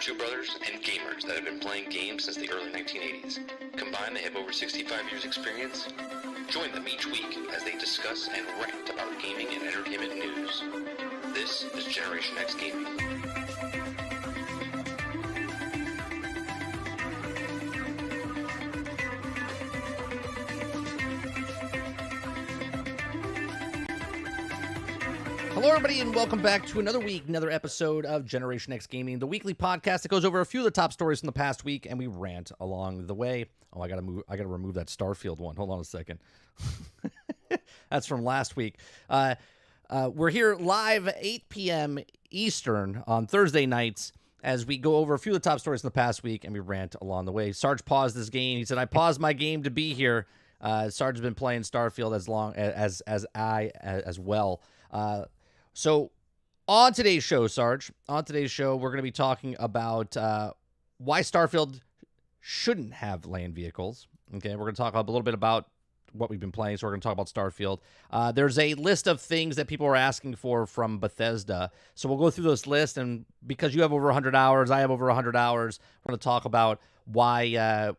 two brothers and gamers that have been playing games since the early 1980s. Combined, they have over 65 years experience. Join them each week as they discuss and rant about gaming and entertainment news. This is Generation X Gaming. Hello, everybody, and welcome back to another week, another episode of Generation X Gaming, the weekly podcast that goes over a few of the top stories from the past week, and we rant along the way. Oh, I gotta remove that Starfield one. Hold on a second. That's from last week. We're here live 8 p.m. Eastern on Thursday nights as we go over a few of the top stories from the past week, and we rant along the way. Sarge paused this game. He said, "I paused my game to be here." Sarge has been playing Starfield as long as I as well. So on today's show, Sarge, we're going to be talking about why Starfield shouldn't have land vehicles. Okay, we're going to talk a little bit about what we've been playing, so we're going to talk about Starfield. There's a list of things that people are asking for from Bethesda, so we'll go through this list, and because you have over 100 hours, I have over 100 hours, we're going to talk about why,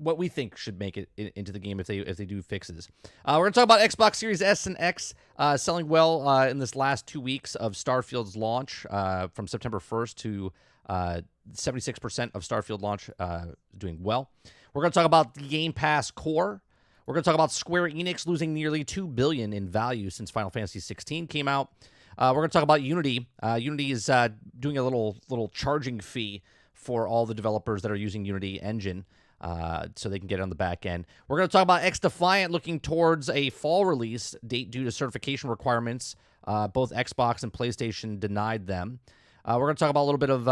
what we think should make it into the game if they do fixes. We're going to talk about Xbox Series S and X selling well in this last 2 weeks of Starfield's launch from September 1st to 76% of Starfield launch doing well. We're going to talk about the Game Pass Core. We're going to talk about Square Enix losing nearly $2 billion in value since Final Fantasy 16 came out. We're going to talk about Unity. Unity is doing a little charging fee for all the developers that are using Unity Engine. So they can get it on the back end. We're going to talk about XDefiant looking towards a fall release date due to certification requirements. Both Xbox and PlayStation denied them. We're going to talk about a little bit of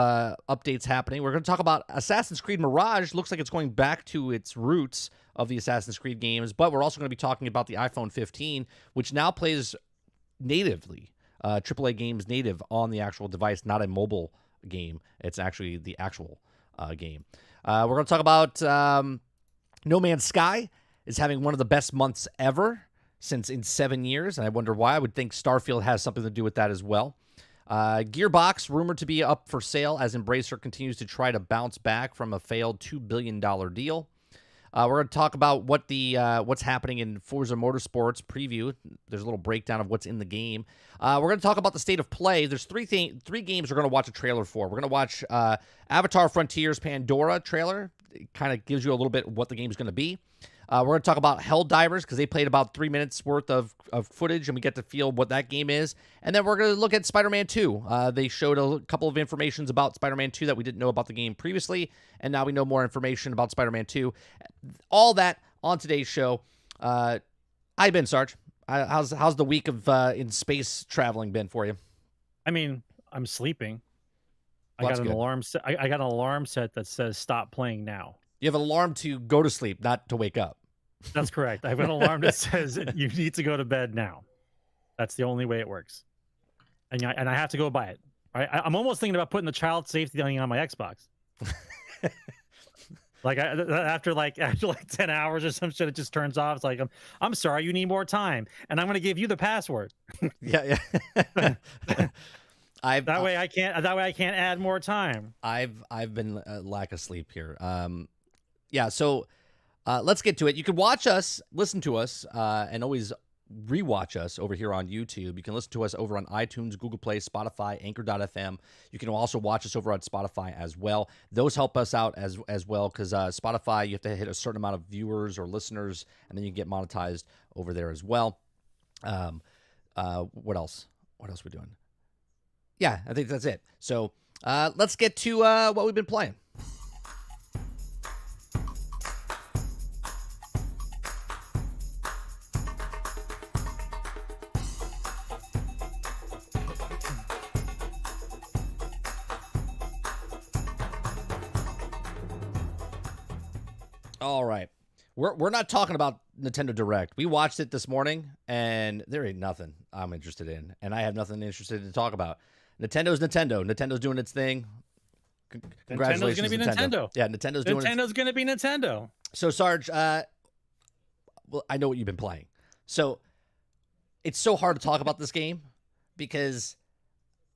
updates happening. We're going to talk about Assassin's Creed Mirage. Looks like it's going back to its roots of the Assassin's Creed games, but we're also going to be talking about the iPhone 15, which now plays natively, AAA games native on the actual device, not a mobile game. It's actually the actual game. We're going to talk about No Man's Sky is having one of the best months ever in 7 years, and I wonder why. I would think Starfield has something to do with that as well. Gearbox, rumored to be up for sale as Embracer continues to try to bounce back from a failed $2 billion deal. We're going to talk about what's happening in Forza Motorsports preview. There's a little breakdown of what's in the game. We're going to talk about the state of play. There's three games we're going to watch a trailer for. We're going to watch Avatar Frontiers Pandora trailer. It kind of gives you a little bit what the game's going to be. We're going to talk about Helldivers because they played about 3 minutes worth of footage, and we get to feel what that game is. And then we're going to look at Spider-Man 2. They showed a couple of informations about Spider-Man 2 that we didn't know about the game previously, and now we know more information about Spider-Man 2. All that on today's show. I've been Sarge. How's the week of in space traveling been for you? I mean, I'm sleeping. Well, I got an alarm set. I got an alarm set that says stop playing now. You have an alarm to go to sleep, not to wake up. That's correct. I have an alarm that says you need to go to bed now. That's the only way it works. And I have to go by it. Right? I'm almost thinking about putting the child safety thing on my Xbox. Like after 10 hours or some shit, it just turns off. It's like, I'm sorry, you need more time, and I'm going to give you the password. Yeah. That way I can't add more time. I've been lack of sleep here. So let's get to it. You can watch us, listen to us, and always rewatch us over here on YouTube. You can listen to us over on iTunes, Google Play, Spotify, Anchor.fm. You can also watch us over on Spotify as well. Those help us out as well because Spotify, you have to hit a certain amount of viewers or listeners, and then you get monetized over there as well. What else? What else are we doing? Yeah, I think that's it. So let's get to what we've been playing. All right. We're not talking about Nintendo Direct. We watched it this morning, and there ain't nothing I'm interested in, and I have nothing interested to talk about. Nintendo's Nintendo. Nintendo's doing its thing. Congratulations, Nintendo's going to be Nintendo. Yeah, Nintendo's going to be Nintendo. So, Sarge, well, I know what you've been playing. So, it's so hard to talk about this game because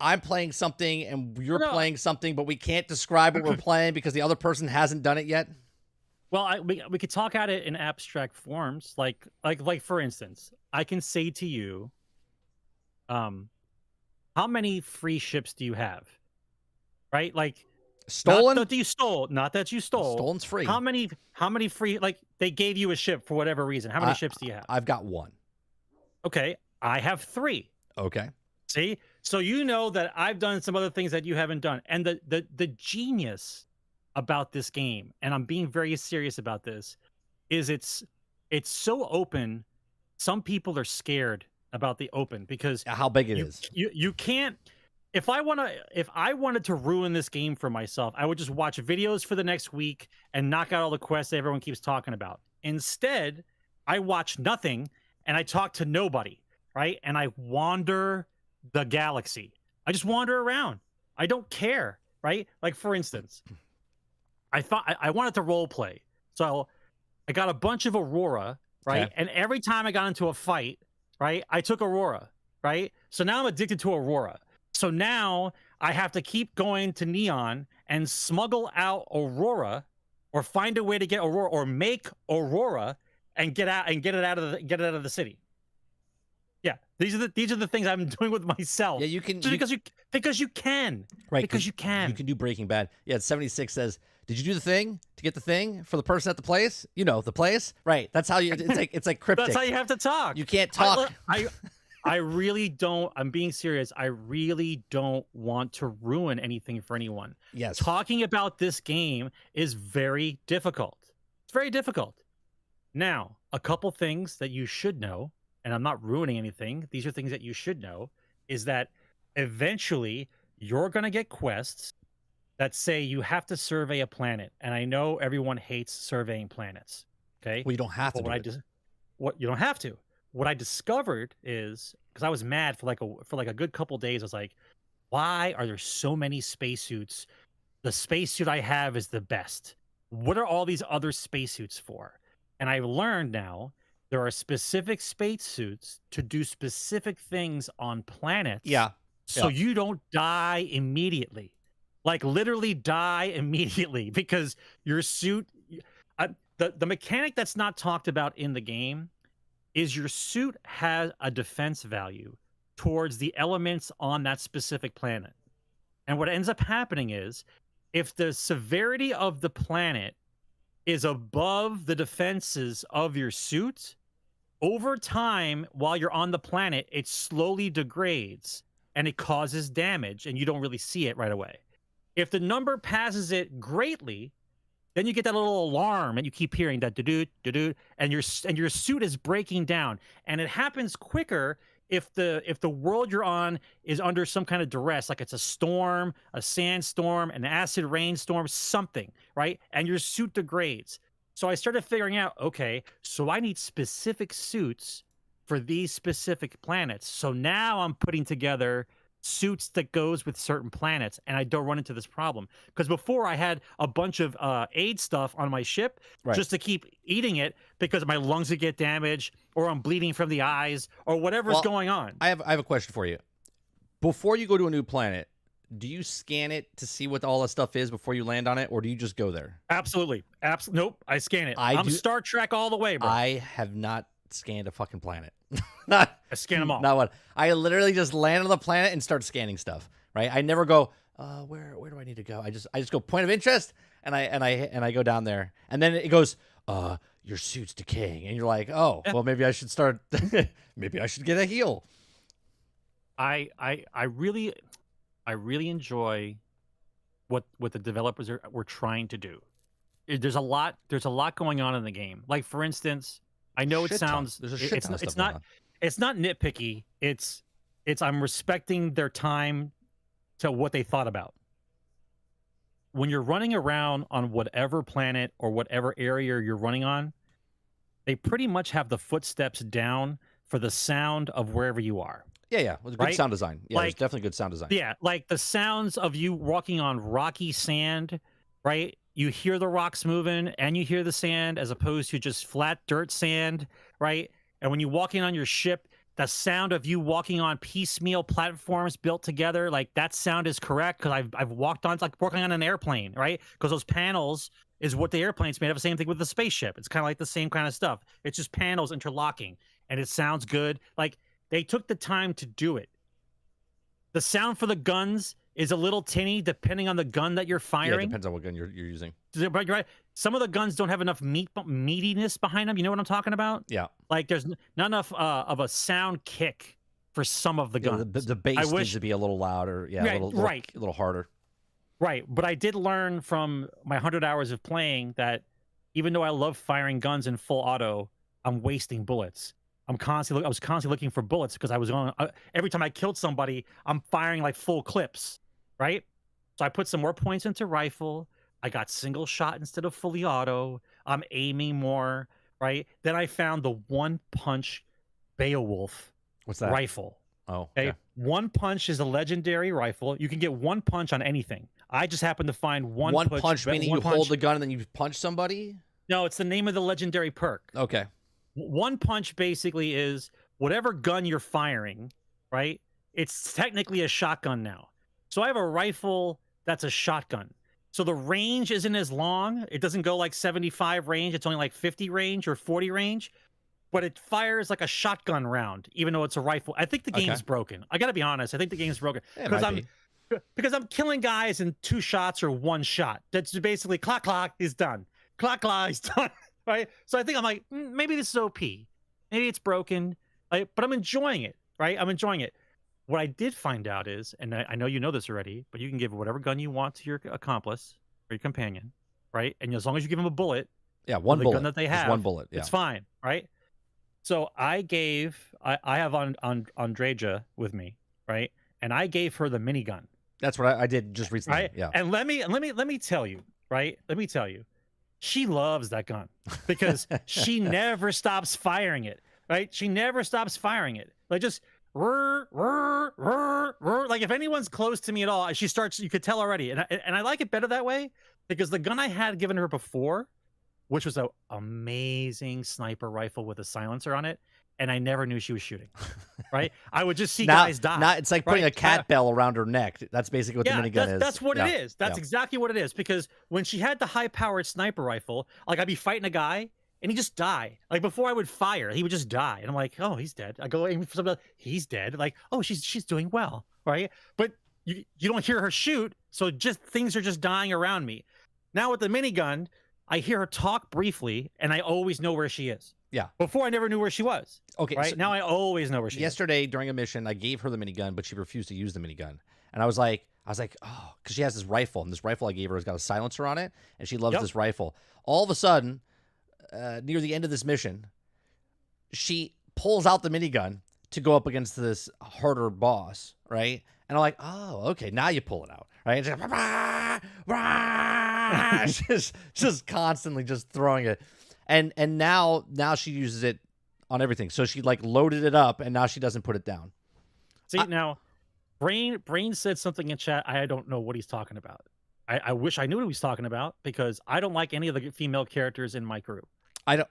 I'm playing something and you're No. playing something, but we can't describe what we're playing because the other person hasn't done it yet? Well, we could talk at it in abstract forms, like for instance, I can say to you, how many free ships do you have? Right, like Stolen? Not that you stole, not that you stole. Stolen's free. How many free? Like they gave you a ship for whatever reason. How many ships do you have? I've got 1. Okay, I have 3. Okay. See, so you know that I've done some other things that you haven't done, and the genius about this game, and I'm being very serious about this, is it's so open. Some people are scared about the open because How big it is. You can't. If I wanted to ruin this game for myself, I would just watch videos for the next week and knock out all the quests that everyone keeps talking about. Instead, I watch nothing and I talk to nobody, right? And I wander the galaxy. I just wander around. I don't care, right? Like for instance, I thought I wanted to role play, so I got a bunch of Aurora, right? Okay. And every time I got into a fight, right, I took Aurora, right? So now I'm addicted to Aurora. So now I have to keep going to Neon and smuggle out Aurora, or find a way to get Aurora, or make Aurora and get it out of the city. Yeah, these are the things I'm doing with myself. Yeah, you can because you can. Right, because you can. You can do Breaking Bad. Yeah, 76 says, "Did you do the thing to get the thing for the person at the place? You know, the place." Right. That's how you it's like cryptic. That's how you have to talk. You can't talk. I really don't. I'm being serious. I really don't want to ruin anything for anyone. Yes. Talking about this game is very difficult. It's very difficult. Now, a couple things that you should know, and I'm not ruining anything. These are things that you should know, is that eventually you're going to get quests that say you have to survey a planet. And I know everyone hates surveying planets. Okay. Well, you don't have to. You don't have to. What I discovered is, because I was mad for like a good couple days, I was like, why are there so many spacesuits? The spacesuit I have is the best. What are all these other spacesuits for? And I've learned now there are specific spacesuits to do specific things on planets. Yeah. So you don't die immediately. Like literally die immediately, because your suit, the mechanic that's not talked about in the game is your suit has a defense value towards the elements on that specific planet. And what ends up happening is, if the severity of the planet is above the defenses of your suit, over time, while you're on the planet, it slowly degrades and it causes damage, and you don't really see it right away. If the number passes it greatly, then you get that little alarm and you keep hearing that do-do, and your suit is breaking down. And it happens quicker if the world you're on is under some kind of duress, like it's a storm, a sandstorm, an acid rainstorm, something, right? And your suit degrades. So I started figuring out, okay, so I need specific suits for these specific planets. So now I'm putting together suits that goes with certain planets, and I don't run into this problem. Because before I had a bunch of aid stuff on my ship, right, just to keep eating it because my lungs would get damaged, or I'm bleeding from the eyes, or whatever's going on. I have a question for you. Before you go to a new planet, do you scan it to see what all the stuff is before you land on it, or do you just go there? Absolutely. Nope, I scan it. I'm Star Trek all the way, bro. I have not scanned a fucking planet. I scan them all. Not one. I literally just land on the planet and start scanning stuff. Right. I never go, where do I need to go? I just go point of interest, and I go down there, and then it goes, your suit's decaying, and you're like, oh, well, maybe I should start. Maybe I should get a heal. I really enjoy what the developers were trying to do. There's a lot going on in the game. Like for instance, I know it sounds there's a shit ton of stuff going on. It's not nitpicky. It's I'm respecting their time to what they thought about. When you're running around on whatever planet or whatever area you're running on, they pretty much have the footsteps down for the sound of wherever you are. Yeah, with good sound design. Yeah, there's definitely good sound design. Yeah, like the sounds of you walking on rocky sand, right? You hear the rocks moving and you hear the sand, as opposed to just flat dirt sand, right? And when you're walking on your ship, the sound of you walking on piecemeal platforms built together, like that sound is correct because I've walked on, it's like working on an airplane, right? Because those panels is what the airplane's made of. The same thing with the spaceship. It's kind of like the same kind of stuff. It's just panels interlocking, and it sounds good. Like they took the time to do it. The sound for the guns is a little tinny depending on the gun that you're firing. Yeah, it depends on what gun you're using. Right. Some of the guns don't have enough meatiness behind them. You know what I'm talking about? Yeah. Like there's not enough of a sound kick for some of the guns. The bass needs to be a little louder. Yeah, right, a little harder. Right. But I did learn from my 100 hours of playing that even though I love firing guns in full auto, I'm wasting bullets. I was constantly looking for bullets because I was on every time I killed somebody, I'm firing like full clips, right? So I put some more points into rifle. I got single shot instead of fully auto. I'm aiming more, right? Then I found the one punch Beowulf rifle. Oh, okay. Yeah. One punch is a legendary rifle. You can get one punch on anything. I just happened to find one punch, meaning you hold the gun and then you punch somebody? No, it's the name of the legendary perk. Okay. One punch basically is whatever gun you're firing, right? It's technically a shotgun now. So I have a rifle that's a shotgun. So the range isn't as long. It doesn't go like 75 range. It's only like 50 range or 40 range. But it fires like a shotgun round, even though it's a rifle. I think the game's broken. I got to be honest. I think the game's broken. Because I'm killing guys in 2 shots or 1 shot. That's basically clock, he's done. Clock, he's done. Right? So I think I'm like, maybe this is OP. Maybe it's broken. But I'm enjoying it. Right? I'm enjoying it. What I did find out is, and I know you know this already, but you can give whatever gun you want to your accomplice or your companion. Right? And as long as you give them a bullet. Yeah, one bullet. Gun that they have. Just one bullet. Yeah. It's fine. Right? So I have Andreja with me, right? And I gave her the minigun. That's what I did just recently. Right? Yeah. And let me tell you, right? Let me tell you, she loves that gun because she never stops firing it. Right? She never stops firing it. Like just like if anyone's close to me at all, she starts. You could tell already, and I like it better that way because the gun I had given her before, which was an amazing sniper rifle with a silencer on it, and I never knew she was shooting, right? I would just see guys die. It's like putting a cat bell around her neck. That's basically what the minigun is. That's what it is. That's exactly what it is. Because when she had the high-powered sniper rifle, like I'd be fighting a guy, and he just died. Like before I would fire, he would just die. And I'm like, oh, he's dead. I go aim for somebody, he's dead. Like, oh, she's doing well, right? But you don't hear her shoot, so just things are just dying around me. Now with the minigun, I hear her talk briefly, and I always know where she is. Yeah. Before I never knew where she was. Okay. Right? So now I always know where she is. Yesterday during a mission, I gave her the minigun, but she refused to use the minigun. And I was like, oh, because she has this rifle, and this rifle I gave her has got a silencer on it, and she loves this rifle. All of a sudden, near the end of this mission, she pulls out the minigun to go up against this harder boss, right? And I'm like, oh, okay, now you pull it out, right? Just constantly just throwing it. And now she uses it on everything. So she like loaded it up, and now she doesn't put it down. See, now, Brain said something in chat. I don't know what he's talking about. I wish I knew what he was talking about because I don't like any of the female characters in my group. I don't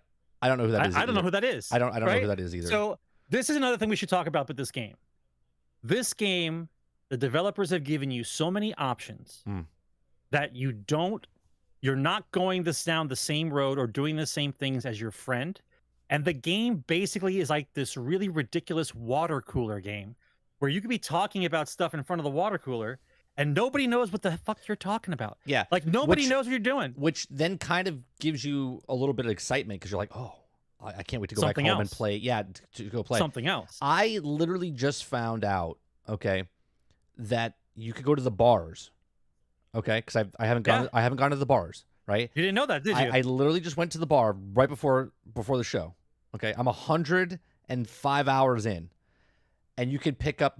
know who that is. I don't know who that is. I don't know who that is either. So this is another thing we should talk about with this game. This game, the developers have given you so many options that you're not going down the same road or doing the same things as your friend. And the game basically is like this really ridiculous water cooler game where you could be talking about stuff in front of the water cooler and nobody knows what the fuck you're talking about. Yeah. Like nobody knows what you're doing. Which then kind of gives you a little bit of excitement because you're like, oh, I can't wait to go back home and play. Yeah, to go play. Something else. I literally just found out, okay, that you could go to the bars. Okay, because I haven't gone to the bars, right? You didn't know that, did you? I literally just went to the bar right before the show. Okay, I'm 105 hours in, and you can pick up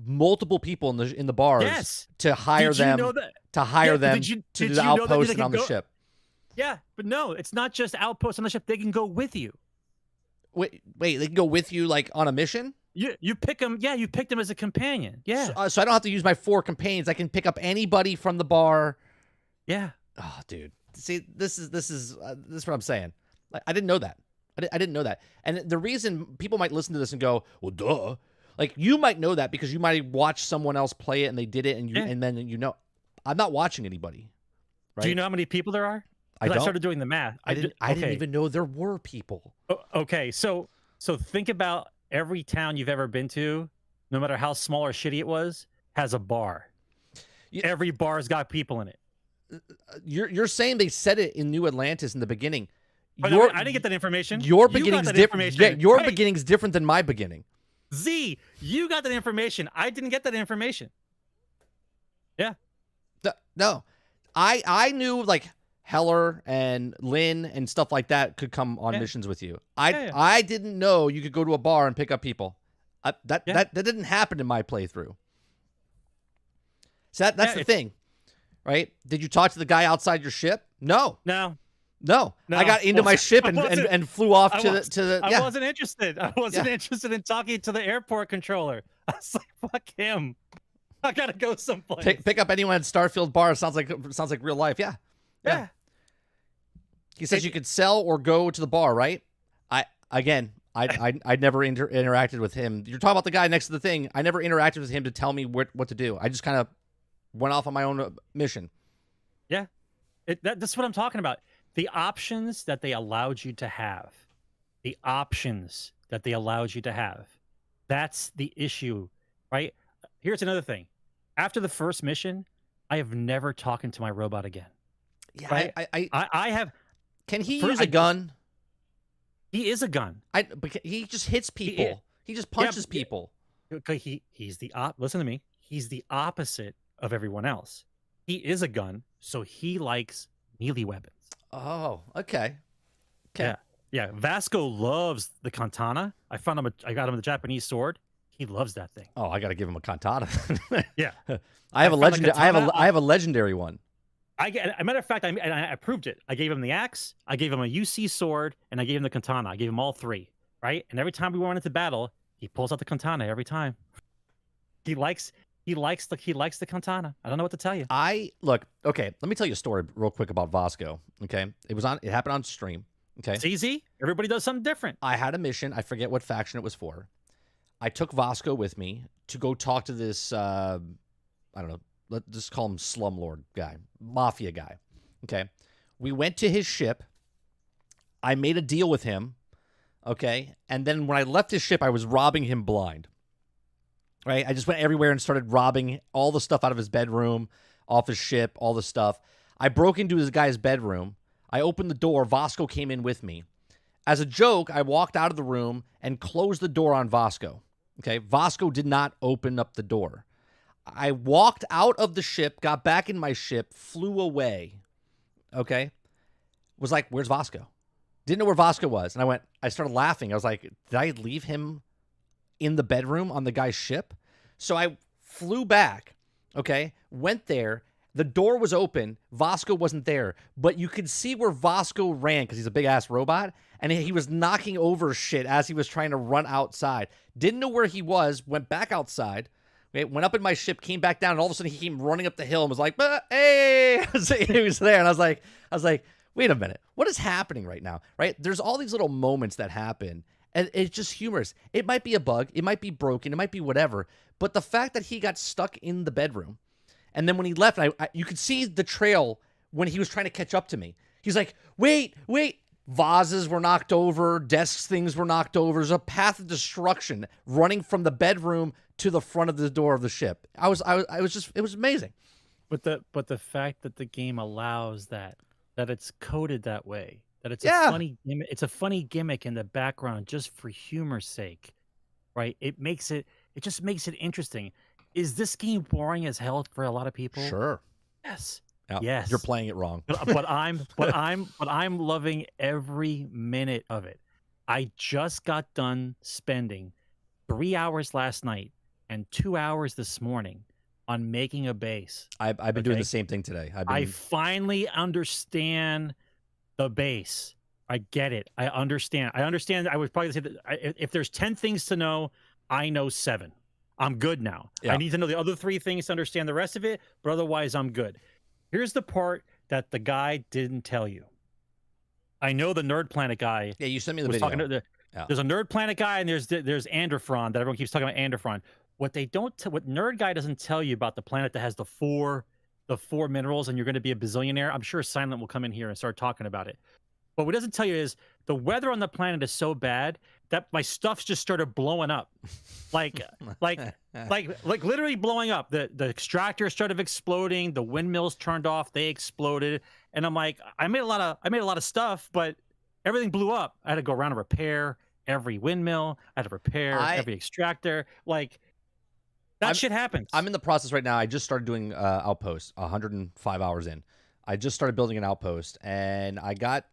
multiple people in the bars to hire them to do the outpost and on the ship. Yeah, but no, it's not just outpost on the ship. They can go with you. Wait, they can go with you like on a mission? You pick them. Yeah, you picked them as a companion. Yeah. So I don't have to use my 4 companions. I can pick up anybody from the bar. Yeah. Oh, dude. See, this is what I'm saying. Like, I didn't know that. I didn't know that. And the reason people might listen to this and go, well, duh. Like, you might know that because you might watch someone else play it and they did it, and and then I'm not watching anybody. Right? Do you know how many people there are? I don't. I started doing the math. I didn't even know there were people. Okay, so think about every town you've ever been to, no matter how small or shitty it was, has a bar. Every bar's got people in it. You're saying they said it in New Atlantis in the beginning. I didn't get that information. Your beginning's different. Yeah, your beginning's different than my beginning. Z, you got that information. I didn't get that information. Yeah. No. I knew like Heller and Lynn and stuff like that could come on missions with you. I didn't know you could go to a bar and pick up people. That didn't happen in my playthrough. So that's the thing, right? Did you talk to the guy outside your ship? No. I got into my ship and flew off to the. I wasn't interested. I wasn't interested in talking to the airport controller. I was like, fuck him. I gotta go someplace. Pick up anyone at Starfield bar. Sounds like real life. Yeah. He says you could sell or go to the bar, right? I never interacted with him. You're talking about the guy next to the thing. I never interacted with him to tell me what to do. I just kind of went off on my own mission. Yeah, that's what I'm talking about. The options that they allowed you to have. That's the issue, right? Here's another thing. After the first mission, I have never talked to my robot again. Yeah, right? I have. Can he use a gun? He is a gun. But he just hits people. He just punches people. He's the listen to me. He's the opposite of everyone else. He is a gun, so he likes melee weapons. Oh, okay. Yeah. Vasco loves the katana. I got him the Japanese sword. He loves that thing. Oh, I got to give him a katana. Yeah. I have a legendary one. A matter of fact, I proved it. I gave him the axe, I gave him a UC sword, and I gave him the katana. I gave him all three, right? And every time we went into battle, he pulls out the katana every time. He likes the katana. I don't know what to tell you. Okay, let me tell you a story real quick about Vasco. Okay, it happened on stream. Okay, it's easy. Everybody does something different. I had a mission. I forget what faction it was for. I took Vasco with me to go talk to this. I don't know. Let's just call him slumlord guy, mafia guy. Okay, we went to his ship. I made a deal with him. Okay, and then when I left his ship, I was robbing him blind. Right, I just went everywhere and started robbing all the stuff out of his bedroom, off his ship, all the stuff. I broke into this guy's bedroom. I opened the door. Vasco came in with me. As a joke, I walked out of the room and closed the door on Vasco. Okay, Vasco did not open up the door. I walked out of the ship, got back in my ship, flew away. Okay, was like, where's Vasco? Didn't know where Vasco was. And I started laughing. I was like, did I leave him in the bedroom on the guy's ship? So I flew back, okay, went there. The door was open. Vasco wasn't there, but you could see where Vasco ran because he's a big-ass robot, and he was knocking over shit as he was trying to run outside. Didn't know where he was, went back outside, okay, went up in my ship, came back down, and all of a sudden he came running up the hill and was like, hey! He was there, and I was like, wait a minute, what is happening right now, right? There's all these little moments that happen, and it's just humorous. It might be a bug. It might be broken. It might be whatever. But the fact that he got stuck in the bedroom, and then when he left, you could see the trail when he was trying to catch up to me. He's like, wait. Vases were knocked over. Desks, things were knocked over. There's a path of destruction running from the bedroom to the front of the door of the ship. It was amazing. But the fact that the game allows that it's coded that way. That it's a funny gimmick in the background just for humor's sake, right? It just makes it interesting. Is this game boring as hell for a lot of people? Sure. Yes. Yeah, yes. You're playing it wrong. but I'm loving every minute of it. I just got done spending 3 hours last night and 2 hours this morning on making a base. I've been doing the same thing today. I finally understand the base. I get it. I understand. I would probably say that if there's 10 things to know, I know 7. I'm good now. Yeah. I need to know the other 3 things to understand the rest of it, but otherwise I'm good. Here's the part that the guy didn't tell you. I know the Nerd Planet guy. Yeah, you sent me the was video. talking to There's a Nerd Planet guy, and there's Androphron that everyone keeps talking about. Androphron. What Nerd Guy doesn't tell you about the planet that has the four minerals, and you're going to be a bazillionaire. I'm sure Silent will come in here and start talking about it. But what he doesn't tell you is the weather on the planet is so bad that my stuff's just started blowing up, like literally blowing up. The extractor started exploding. The windmills turned off. They exploded, and I'm like, I made a lot of stuff, but everything blew up. I had to go around and repair every windmill. I had to repair every extractor. Like shit happens. I'm in the process right now. I just started doing Outpost 105 hours in. I just started building an Outpost, and I got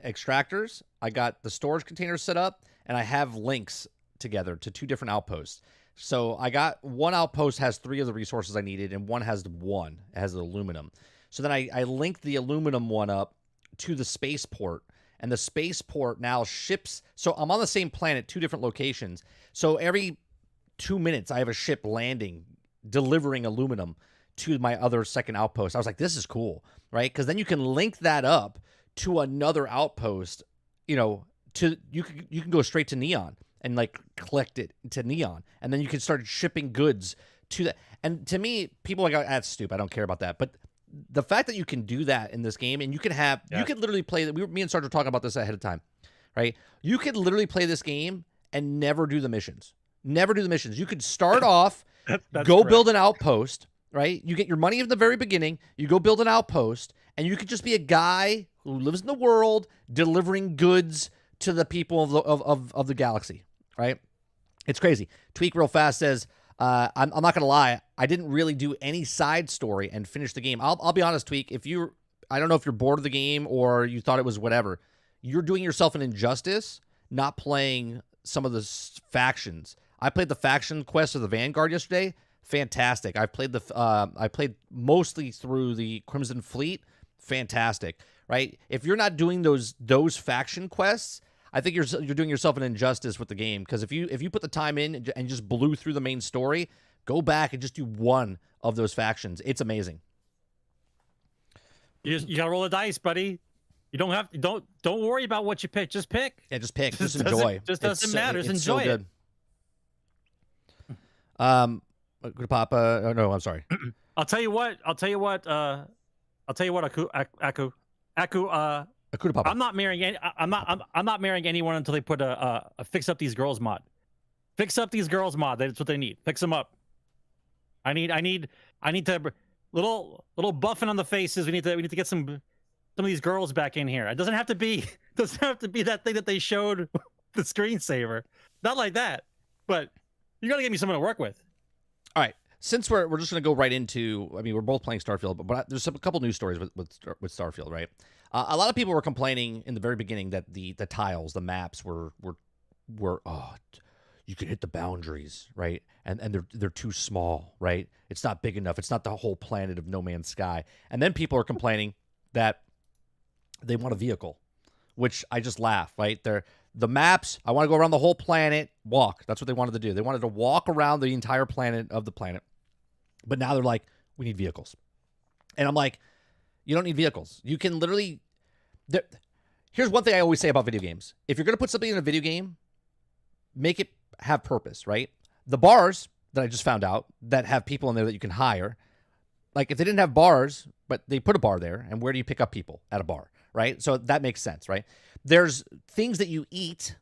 extractors. I got the storage containers set up, and I have links together to 2 different outposts. So I got one outpost has 3 of the resources I needed, and one has one. It has the aluminum. So then I linked the aluminum one up to the spaceport, and the spaceport now ships. So I'm on the same planet, 2 different locations. So every 2 minutes, I have a ship landing, delivering aluminum to my other second outpost. I was like, this is cool, right? Because then you can link that up to another outpost, you can go straight to Neon and like collect it to Neon, and then you can start shipping goods to that. And to me, people are like, that's stupid. I don't care about that. But the fact that you can do that in this game, and you can have, you could literally play that. Me and Sarge were talking about this ahead of time, right? You could literally play this game and never do the missions. Never do the missions. You could start off, go build an outpost, right? You get your money at the very beginning. You go build an outpost, and you could just be a guy who lives in the world delivering goods to the people of the galaxy, right? It's crazy. Tweak real fast says, I'm not gonna lie, I didn't really do any side story and finish the game. I'll be honest, Tweak. I don't know if you're bored of the game or you thought it was whatever. You're doing yourself an injustice not playing some of the factions. I played the faction quest of the Vanguard yesterday. Fantastic. I played mostly through the Crimson Fleet. Fantastic, right? If you're not doing those faction quests, I think you're doing yourself an injustice with the game, because if you put the time in and just blew through the main story, go back and just do one of those factions. It's amazing. You gotta roll the dice, buddy. You don't worry about what you pick. Just pick. Yeah, just pick. Just enjoy. Just doesn't matter. Just enjoy so it. Good Papa. Oh, no, I'm sorry. I'll tell you what. Aku. Papa. I'm not marrying anyone until they put a fix up these girls mod. Fix up these girls mod. That's what they need. Fix them up. I need to little buffing on the faces. We need to get some of these girls back in here. It doesn't have to be that thing that they showed the screensaver. Not like that. But you got to get me someone to work with. All right. Since we're just going to go right into, I mean, we're both playing Starfield, but there's a couple news stories with Starfield, right? A lot of people were complaining in the very beginning that the tiles, the maps were you can hit the boundaries, right? And they're too small, right? It's not big enough. It's not the whole planet of No Man's Sky. And then people are complaining that they want a vehicle, which I just laugh, right? The maps, I want to go around the whole planet, walk. That's what they wanted to do. They wanted to walk around the entire planet of the planet. But now they're like, we need vehicles. And I'm like, you don't need vehicles. You can literally... Here's one thing I always say about video games. If you're going to put something in a video game, make it have purpose, right? The bars that I just found out that have people in there that you can hire, like if they didn't have bars, but they put a bar there, and where do you pick up people? At a bar, right? So that makes sense, right? There's things that you eat,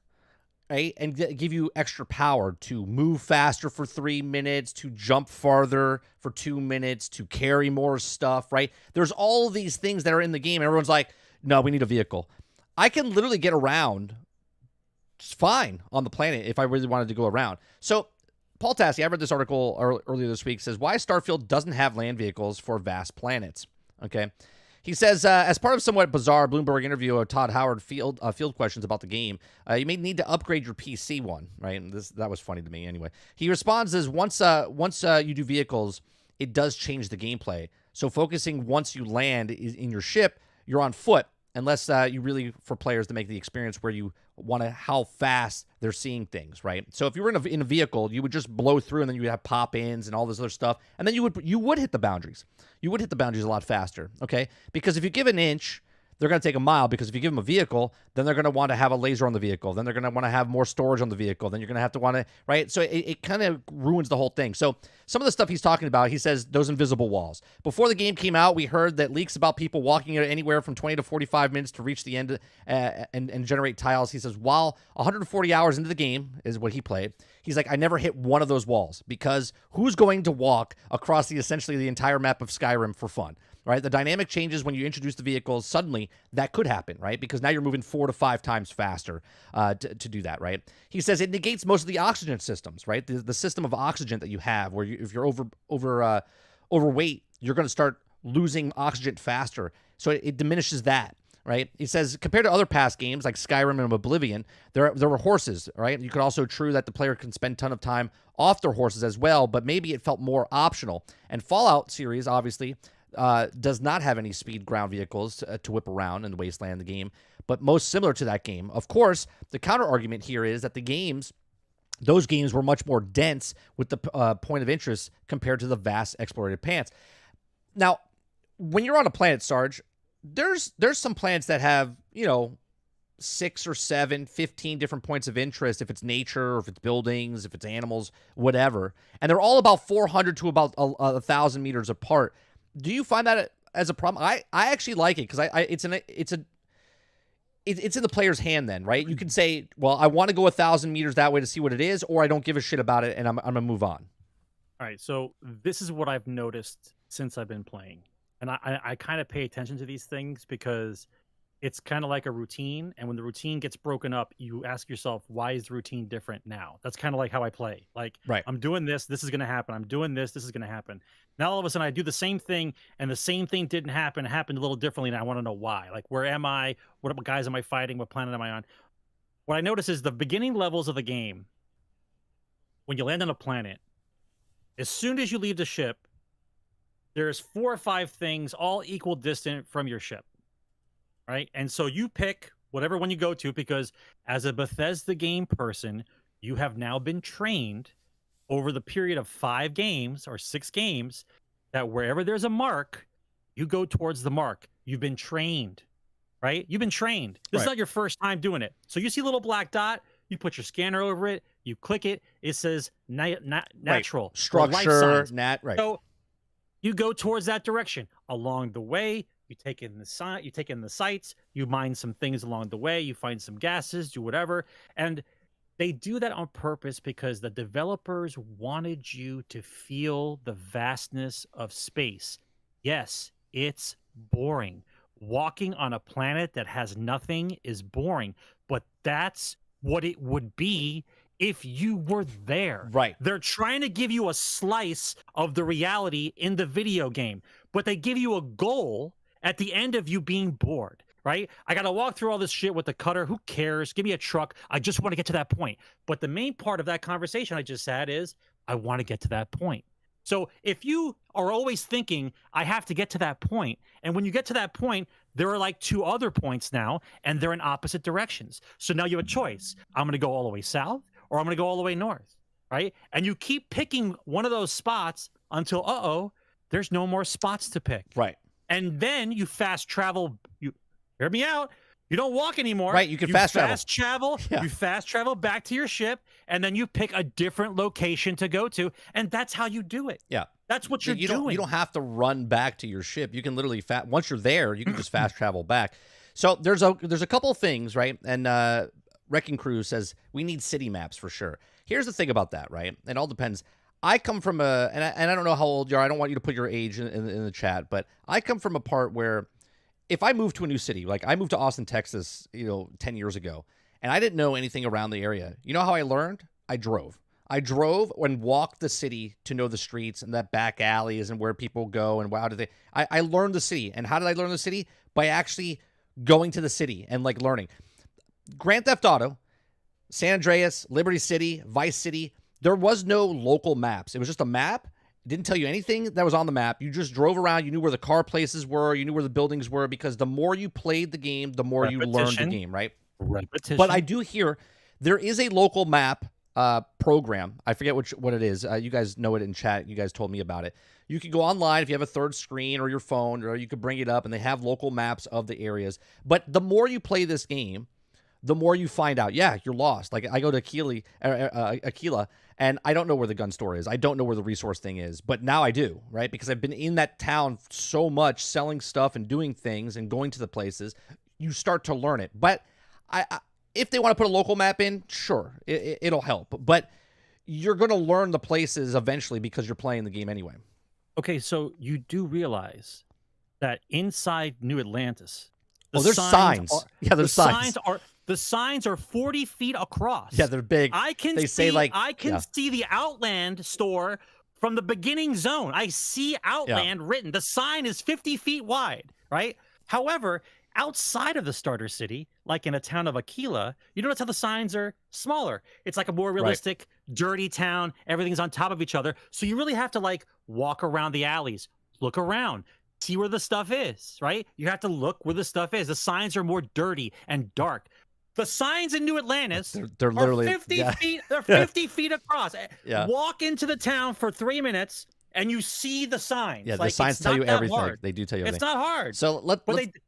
right, and give you extra power to move faster for 3 minutes, to jump farther for 2 minutes, to carry more stuff, right? There's all of these things that are in the game. Everyone's like, no, we need a vehicle. I can literally get around fine on the planet if I really wanted to go around. So Paul Tassi, I read this article earlier this week, says why Starfield doesn't have land vehicles for vast planets. Okay. He says, as part of somewhat bizarre Bloomberg interview of Todd Howard field questions about the game, you may need to upgrade your PC one, right? And that was funny to me anyway. He responds as once you do vehicles, it does change the gameplay. So focusing once you land in your ship, you're on foot, unless you really, for players to make the experience where you want to how fast they're seeing things, right? So if you were in a vehicle, you would just blow through, and then you would have pop-ins and all this other stuff, and then you would hit the boundaries. You would hit the boundaries a lot faster, okay? Because if you give an inch, they're going to take a mile, because if you give them a vehicle, then they're going to want to have a laser on the vehicle. Then they're going to want to have more storage on the vehicle. Then you're going to have to want to, right? So it kind of ruins the whole thing. So some of the stuff he's talking about, he says those invisible walls. Before the game came out, we heard that leaks about people walking anywhere from 20 to 45 minutes to reach the end and generate tiles. He says, while 140 hours into the game is what he played, he's like, I never hit one of those walls, because who's going to walk across essentially the entire map of Skyrim for fun? Right, the dynamic changes when you introduce the vehicles. Suddenly, that could happen, right? Because now you're moving 4 to 5 times faster to do that, right? He says it negates most of the oxygen systems, right? The system of oxygen that you have, where if you're overweight, you're going to start losing oxygen faster. So it diminishes that, right? He says compared to other past games like Skyrim and Oblivion, there were horses, right? You could also true that the player can spend a ton of time off their horses as well, but maybe it felt more optional. And Fallout series, obviously, does not have any speed ground vehicles to whip around in the wasteland of the game, but most similar to that game. Of course, the counter argument here is that those games were much more dense with the point of interest compared to the vast explorated planets. Now, when you're on a planet, Sarge, there's some planets that have, 6 or 7, 15 different points of interest, if it's nature, or if it's buildings, if it's animals, whatever. And they're all about 400 to about 1,000 meters apart. Do you find that as a problem? I actually like it, because it's in the player's hand then, right? You can say, well, I want to go 1,000 meters that way to see what it is, or I don't give a shit about it and I'm going to move on. All right, so this is what I've noticed since I've been playing. And I kind of pay attention to these things because it's kind of like a routine. And when the routine gets broken up, you ask yourself, why is the routine different now? That's kind of like how I play. Like, right. I'm doing this is going to happen. I'm doing this is going to happen. Now, all of a sudden, I do the same thing, and the same thing didn't happen. It happened a little differently, and I want to know why. Like, where am I? What guys am I fighting? What planet am I on? What I notice is the beginning levels of the game, when you land on a planet, as soon as you leave the ship, there's 4 or 5 things all equal distant from your ship, right? And so you pick whatever one you go to, because as a Bethesda game person, you have now been trained over the period of 5 games or 6 games that wherever there's a mark, you go towards the mark. You've been trained, right? You've been trained. This is not your first time doing it. So you see a little black dot, you put your scanner over it, you click it, it says natural. Right. Structure, right. So you go towards that direction. Along the way, you take in the sights, you mine some things along the way, you find some gases, do whatever. And they do that on purpose because the developers wanted you to feel the vastness of space. Yes, it's boring. Walking on a planet that has nothing is boring, but that's what it would be if you were there. Right. They're trying to give you a slice of the reality in the video game, but they give you a goal at the end of you being bored. Right? I got to walk through all this shit with the cutter. Who cares? Give me a truck. I just want to get to that point. But the main part of that conversation I just had is I want to get to that point. So if you are always thinking, I have to get to that point, and when you get to that point, there are like 2 other points now, and they're in opposite directions. So now you have a choice. I'm going to go all the way south, or I'm going to go all the way north. Right? And you keep picking one of those spots until, there's no more spots to pick. Right. And then you fast travel. Hear me out. You don't walk anymore. Right, you can fast travel. Yeah. You fast travel back to your ship, and then you pick a different location to go to, and that's how you do it. Yeah. That's what you're doing. You don't have to run back to your ship. You can literally once you're there, you can just fast travel back. So there's a couple of things, right? And Wrecking Crew says we need city maps for sure. Here's the thing about that, right? It all depends. I come from and I don't know how old you are. I don't want you to put your age in the chat, but I come from a part where if I move to a new city, like I moved to Austin, Texas, 10 years ago, and I didn't know anything around the area. You know how I learned? I drove and walked the city to know the streets and that back alleys and where people go and how do they. I learned the city. And how did I learn the city? By actually going to the city and like learning. Grand Theft Auto, San Andreas, Liberty City, Vice City, there was no local maps. It was just a map. It didn't tell you anything that was on the map. You just drove around. You knew where the car places were. You knew where the buildings were, because the more you played the game, the more you learned the game, right? Repetition. But I do hear there is a local map program. I forget what it is. You guys know it in chat. You guys told me about it. You can go online if you have a third screen or your phone, or you could bring it up, and they have local maps of the areas. But the more you play this game, the more you find out, yeah, you're lost. Like, I go to Aquila, and I don't know where the gun store is. I don't know where the resource thing is. But now I do, right? Because I've been in that town so much, selling stuff and doing things and going to the places. You start to learn it. But if they want to put a local map in, sure, it'll help. But you're going to learn the places eventually because you're playing the game anyway. Okay, so you do realize that inside New Atlantis, there's signs. There's signs. The signs are 40 feet across. Yeah, they're big. I can see the Outland store from the beginning zone. I see Outland written. The sign is 50 feet wide, right? However, outside of the starter city, like in a town of Aquila, you notice how the signs are smaller. It's like a more realistic, dirty town. Everything's on top of each other. So you really have to like walk around the alleys, look around, see where the stuff is, right? You have to look where the stuff is. The signs are more dirty and dark. The signs in New Atlantis they're literally 50 feet. They're 50 feet across. Yeah. Walk into the town for 3 minutes and you see the signs. Yeah, the signs tell you everything. Hard. They do tell you everything. It's not hard. So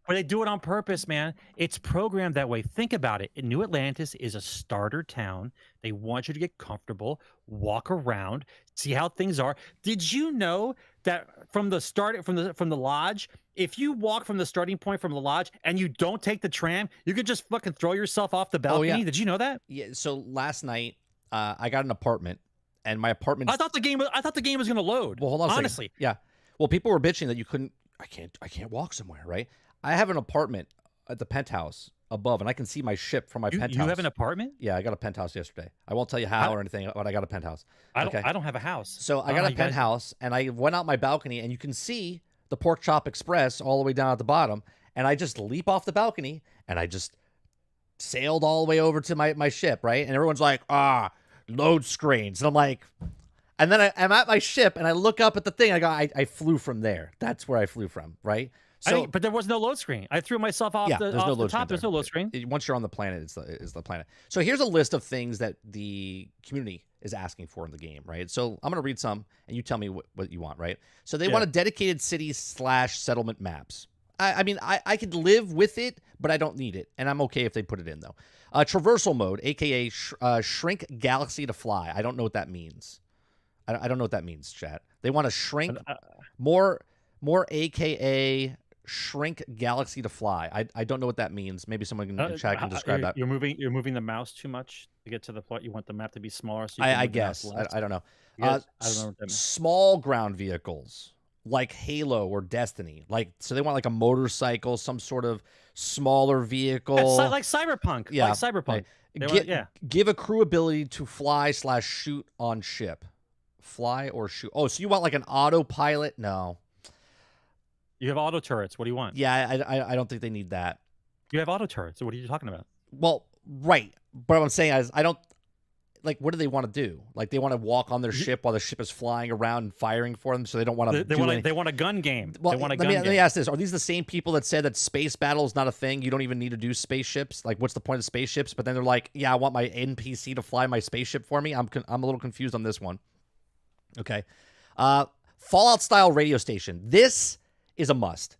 they do it on purpose, man. It's programmed that way. Think about it. New Atlantis is a starter town. They want you to get comfortable, walk around, see how things are. Did you know that from the lodge, if you walk from the starting point from the lodge and you don't take the tram, you could just fucking throw yourself off the balcony? Oh, yeah. Did you know that? Yeah. So last night, I got an apartment, and my apartment. I thought the game was going to load. Well, hold on. Honestly, yeah. Well, people were bitching that you couldn't. I can't walk somewhere, right? I have an apartment at the penthouse above, and I can see my ship from my penthouse. You have an apartment? Yeah, I got a penthouse yesterday. I won't tell you how or anything, but I got a penthouse. I don't have a house. So I got a penthouse, and I went out my balcony, and you can see the Pork Chop Express all the way down at the bottom, and I just leap off the balcony, and I just sailed all the way over to my ship, right? And everyone's like, load screens. And I'm like, and then I'm at my ship, and I look up at the thing. I flew from there. That's where I flew from, right? So, but there was no load screen. I threw myself off the top. There's no load screen. Once you're on the planet, is the planet. So here's a list of things that the community is asking for in the game, right? So I'm going to read some, and you tell me what you want, right? So they want a dedicated city/settlement maps. I mean, I could live with it, but I don't need it, and I'm okay if they put it in, though. Traversal mode, a.k.a. shrink galaxy to fly. I don't know what that means. I don't know what that means, chat. They want to shrink more a.k.a. shrink galaxy to fly. I don't know what that means. Maybe someone in chat can describe that. You're moving the mouse too much to get to the point. You want the map to be smaller. So I guess. I don't know. I don't know what that means. Small ground vehicles like Halo or Destiny. So they want like a motorcycle, some sort of smaller vehicle. Like Cyberpunk. Yeah. Like Cyberpunk. Give a crew ability to fly/shoot on ship. Fly or shoot. Oh, so you want like an autopilot? No. You have auto turrets. What do you want? Yeah, I don't think they need that. You have auto turrets. So what are you talking about? Well, right. But what I'm saying is I don't like, what do they want to do? Like, they want to walk on their ship while the ship is flying around and firing for them, so they don't want to They want a gun game. Well, let me ask this. Are these the same people that said that space battle is not a thing? You don't even need to do spaceships? Like, what's the point of spaceships? But then they're like, yeah, I want my NPC to fly my spaceship for me? I'm a little confused on this one. Okay. Fallout-style radio station. This is a must.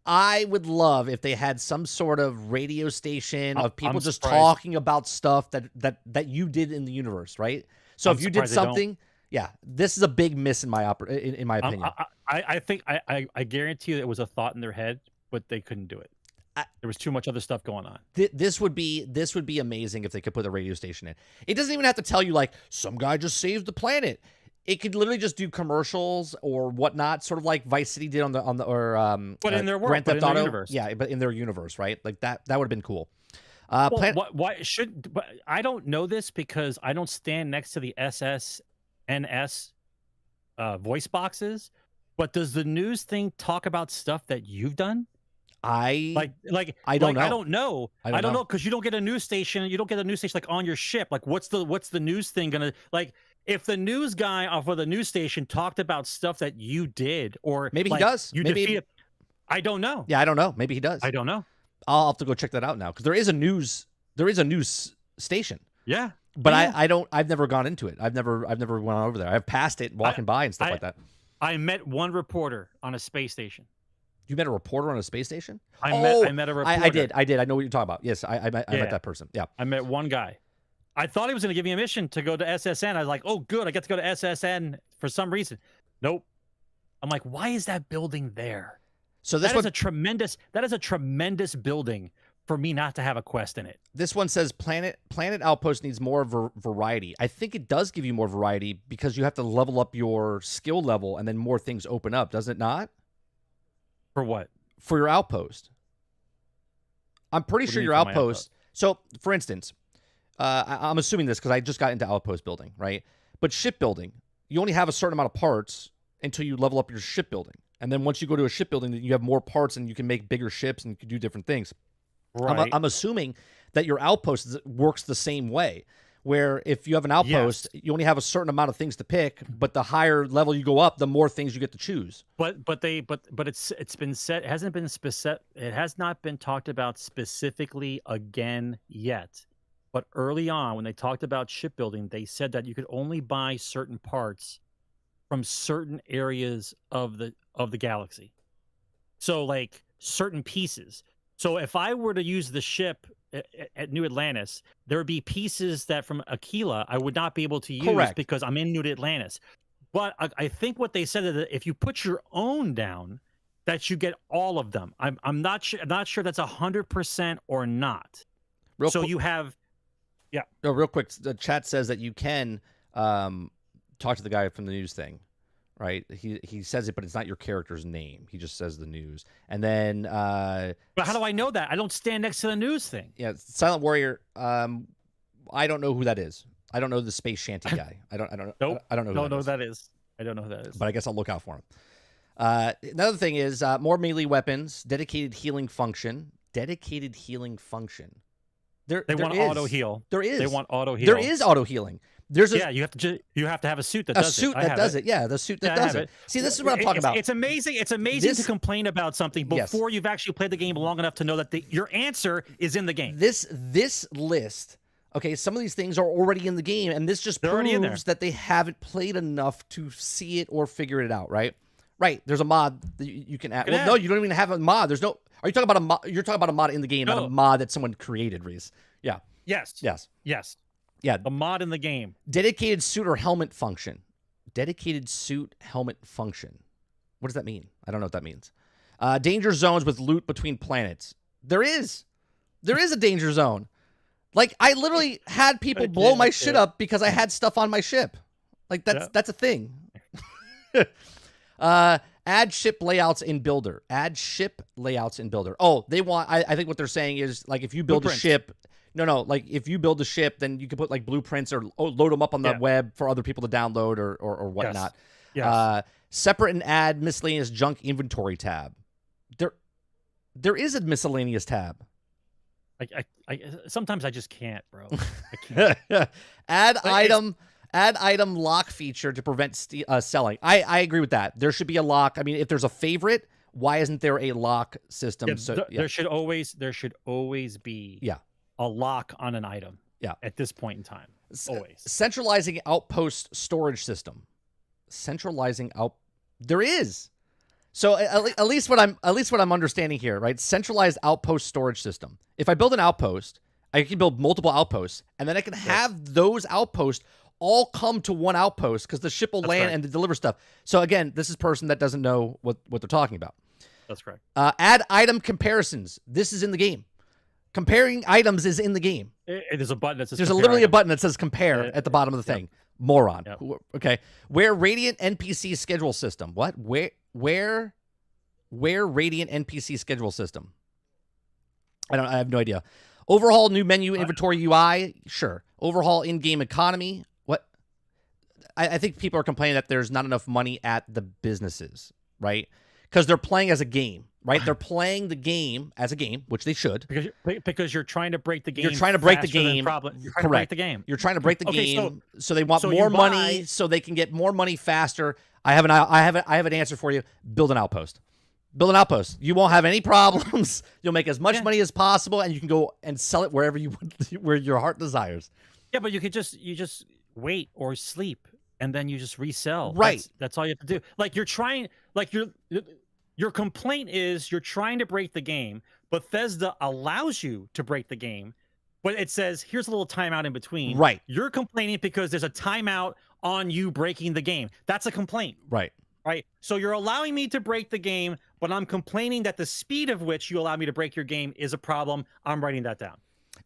I would love if they had some sort of radio station of people just talking about stuff that you did in the universe, right? So if you did something, yeah, this is a big miss in my opinion. I think I guarantee you it was a thought in their head, but they couldn't do it. There was too much other stuff going on. This would be amazing if they could put a radio station in. It doesn't even have to tell you like some guy just saved the planet. It could literally just do commercials or whatnot, sort of like Vice City did but in their world, Grand Theft Auto. Universe. Yeah, but in their universe, right? Like that would have been cool. Why should? But I don't know this because I don't stand next to the SSNS voice boxes. But does the news thing talk about stuff that you've done? I don't know because you don't get a news station. You don't get a news station like on your ship. Like what's the news thing gonna like? If the news guy off of the news station talked about stuff that you did, or maybe he does, I don't know. Yeah, I don't know. Maybe he does. I don't know. I'll have to go check that out now because there is a news station. Yeah, But I've never gone into it. I've never gone over there. I've passed it walking by and stuff like that. I met one reporter on a space station. You met a reporter on a space station? I met a reporter. I did. I know what you're talking about. Yes, I met that person. Yeah. I met one guy. I thought he was going to give me a mission to go to SSN. I was like, oh, good. I get to go to SSN for some reason. Nope. I'm like, why is that building there? So that is a tremendous building for me not to have a quest in it. This one says Planet Outpost needs more variety. I think it does give you more variety because you have to level up your skill level and then more things open up, does it not? For what? For your outpost. I'm pretty sure your outpost. So, for instance, I'm assuming this because I just got into outpost building, right? But shipbuilding, you only have a certain amount of parts until you level up your shipbuilding. And then once you go to a shipbuilding, you have more parts and you can make bigger ships and you can do different things. Right. I'm assuming that your outpost works the same way, where if you have an outpost, you only have a certain amount of things to pick, but the higher level you go up, the more things you get to choose. But it's been said, it has not been talked about specifically again yet. But early on, when they talked about shipbuilding, they said that you could only buy certain parts from certain areas of the galaxy. So like certain pieces. So if I were to use the ship at New Atlantis, there would be pieces that from Aquila I would not be able to use because I'm in New Atlantis. But I think what they said is that if you put your own down, that you get all of them. I'm not sure. I'm not sure that's 100% or not. You have, yeah. No, real quick. The chat says that you can talk to the guy from the news thing. Right, he says it, but it's not your character's name. He just says the news, and then. But how do I know that? I don't stand next to the news thing. Yeah, Silent Warrior. I don't know who that is. I don't know the space shanty guy. I don't know. Nope. I don't know who that is. I don't know who that is. But I guess I'll look out for him. Another thing is more melee weapons, dedicated healing function. Dedicated healing function. They want auto heal. There is. They want auto heal. There is auto healing. There's you have to have a suit that does it. Yeah, the suit that does it. See, this is what I'm talking about. It's amazing. It's amazing to complain about something before you've actually played the game long enough to know that your answer is in the game. This list, okay, some of these things are already in the game, and this just proves that they haven't played enough to see it or figure it out, right? Right. There's a mod that you can add. Well, no, you don't even have a mod. There's no. Are you talking about a mod? You're talking about a mod in the game, not a mod that someone created, Reese. Yeah. Yes. Yeah, a mod in the game. Dedicated suit or helmet function. Dedicated suit helmet function. What does that mean? I don't know what that means. Danger zones with loot between planets. There is a danger zone. Like I literally had people blow my shit up because I had stuff on my ship. Like that's a thing. Add ship layouts in Builder. Add ship layouts in Builder. Oh, they want. I think what they're saying is like if you build a ship. No. Like if you build a ship, then you can put like blueprints or load them up on the web for other people to download or whatnot. Yes. Separate and add miscellaneous junk inventory tab. There is a miscellaneous tab. I sometimes I just can't, bro. I can't. Add item lock feature to prevent selling. I agree with that. There should be a lock. I mean, if there's a favorite, why isn't there a lock system? There should always be a lock on an item. Yeah. At this point in time. Always. Centralizing outpost storage system. There is. So at least what I'm understanding here, right? Centralized outpost storage system. If I build an outpost, I can build multiple outposts, and then I can have those outposts all come to one outpost because the ship will land and deliver stuff. So again, this is a person that doesn't know what they're talking about. That's correct. Add item comparisons. This is in the game. Comparing items is in the game. There's a button that says There's literally a button that says compare at the bottom of the thing. Moron. Yep. Okay. Where Radiant NPC schedule system. What? Where Radiant NPC schedule system? I have no idea. Overhaul new menu inventory UI. Sure. Overhaul in-game economy. What? I think people are complaining that there's not enough money at the businesses, right? Because they're playing as a game. Right, they're playing the game as a game, which they should. Because you're trying to break the game. You're trying to break the game. Correct. To break the game. You're trying to break the game, so they want more money, so they can get more money faster. I have an answer for you. Build an outpost. Build an outpost. You won't have any problems. You'll make as much money as possible, and you can go and sell it where your heart desires. Yeah, but you just wait or sleep, and then you just resell. Right. That's all you have to do. Like you're trying, like your complaint is you're trying to break the game. Bethesda allows you to break the game, but it says here's a little timeout in between. Right. You're complaining because there's a timeout on you breaking the game. That's a complaint. Right. Right. So you're allowing me to break the game, but I'm complaining that the speed of which you allow me to break your game is a problem. I'm writing that down.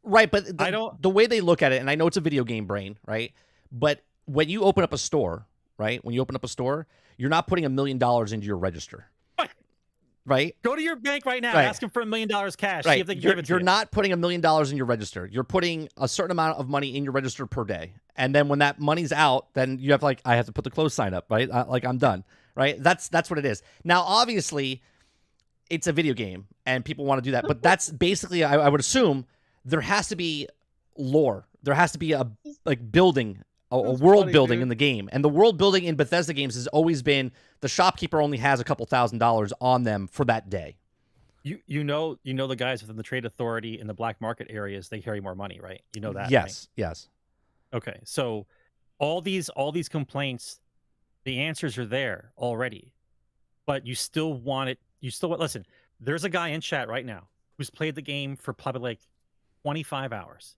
Right, but I don't. the way they look at it, and I know it's a video game brain, right? But when you open up a store, right? When you open up a store, you're not putting $1 million into your register. Right? Go to your bank right now. Right. Ask them for $1 million cash. Right. See if they give it to you. You're not putting $1 million in your register. You're putting a certain amount of money in your register per day. And then when that money's out, then you have I have to put the close sign up, right? I'm done, right? That's what it is. Now, obviously, it's a video game and people want to do that. But that's basically, I would assume, there has to be lore. There has to be a building, a world building in the game. And the world building in Bethesda games has always been the shopkeeper only has a couple $1,000s on them for that day. You know the guys within the trade authority in the black market areas, they carry more money, right? You know that. Yes, right? yes. Okay, so all these complaints, the answers are there already, but you still want it. You still want. Listen, there's a guy in chat right now who's played the game for probably like 25 hours.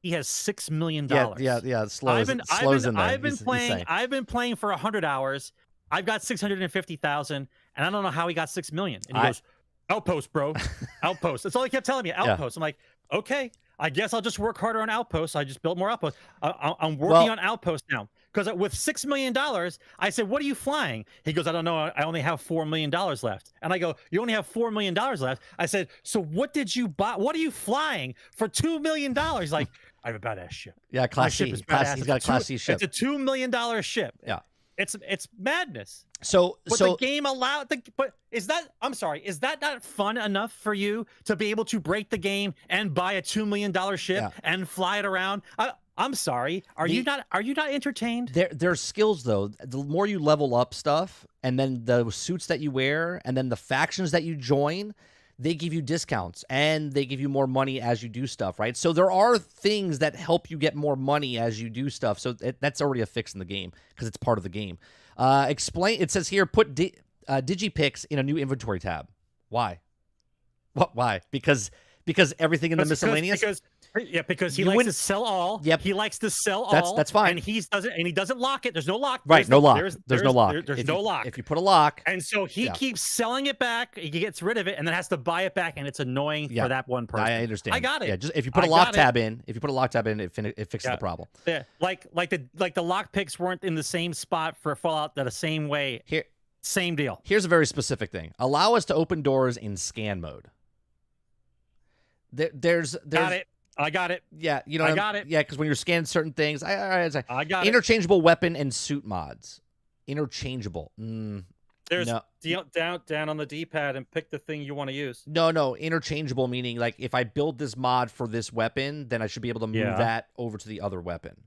He has $6 million. Yeah. Slows in there. I've been playing for 100 hours. I've got 650,000, and I don't know how he got 6 million. And he goes, Outpost, bro. Outpost. That's all he kept telling me. Outpost. Yeah. I'm like, okay, I guess I'll just work harder on Outposts. I just built more Outposts. I'm working on Outposts now. Because with $6 million, I said, what are you flying? He goes, I don't know. I only have $4 million left. And I go, you only have $4 million left? I said, so what did you buy? What are you flying for $2 million? He's like, I have a badass ship. Yeah, Class C. He's got a Class C ship. It's a $2 million ship. Yeah. It's madness. So the game allowed but is that not fun enough for you to be able to break the game and buy a $2 million ship and fly it around? I'm sorry. Are you not entertained? There's skills though. The more you level up stuff, and then the suits that you wear, and then the factions that you join, they give you discounts and they give you more money as you do stuff, right? So there are things that help you get more money as you do stuff. So that's already a fix in the game because it's part of the game. It says here, put Digipix in a new inventory tab. Why? What? Why? Because everything in the miscellaneous. Because he likes to sell all. Yep. He likes to sell all. That's fine. And he doesn't lock it. There's no lock. Right. There's no lock. There's no lock. There's no lock. If you put a lock. And so he keeps selling it back. He gets rid of it and then has to buy it back. And it's annoying for that one person. I understand. I got it. Yeah. Just if you put a lock tab in, it fixes the problem. Yeah. Like the lock picks weren't in the same spot for Fallout the same way. Here. Same deal. Here's a very specific thing. Allow us to open doors in scan mode. There's got it. I got it. Yeah, you know. I got it. Yeah, because when you're scanning certain things, I got interchangeable weapon and suit mods. Interchangeable. There's down on the D-pad and pick the thing you want to use. No. Interchangeable meaning like if I build this mod for this weapon, then I should be able to move that over to the other weapon.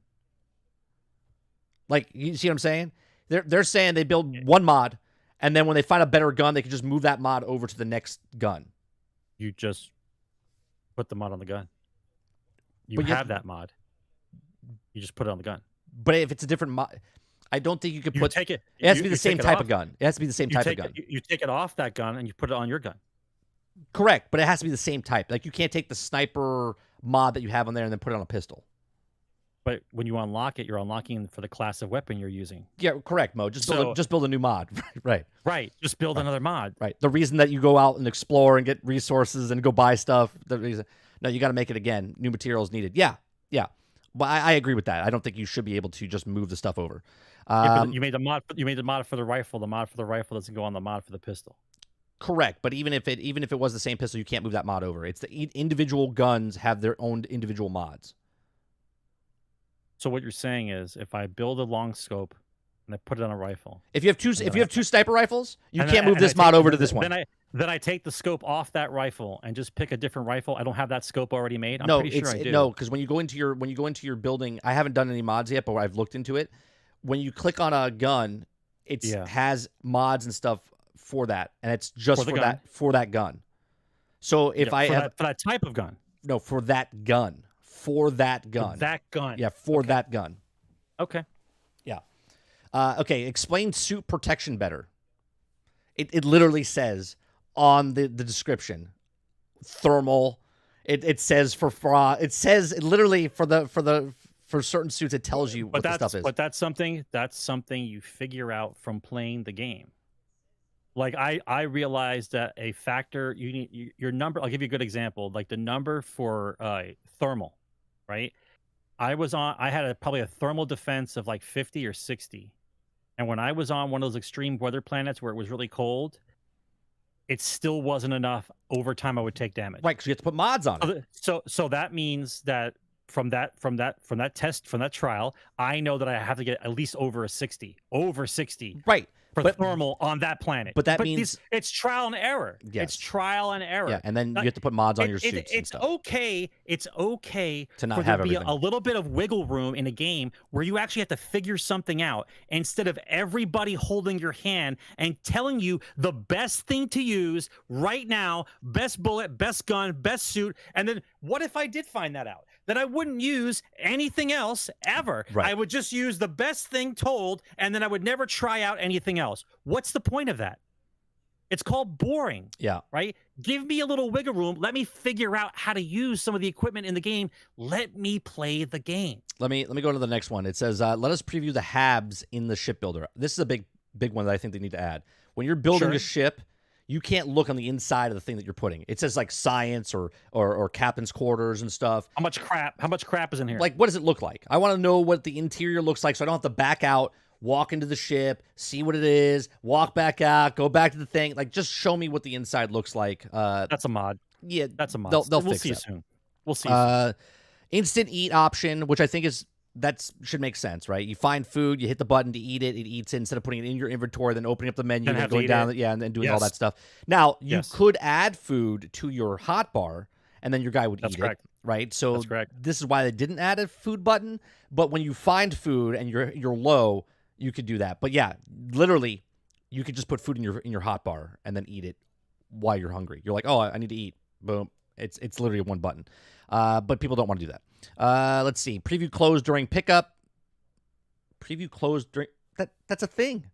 Like you see what I'm saying? They're saying they build one mod, and then when they find a better gun, they can just move that mod over to the next gun. You just put the mod on the gun. You have that mod. You just put it on the gun. But if it's a different mod, I don't think you could put. Take it. It has to be the same type of gun. It has to be the same type of gun. You take it off that gun and you put it on your gun. Correct, but it has to be the same type. Like you can't take the sniper mod that you have on there and then put it on a pistol. But when you unlock it, you're unlocking for the class of weapon you're using. Yeah, correct, Mo. Just build a new mod. Right. Just build another mod. Right. The reason that you go out and explore and get resources and go buy stuff. The reason. No, you got to make it again. New materials needed. Yeah. But I agree with that. I don't think you should be able to just move the stuff over. You made the mod. You made the mod for the rifle. The mod for the rifle doesn't go on the mod for the pistol. Correct. But even if it was the same pistol, you can't move that mod over. It's the individual guns have their own individual mods. So what you're saying is, if I build a long scope and I put it on a rifle, if you have two sniper rifles, you can't move this mod over to this one. Then I take the scope off that rifle and just pick a different rifle. I don't have that scope already made. I'm pretty sure I do. No, because when you go into your building, I haven't done any mods yet, but I've looked into it. When you click on a gun, it has mods and stuff for that, and it's just for that gun. So if for that type of gun. No, for that gun. for that gun. For that gun. Yeah, for that gun. Okay. Yeah. Okay, explain suit protection better. It literally says on the description, thermal. It says for fraud. It says literally for certain suits, it tells you what the stuff is. But that's something you figure out from playing the game. Like I realized that a factor you need your number. I'll give you a good example. Like the number for thermal, right? I had probably a thermal defense of like 50 or 60. And when I was on one of those extreme weather planets where it was really cold, it still wasn't enough. Over time, I would take damage. Right, because you have to put mods on it. So that means that from that trial, I know that I have to get at least over 60. Right. For thermal on that planet. But that means it's trial and error. Yes. It's trial and error. Yeah, and then you have to put mods on your suits. It's okay. It's okay to not for have there to be everything. a little bit of wiggle room in a game where you actually have to figure something out instead of everybody holding your hand and telling you the best thing to use right now, best bullet, best gun, best suit. And then what if I did find that out? Then I wouldn't use anything else ever. Right. I would just use the best thing told, and then I would never try out anything else. What's the point of that? It's called boring. Yeah. Right? Give me a little wiggle room. Let me figure out how to use some of the equipment in the game. Let me play the game. Let me go to the next one. It says, let us preview the HABs in the shipbuilder. This is a big one that I think they need to add. When you're building a ship, you can't look on the inside of the thing that you're putting. It says like science or captain's quarters and stuff. How much crap is in here? Like, what does it look like? I want to know what the interior looks like so I don't have to back out, walk into the ship, see what it is, walk back out, go back to the thing. Like, just show me what the inside looks like. That's a mod. Yeah. That's a mod. We'll fix see it soon. We'll see soon. Instant eat option, which I think should make sense, right? You find food, you hit the button to eat it, it eats it instead of putting it in your inventory, then opening up the menu, and going down, and then doing all that stuff. Now, you could add food to your hotbar, and then your guy would eat it, right? So this is why they didn't add a food button. But when you find food and you're low, you could do that. But yeah, literally, you could just put food in your hotbar and then eat it while you're hungry. You're like, oh, I need to eat. Boom. It's literally one button. But people don't want to do that. Let's see. Preview closed during pickup. Preview closed during... That's a thing.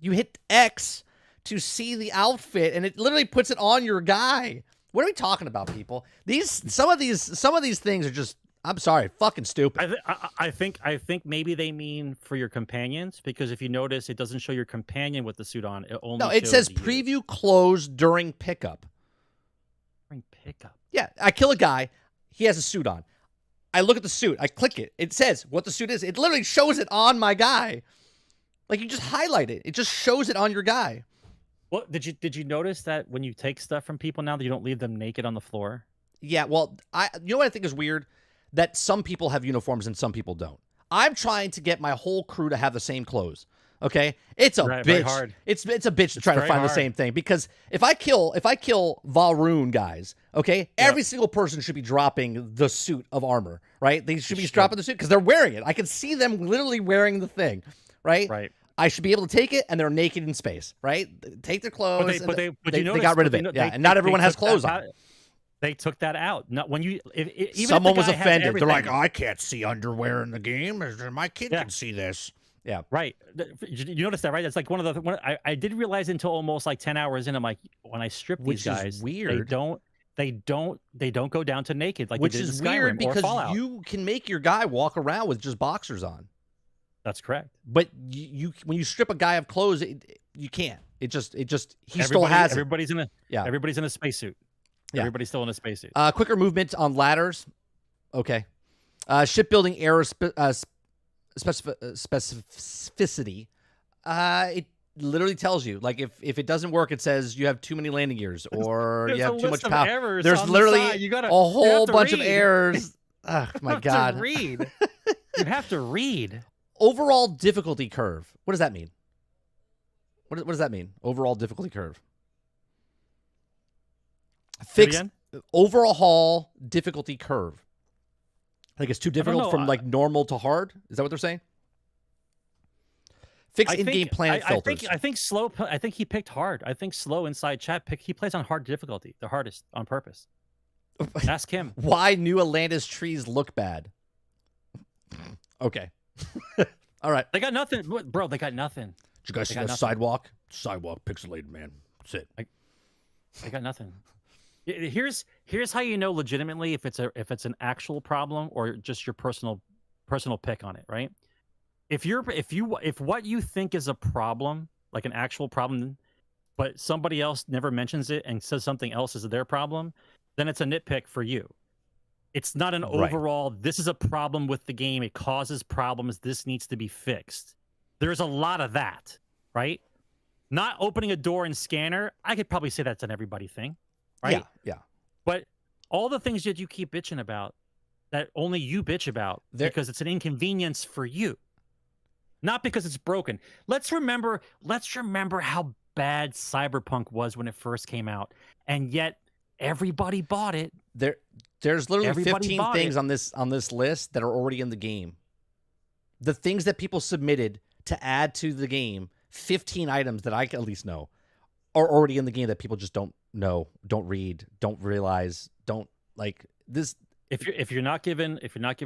You hit X to see the outfit, and it literally puts it on your guy. What are we talking about, people? Some of these things are just... I'm sorry, fucking stupid. I think maybe they mean for your companions, because if you notice, it doesn't show your companion with the suit on. It says preview closed during pickup. During pickup. Yeah, I kill a guy. He has a suit on. I look at the suit. I click it. It says what the suit is. It literally shows it on my guy. Like, you just highlight it. It just shows it on your guy. Well, did you notice that when you take stuff from people now that you don't leave them naked on the floor? Yeah, well, you know what I think is weird? That some people have uniforms and some people don't. I'm trying to get my whole crew to have the same clothes. Okay, it's a bitch. Very hard. It's a bitch to try to find the same thing, because if I kill Valroon guys, okay, every single person should be dropping the suit of armor, right? They should be dropping the suit because they're wearing it. I can see them literally wearing the thing, right? Right. I should be able to take it, and they're naked in space, right? Take their clothes. But they got rid of it. And not everyone has clothes on. They took that out. Not when you. Even someone was offended. They're like, "Oh, I can't see underwear in the game. My kid can see this." Yeah. Right. You notice that, right? It's like one of the. I didn't realize until almost like 10 hours in. I'm like, when I strip these guys, weird. They don't go down to naked like. Which is weird because you can make your guy walk around with just boxers on. That's correct. But when you strip a guy of clothes, you can't. Still has everybody's in a spacesuit. Yeah. Everybody's still in a spacesuit. Quicker movement on ladders. Okay. Shipbuilding error specificity. It literally tells you, like, if it doesn't work, it says you have too many landing gears or you have too much power. There's literally a whole bunch of errors. Oh my god! You have to read. Overall difficulty curve. What does that mean? What does that mean? Overall difficulty curve. Fix overhaul difficulty curve. Like, it's too difficult from like normal to hard. Is that what they're saying? Fix in-game planet filters. I think slow. I think he picked hard. I think slow inside chat. He plays on hard difficulty, the hardest on purpose. Ask him. Why New Atlantis trees look bad. Okay. All right. They got nothing. Bro, they got nothing. Did you guys see that sidewalk? Sidewalk pixelated, man. That's it. They got nothing. Here's how you know legitimately if it's an actual problem or just your personal pick on it, right? If what you think is a problem, like an actual problem, but somebody else never mentions it and says something else is their problem, then it's a nitpick for you. It's not an overall, this is a problem with the game. It causes problems. This needs to be fixed. There's a lot of that, right? Not opening a door in scanner, I could probably say that's an everybody thing, right? Yeah. But all the things that you keep bitching about, that only you bitch about because it's an inconvenience for you, not because it's broken. Let's remember how bad Cyberpunk was when it first came out, and yet everybody bought it. There's literally 15 things on this list that are already in the game. The things that people submitted to add to the game, 15 items that I at least know, are already in the game that people just don't know, don't read, don't realize, don't like this. If you're not given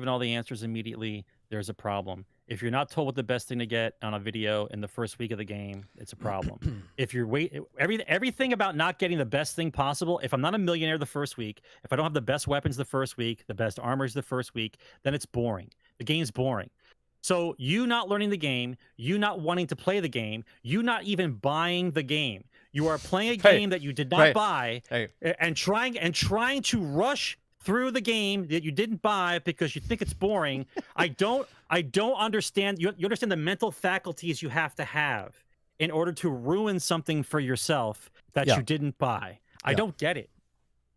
all the answers immediately, there's a problem. If you're not told what the best thing to get on a video in the first week of the game, it's a problem. If you're everything about not getting the best thing possible, if I'm not a millionaire the first week, if I don't have the best weapons the first week, the best armors the first week, then it's boring. The game's boring. So you not learning the game, you not wanting to play the game, you not even buying the game. You are playing a game that you did not buy and trying to rush through the game that you didn't buy because you think it's boring. I don't understand. You understand the mental faculties you have to have in order to ruin something for yourself that you didn't buy. I don't get it.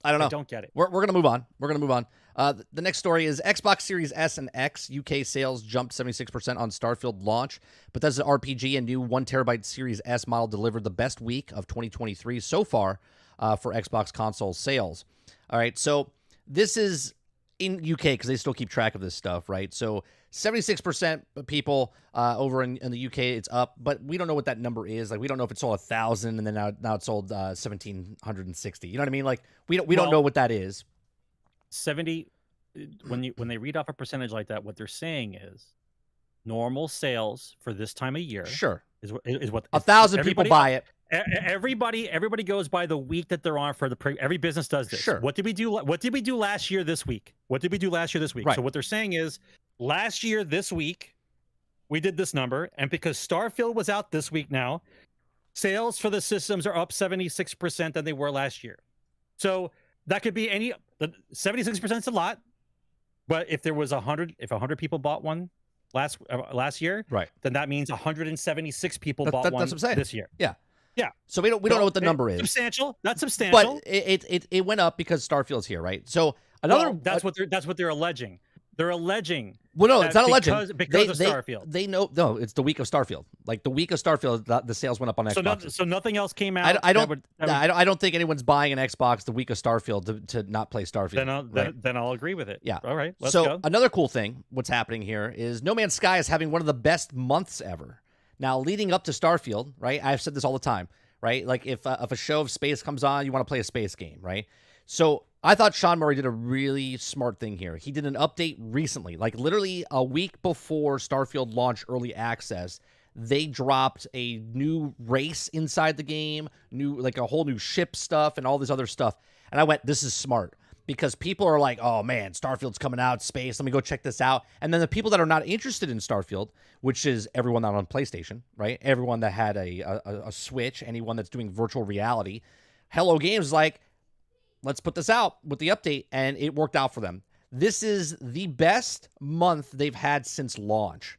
I don't know. I don't get it. We're going to move on. The next story is Xbox Series S and X UK sales jumped 76% on Starfield launch. Bethesda RPG and new 1 terabyte Series S model delivered the best week of 2023 so far for Xbox console sales. All right, so this is in UK because they still keep track of this stuff, right? So 76% of people over in the UK, it's up, but we don't know what that number is. Like, we don't know if it sold 1,000 and then now it sold 1,760. You know what I mean? Like, we don't know what that is. 70. When they read off a percentage like that, what they're saying is normal sales for this time of year. Sure, is what 1,000 people buy it. Everybody goes by the week that they're on for every business does this. Sure. What did we do last year this week? Right. So what they're saying is last year this week we did this number, and because Starfield was out this week now, sales for the systems are up 76% than they were last year. So that could be 76% is a lot, but if there was 100 people bought one last year, right, then that means 176 people bought one this year. Yeah. Yeah. So we don't know what the number is. Substantial. That's substantial. But it went up because Starfield's here, right? So that's what they're alleging. They're alleging. Well, no, it's not alleging. Because of Starfield. They know. No, it's the week of Starfield. Like the week of Starfield, the sales went up on Xbox. So nothing else came out. I don't think anyone's buying an Xbox the week of Starfield to not play Starfield. Then I'll agree with it. Yeah. All right. Let's go. Another cool thing, what's happening here is No Man's Sky is having one of the best months ever. Now, leading up to Starfield, right? I've said this all the time, right? Like if a show of space comes on, you want to play a space game, right? So I thought Sean Murray did a really smart thing here. He did an update recently, like literally a week before Starfield launch early access. They dropped a new race inside the game, like a whole new ship stuff and all this other stuff. And I went, this is smart, because people are like, oh man, Starfield's coming out, space, let me go check this out. And then the people that are not interested in Starfield, which is everyone that on PlayStation, right? Everyone that had a Switch, anyone that's doing virtual reality, Hello Games is like, let's put this out with the update, and it worked out for them. This is the best month they've had since launch,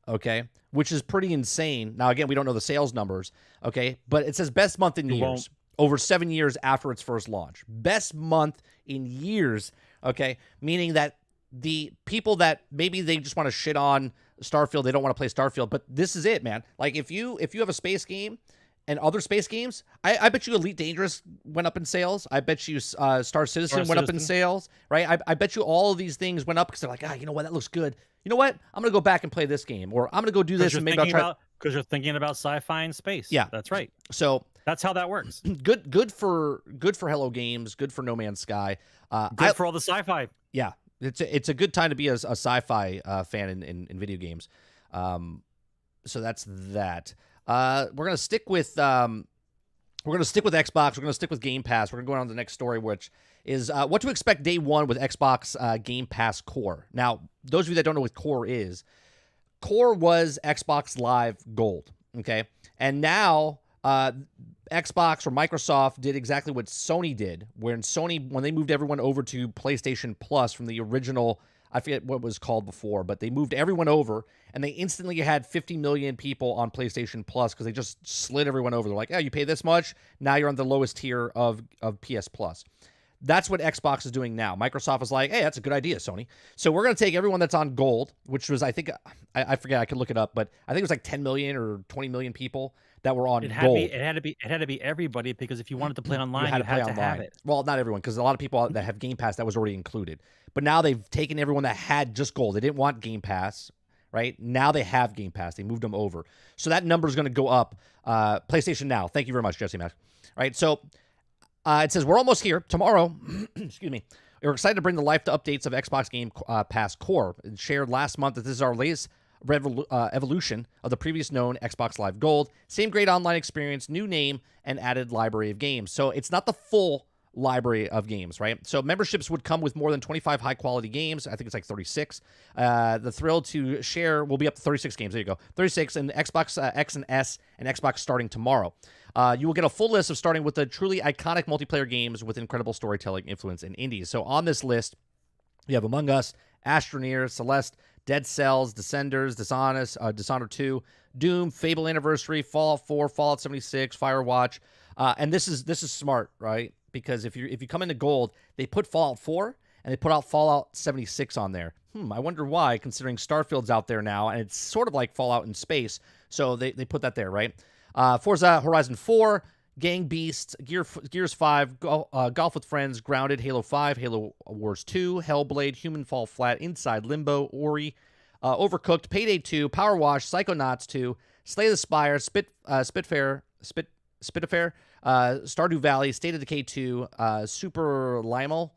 okay? Which is pretty insane. Now, again, we don't know the sales numbers, okay? But it says best month in years, over 7 years after its first launch. Best month in years, okay? Meaning that the people that maybe they just want to shit on Starfield, they don't want to play Starfield, but this is it, man. Like, if you have a space game and other space games, I bet you Elite Dangerous went up in sales. I bet you Star Citizen went up in sales, right? I bet you all of these things went up because they're like, you know what, that looks good. You know what? I'm going to go back and play this game, or I'm going to go do this and maybe I'll try. Because you're thinking about sci-fi and space. Yeah. That's right. So That's how that works. Good for Hello Games. Good for No Man's Sky. Good for all the sci-fi. Yeah, it's a good time to be a sci-fi fan in video games. So that's that. We're gonna stick with Xbox. We're gonna stick with Game Pass. We're gonna go on to the next story, which is what to expect day one with Xbox Game Pass Core. Now, those of you that don't know what Core is, Core was Xbox Live Gold. Okay, and now Xbox or Microsoft did exactly what Sony did, when they moved everyone over to PlayStation Plus from the original, I forget what it was called before, but they moved everyone over, and they instantly had 50 million people on PlayStation Plus because they just slid everyone over. They're like, you pay this much, now you're on the lowest tier of PS Plus. That's what Xbox is doing now. Microsoft is like, hey, that's a good idea, Sony. So we're going to take everyone that's on Gold, which was, I think, I forget, I could look it up, but I think it was like 10 million or 20 million people that were on Gold. It had to be everybody, because if you wanted to play online, you had to have it. Well, not everyone, because a lot of people that have Game Pass, that was already included. But now they've taken everyone that had just Gold. They didn't want Game Pass, right? Now they have Game Pass. They moved them over. So that number is going to go up. PlayStation Now. Thank you very much, Jesse Mack. All right, so it says we're almost here. Tomorrow, excuse me, we're excited to bring the life to updates of Xbox Game Pass Core. It shared last month that this is our latest evolution of the previous known Xbox Live Gold. Same great online experience, new name, and added library of games. So it's not the full library of games, right? So memberships would come with more than 25 high-quality games. I think it's like 36. The thrill to share will be up to 36 games. There you go. 36, and Xbox X and S and Xbox starting tomorrow. You will get a full list of starting with the truly iconic multiplayer games with incredible storytelling, influence, and indies. So on this list, you have Among Us, Astroneer, Celeste, Dead Cells, Descenders, Dishonored 2, Doom, Fable Anniversary, Fallout 4, Fallout 76, Firewatch. And this is smart, right? Because if you come into Gold, they put Fallout 4 and they put out Fallout 76 on there. I wonder why, considering Starfield's out there now, and it's sort of like Fallout in space. So they put that there, right? Forza Horizon 4, Gang Beasts, Gears 5, Golf with Friends, Grounded, Halo 5, Halo Wars 2, Hellblade, Human Fall Flat, Inside Limbo, Ori, Overcooked, Payday 2, Power Wash, Psychonauts 2, Slay the Spire, Spitfire, Stardew Valley, State of Decay 2, Sublimal,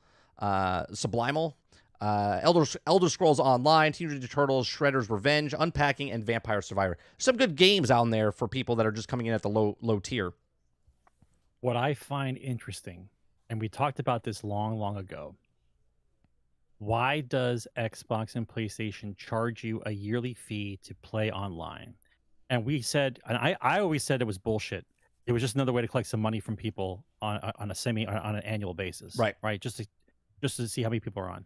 Elder Scrolls Online, Teenage Mutant Ninja Turtles, Shredder's Revenge, Unpacking, and Vampire Survivor. Some good games out there for people that are just coming in at the low tier. What I find interesting, and we talked about this long ago, why does Xbox and PlayStation charge you a yearly fee to play online? And we said, and I always said it was bullshit. It was just another way to collect some money from people on an annual basis, right? Just to see how many people are on.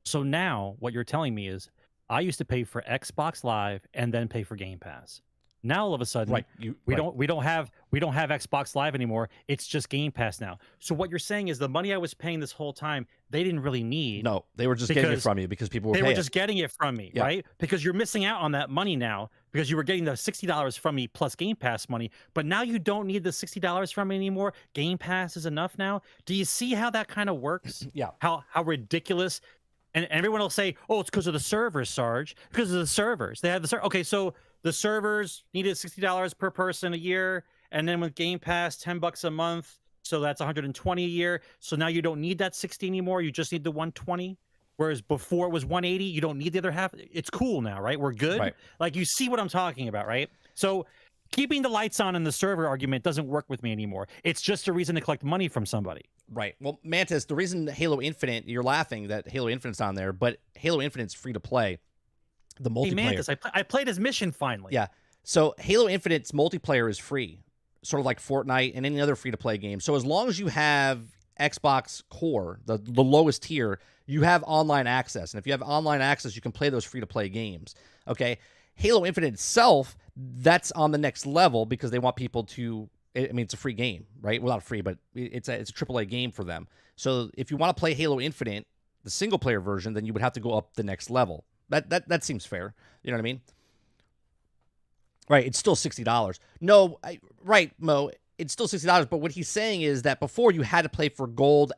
So now what you're telling me is, I used to pay for Xbox Live and then pay for Game Pass. Now all of a sudden, we don't have Xbox Live anymore. It's just Game Pass now. So what you're saying is the money I was paying this whole time, they didn't really need. No, they were just getting it from you because people were. They were just getting it from me, right? Because you're missing out on that money now because you were getting the $60 from me plus Game Pass money. But now you don't need the $60 from me anymore. Game Pass is enough now. Do you see how that kind of works? Yeah. How ridiculous. And everyone will say, oh, it's because of the servers, Sarge. Because of the servers. They have the server. Okay, so the servers needed $60 per person a year. And then with Game Pass, $10 a month. So that's $120 a year. So now you don't need that 60 anymore. You just need the 120. Whereas before it was 180. You don't need the other half. It's cool now, right? We're good. Right. Like, you see what I'm talking about, right? So keeping the lights on in the server argument doesn't work with me anymore. It's just a reason to collect money from somebody. Right. Well, Mantis, the reason Halo Infinite, you're laughing that Halo Infinite's on there, but Halo Infinite's free to play. The multiplayer. Hey, Mantis, I played his mission finally. Yeah. So Halo Infinite's multiplayer is free, sort of like Fortnite and any other free-to-play game. So as long as you have Xbox Core, the lowest tier, you have online access. And if you have online access, you can play those free-to-play games. Okay? Halo Infinite itself, that's on the next level because they want people to... I mean, it's a free game, right? Well, not free, but it's a AAA game for them. So if you want to play Halo Infinite, the single-player version, then you would have to go up the next level. That seems fair. You know what I mean? Right, it's still $60. No, right, Mo, it's still $60, but what he's saying is that before you had to pay for Gold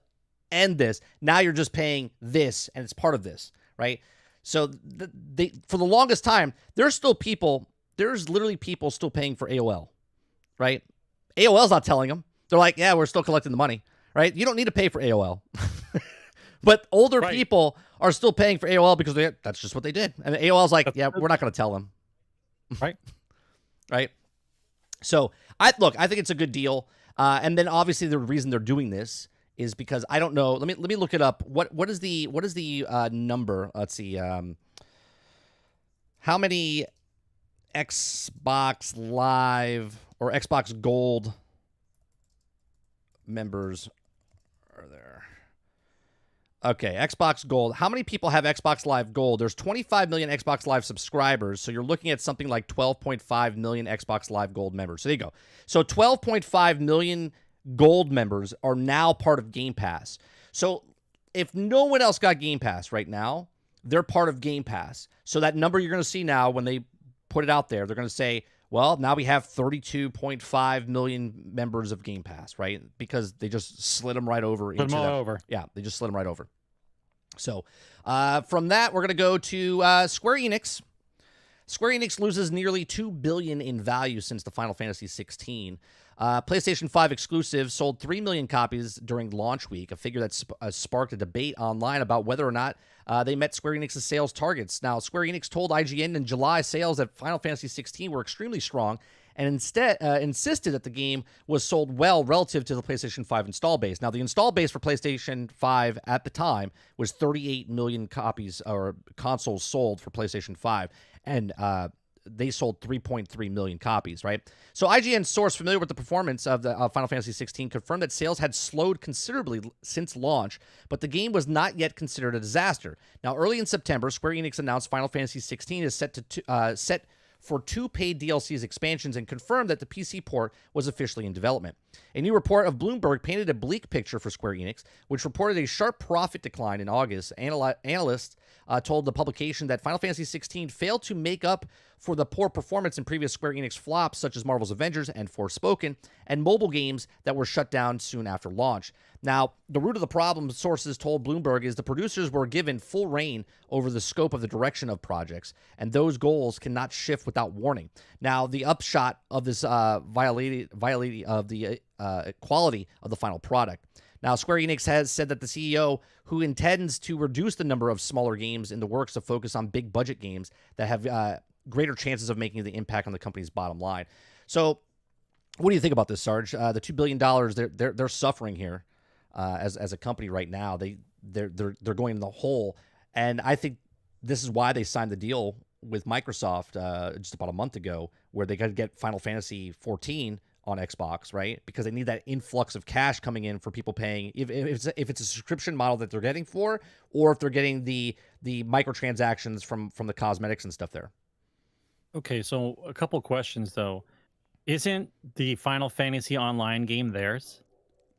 and this. Now you're just paying this, and it's part of this, right? So for the longest time, there's literally people still paying for AOL, right? AOL's not telling them. They're like, yeah, we're still collecting the money, right? You don't need to pay for AOL. But older people are still paying for AOL because that's just what they did. And AOL's like, yeah, we're not going to tell them. Right. Right. So I think it's a good deal. And then obviously the reason they're doing this is because I don't know. Let me look it up. What is the number? Let's see. How many Xbox Live or Xbox Gold members are there? Okay, Xbox Gold. How many people have Xbox Live Gold? There's 25 million Xbox Live subscribers, so you're looking at something like 12.5 million Xbox Live Gold members. So there you go. So 12.5 million Gold members are now part of Game Pass. So if no one else got Game Pass right now, they're part of Game Pass. So that number you're going to see now when they put it out there, they're going to say, well, now we have 32.5 million members of Game Pass, right? Because they just slid them right over. Yeah, they just slid them right over. So from that, we're going to go to Square Enix. Square Enix loses nearly $2 billion in value since the Final Fantasy 16. PlayStation 5 exclusive sold 3 million copies during launch week, a figure that sparked a debate online about whether or not they met Square Enix's sales targets. Now, Square Enix told IGN in July sales at Final Fantasy 16 were extremely strong and instead insisted that the game was sold well relative to the PlayStation 5 install base. Now, the install base for PlayStation 5 at the time was 38 million copies or consoles sold for PlayStation 5, and they sold 3.3 million copies, right? So IGN source familiar with the performance of the Final Fantasy 16 confirmed that sales had slowed considerably since launch, but the game was not yet considered a disaster. Now, early in September, Square Enix announced Final Fantasy 16 is set for 2 paid DLCs expansions and confirmed that the PC port was officially in development. A new report of Bloomberg painted a bleak picture for Square Enix, which reported a sharp profit decline in August. Analysts told the publication that Final Fantasy 16 failed to make up for the poor performance in previous Square Enix flops, such as Marvel's Avengers and Forspoken, and mobile games that were shut down soon after launch. Now, the root of the problem, sources told Bloomberg, is the producers were given full reign over the scope of the direction of projects, and those goals cannot shift without warning. Now, the upshot of this violating of the quality of the final product. Now, Square Enix has said that the CEO, who intends to reduce the number of smaller games in the works to focus on big budget games that have greater chances of making the impact on the company's bottom line. So, what do you think about this, Sarge? The $2 billion, they're suffering here as a company right now. They're going in the hole, and I think this is why they signed the deal with Microsoft just about a month ago, where they could get Final Fantasy 14 on Xbox, right? Because they need that influx of cash coming in for people paying, if it's a subscription model that they're getting for, or if they're getting the microtransactions from the cosmetics and stuff there. Okay, so a couple questions though. Isn't the Final Fantasy Online game theirs?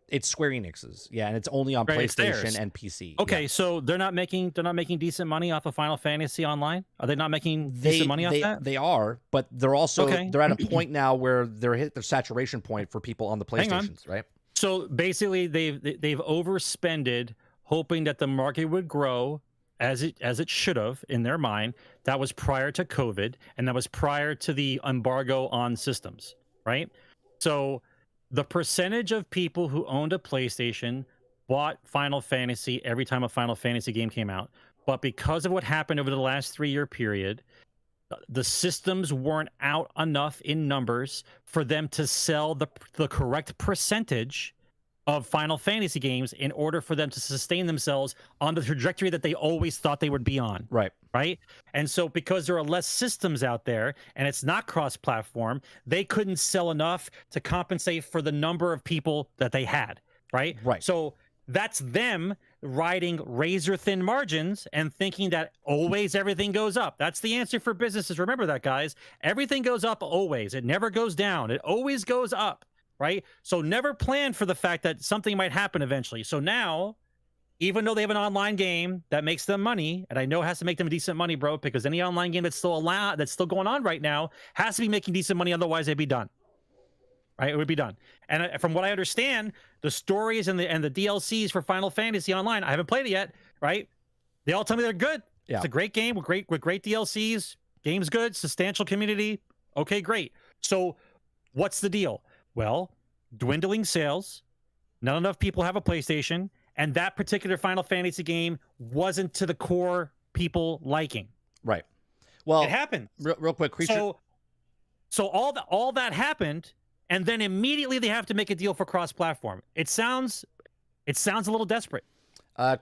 It's Square Enix's, yeah, and it's only on PlayStation and PC. Okay, so they're not making decent money off of Final Fantasy Online. Are they not making decent money off that? They are, but they're also they're at a point now where they're hit their saturation point for people on the PlayStations, right? So basically, they've overspended, hoping that the market would grow as it should have in their mind. That was prior to COVID, and that was prior to the embargo on systems, right? So the percentage of people who owned a PlayStation bought Final Fantasy every time a Final Fantasy game came out. But because of what happened over the last 3-year period, the systems weren't out enough in numbers for them to sell the correct percentage of Final Fantasy games in order for them to sustain themselves on the trajectory that they always thought they would be on. Right. And so because there are less systems out there and it's not cross-platform, they couldn't sell enough to compensate for the number of people that they had. Right. So that's them riding razor-thin margins and thinking that always everything goes up. That's the answer for businesses. Remember that, guys. Everything goes up always. It never goes down. It always goes up. Right? So never plan for the fact that something might happen eventually. So now, even though they have an online game that makes them money, and I know it has to make them decent money, bro, because any online game that's still going on right now has to be making decent money, otherwise they'd be done. Right? It would be done. And from what I understand, the stories and the DLCs for Final Fantasy Online, I haven't played it yet, right? They all tell me they're good. Yeah. It's a great game with great DLCs. Game's good, substantial community. Okay, great. So what's the deal? Well, dwindling sales, not enough people have a PlayStation, and that particular Final Fantasy game wasn't to the core people liking. Right. Well, it happened. Real quick, Creature. So all that happened, and then immediately they have to make a deal for cross-platform. It sounds a little desperate.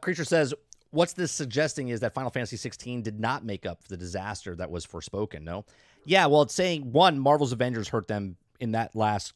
Creature says, what's this suggesting is that Final Fantasy 16 did not make up for the disaster that was Forspoken, no? Yeah, well, it's saying, one, Marvel's Avengers hurt them in that last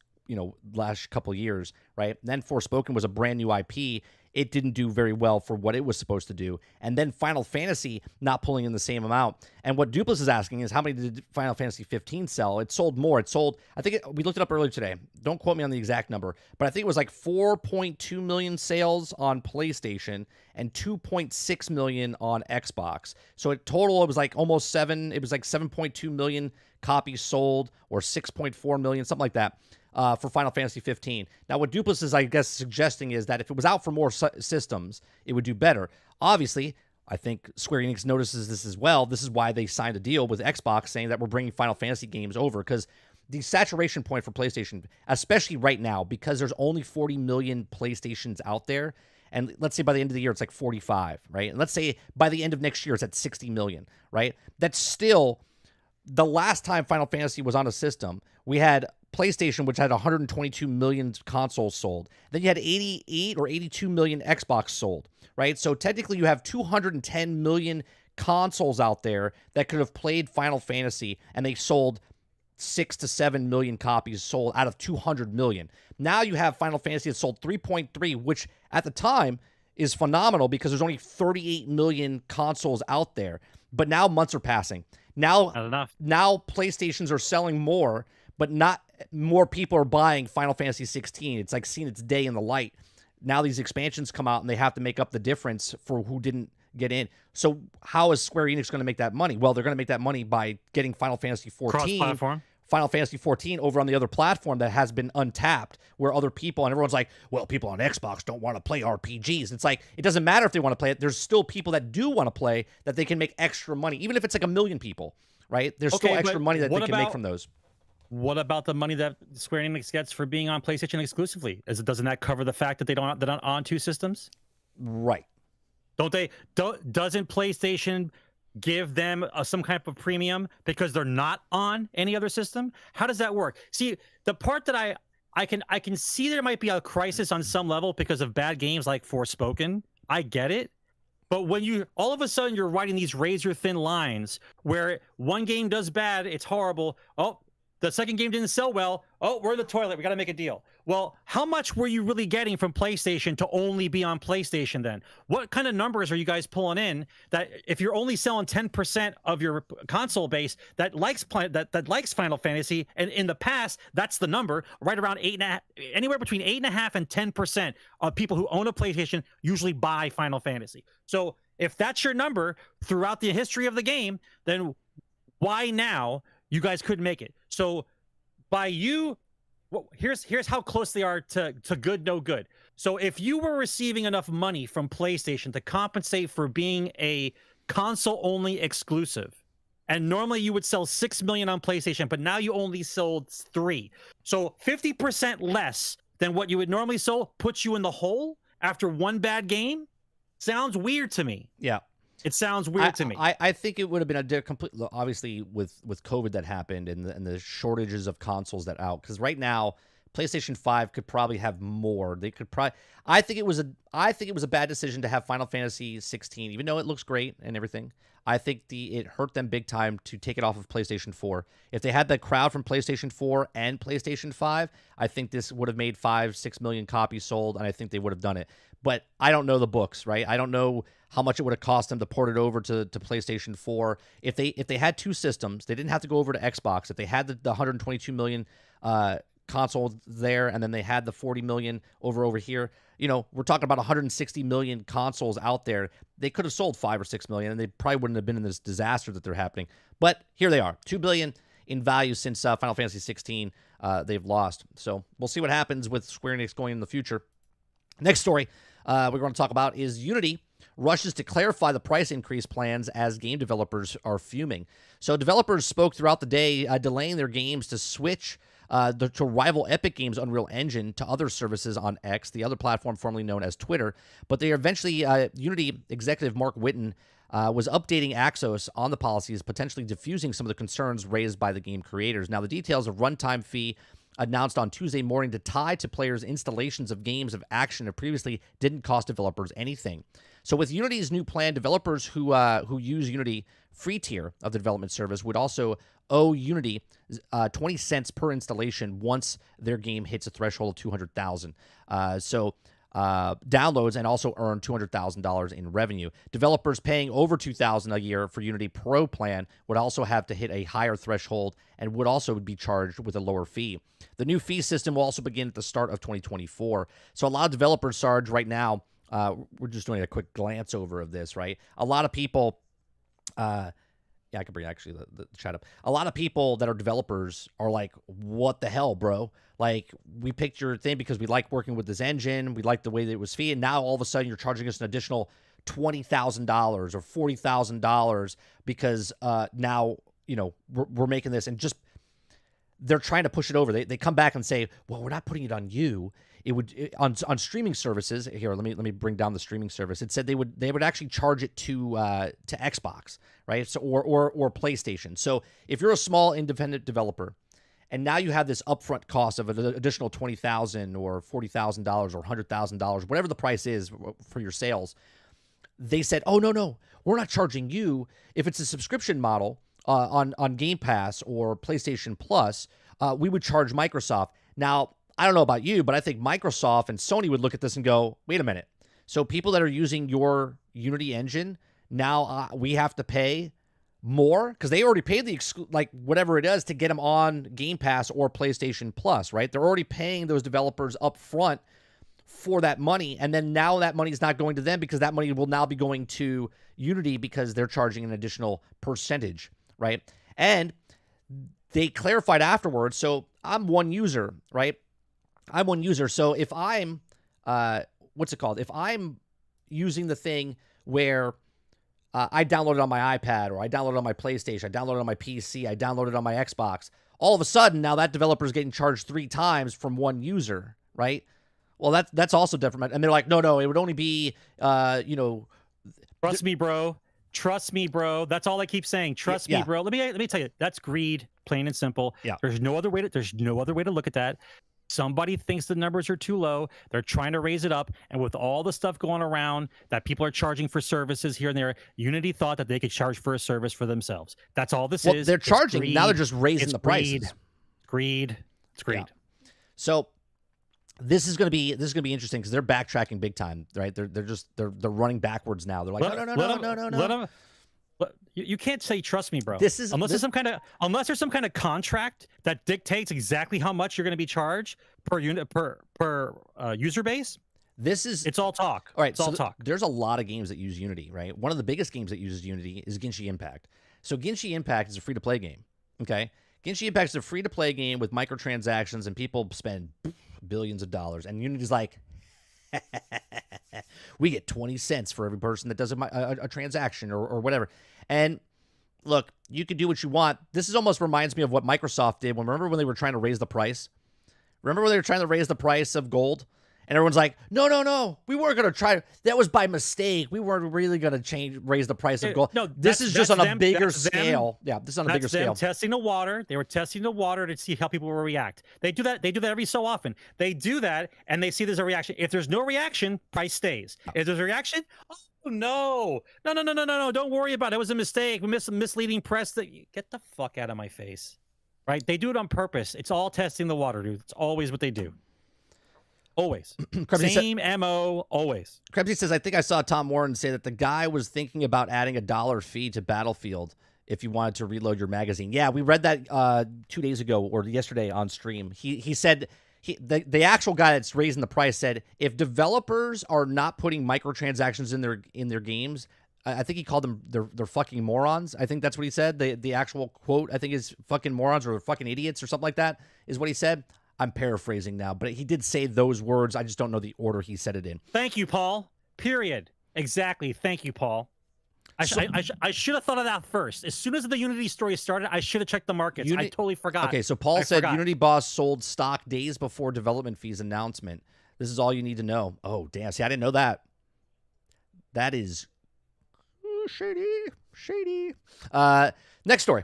couple years, right? And then Forspoken was a brand new IP. It didn't do very well for what it was supposed to do. And then Final Fantasy not pulling in the same amount. And what Dupless is asking is, how many did Final Fantasy 15 sell? It sold more. It sold, we looked it up earlier today. Don't quote me on the exact number, but I think it was like 4.2 million sales on PlayStation and 2.6 million on Xbox. So in total, it was like almost 7.2 million copies sold, or 6.4 million, something like that. For Final Fantasy 15. Now, what Dupless is, I guess, suggesting is that if it was out for more systems, it would do better. Obviously, I think Square Enix notices this as well. This is why they signed a deal with Xbox saying that we're bringing Final Fantasy games over, because the saturation point for PlayStation, especially right now, because there's only 40 million PlayStations out there, and let's say by the end of the year, it's like 45, right? And let's say by the end of next year, it's at 60 million, right? That's still the last time Final Fantasy was on a system. We had PlayStation, which had 122 million consoles sold. Then you had 88 or 82 million Xbox sold, right? So technically you have 210 million consoles out there that could have played Final Fantasy, and they sold 6 to 7 million copies sold out of 200 million. Now you have Final Fantasy that sold 3.3, which at the time is phenomenal because there's only 38 million consoles out there. But now months are passing. Now PlayStations are selling more, but not more people are buying Final Fantasy 16. It's like seeing its day in the light. Now these expansions come out and they have to make up the difference for who didn't get in. So how is Square Enix going to make that money? Well, they're going to make that money by getting Final Fantasy 14 over on the other platform that has been untapped, where other people, and everyone's like, well, people on Xbox don't want to play RPGs. It's like, it doesn't matter if they want to play it. There's still people that do want to play that they can make extra money, even if it's like 1 million people, right? There's still extra money that they can make from those. What about the money that Square Enix gets for being on PlayStation exclusively? Doesn't that cover the fact that they're not on two systems? Right. Doesn't PlayStation give them some kind of premium because they're not on any other system? How does that work? See, the part that I can see there might be a crisis on some level because of bad games like Forspoken. I get it. But when you all of a sudden you're writing these razor thin lines where one game does bad, it's horrible. Oh, the second game didn't sell well. Oh, we're in the toilet. We got to make a deal. Well, how much were you really getting from PlayStation to only be on PlayStation then? What kind of numbers are you guys pulling in that if you're only selling 10% of your console base that likes Final Fantasy, and in the past, that's the number, right around 8.5, anywhere between 8.5 and 10% of people who own a PlayStation usually buy Final Fantasy. So if that's your number throughout the history of the game, then why now you guys couldn't make it? So by you, well, here's how close they are to good, no good. So if you were receiving enough money from PlayStation to compensate for being a console-only exclusive, and normally you would sell 6 million on PlayStation, but now you only sold 3. So 50% less than what you would normally sell puts you in the hole after one bad game? Sounds weird to me. Yeah. It sounds weird to me. I think it would have been a complete, obviously with COVID that happened and the shortages of consoles that out, because right now PlayStation 5 could probably have more. They could probably. I think it was a bad decision to have Final Fantasy 16, even though it looks great and everything. I think it hurt them big time to take it off of PlayStation 4. If they had the crowd from PlayStation 4 and PlayStation 5, I think this would have made 5-6 million copies sold, and I think they would have done it. But I don't know the books, right? I don't know how much it would have cost them to port it over to PlayStation 4. If they had two systems, they didn't have to go over to Xbox. If they had the 122 million consoles there, and then they had the 40 million over here, we're talking about 160 million consoles out there. They could have sold 5 or 6 million, and they probably wouldn't have been in this disaster that they're happening. But here they are, 2 billion in value since Final Fantasy 16. They've lost. So we'll see what happens with Square Enix going in the future. Next story we're going to talk about is Unity rushes to clarify the price increase plans as game developers are fuming. So developers spoke throughout the day, delaying their games to switch to rival Epic Games' Unreal Engine to other services on X, the other platform formerly known as Twitter. But they eventually, Unity executive Mark Whitten was updating Axos on the policies, potentially diffusing some of the concerns raised by the game creators. Now, the details of runtime fee announced on Tuesday morning to tie to players' installations of games of action that previously didn't cost developers anything. So with Unity's new plan, developers who use Unity free tier of the development service would also owe Unity 20 cents per installation once their game hits a threshold of 200,000. Downloads and also earn $200,000 in revenue. Developers paying over $2,000 a year for Unity Pro plan would also have to hit a higher threshold and would also be charged with a lower fee. The new fee system will also begin at the start of 2024. So a lot of developers, Sarge, right now, we're just doing a quick glance over of this, right? A lot of people, I can bring actually the chat up. A lot of people that are developers are like, what the hell, bro? Like, we picked your thing because we like working with this engine. We like the way that it was fee. And now all of a sudden you're charging us an additional $20,000 or $40,000 because now, we're making this. And just, they're trying to push it over. They come back and say, well, we're not putting it on you. It would on streaming services. Here, let me bring down the streaming service. It said they would actually charge it to Xbox, right? So or PlayStation. So if you're a small independent developer, and now you have this upfront cost of an additional $20,000 or $40,000 or $100,000, whatever the price is for your sales, they said, oh no, we're not charging you. If it's a subscription model on Game Pass or PlayStation Plus, we would charge Microsoft. Now, I don't know about you, but I think Microsoft and Sony would look at this and go, wait a minute. So people that are using your Unity engine, now we have to pay more? Because they already paid whatever it is to get them on Game Pass or PlayStation Plus, right? They're already paying those developers up front for that money. And then now that money is not going to them because that money will now be going to Unity because they're charging an additional percentage, right? And they clarified afterwards. So I'm one user, right? I'm one user. So if I'm, what's it called? If I'm using the thing where I download it on my iPad or I download it on my PlayStation, I download it on my PC, I download it on my Xbox, all of a sudden now that developer is getting charged 3 times from one user, right? Well, that's also different. And they're like, no, it would only be, Trust me, bro. Trust me, bro. That's all I keep saying. Trust me, bro. Let me tell you, that's greed, plain and simple. Yeah. There's no other way to look at that. Somebody thinks the numbers are too low. They're trying to raise it up. And with all the stuff going around that people are charging for services here and there, Unity thought that they could charge for a service for themselves. That's all this is. They're charging. Now they're just raising the prices. Greed. It's greed. Yeah. So this is going to be interesting because they're backtracking big time, right? They're running backwards now. They're like, no. You can't say trust me, bro. Unless there's some kind of contract that dictates exactly how much you're going to be charged per unit per user base. It's all talk. All right, it's all talk. There's a lot of games that use Unity, right? One of the biggest games that uses Unity is Genshin Impact. So Genshin Impact is a free-to-play game. Okay, Genshin Impact is a free-to-play game with microtransactions, and people spend billions of dollars, and Unity's like, we get 20 cents for every person that does a transaction or whatever. And look, you can do what you want. This almost reminds me of what Microsoft did. Remember when they were trying to raise the price? Remember when they were trying to raise the price of gold? And everyone's like, no, we weren't going to try. That was by mistake. We weren't really going to raise the price of gold. No, this is just on a bigger scale. Yeah, this is on a bigger scale. Testing the water. They were testing the water to see how people will react. They do that every so often. They do that, and they see there's a reaction. If there's no reaction, price stays. If there's a reaction, no. Don't worry about it. It was a mistake. Misleading press. Get the fuck out of my face. Right? They do it on purpose. It's all testing the water, dude. It's always what they do. Always. Same MO, always. Krebsy says, I think I saw Tom Warren say that the guy was thinking about adding a $1 fee to Battlefield if you wanted to reload your magazine. Yeah, we read that 2 days ago or yesterday on stream. He said, the actual guy that's raising the price said, if developers are not putting microtransactions in their games, I think he called them they're fucking morons. I think that's what he said. The actual quote, I think, is fucking morons or fucking idiots or something like that is what he said. I'm paraphrasing now, but he did say those words. I just don't know the order he said it in. Thank you, Paul. Period. Exactly. Thank you, Paul. I should have thought of that first. As soon as the Unity story started, I should have checked the markets. I totally forgot. Okay, so Paul said Unity boss sold stock days before development fees announcement. This is all you need to know. Oh, damn. See, I didn't know that. That is shady. Next story.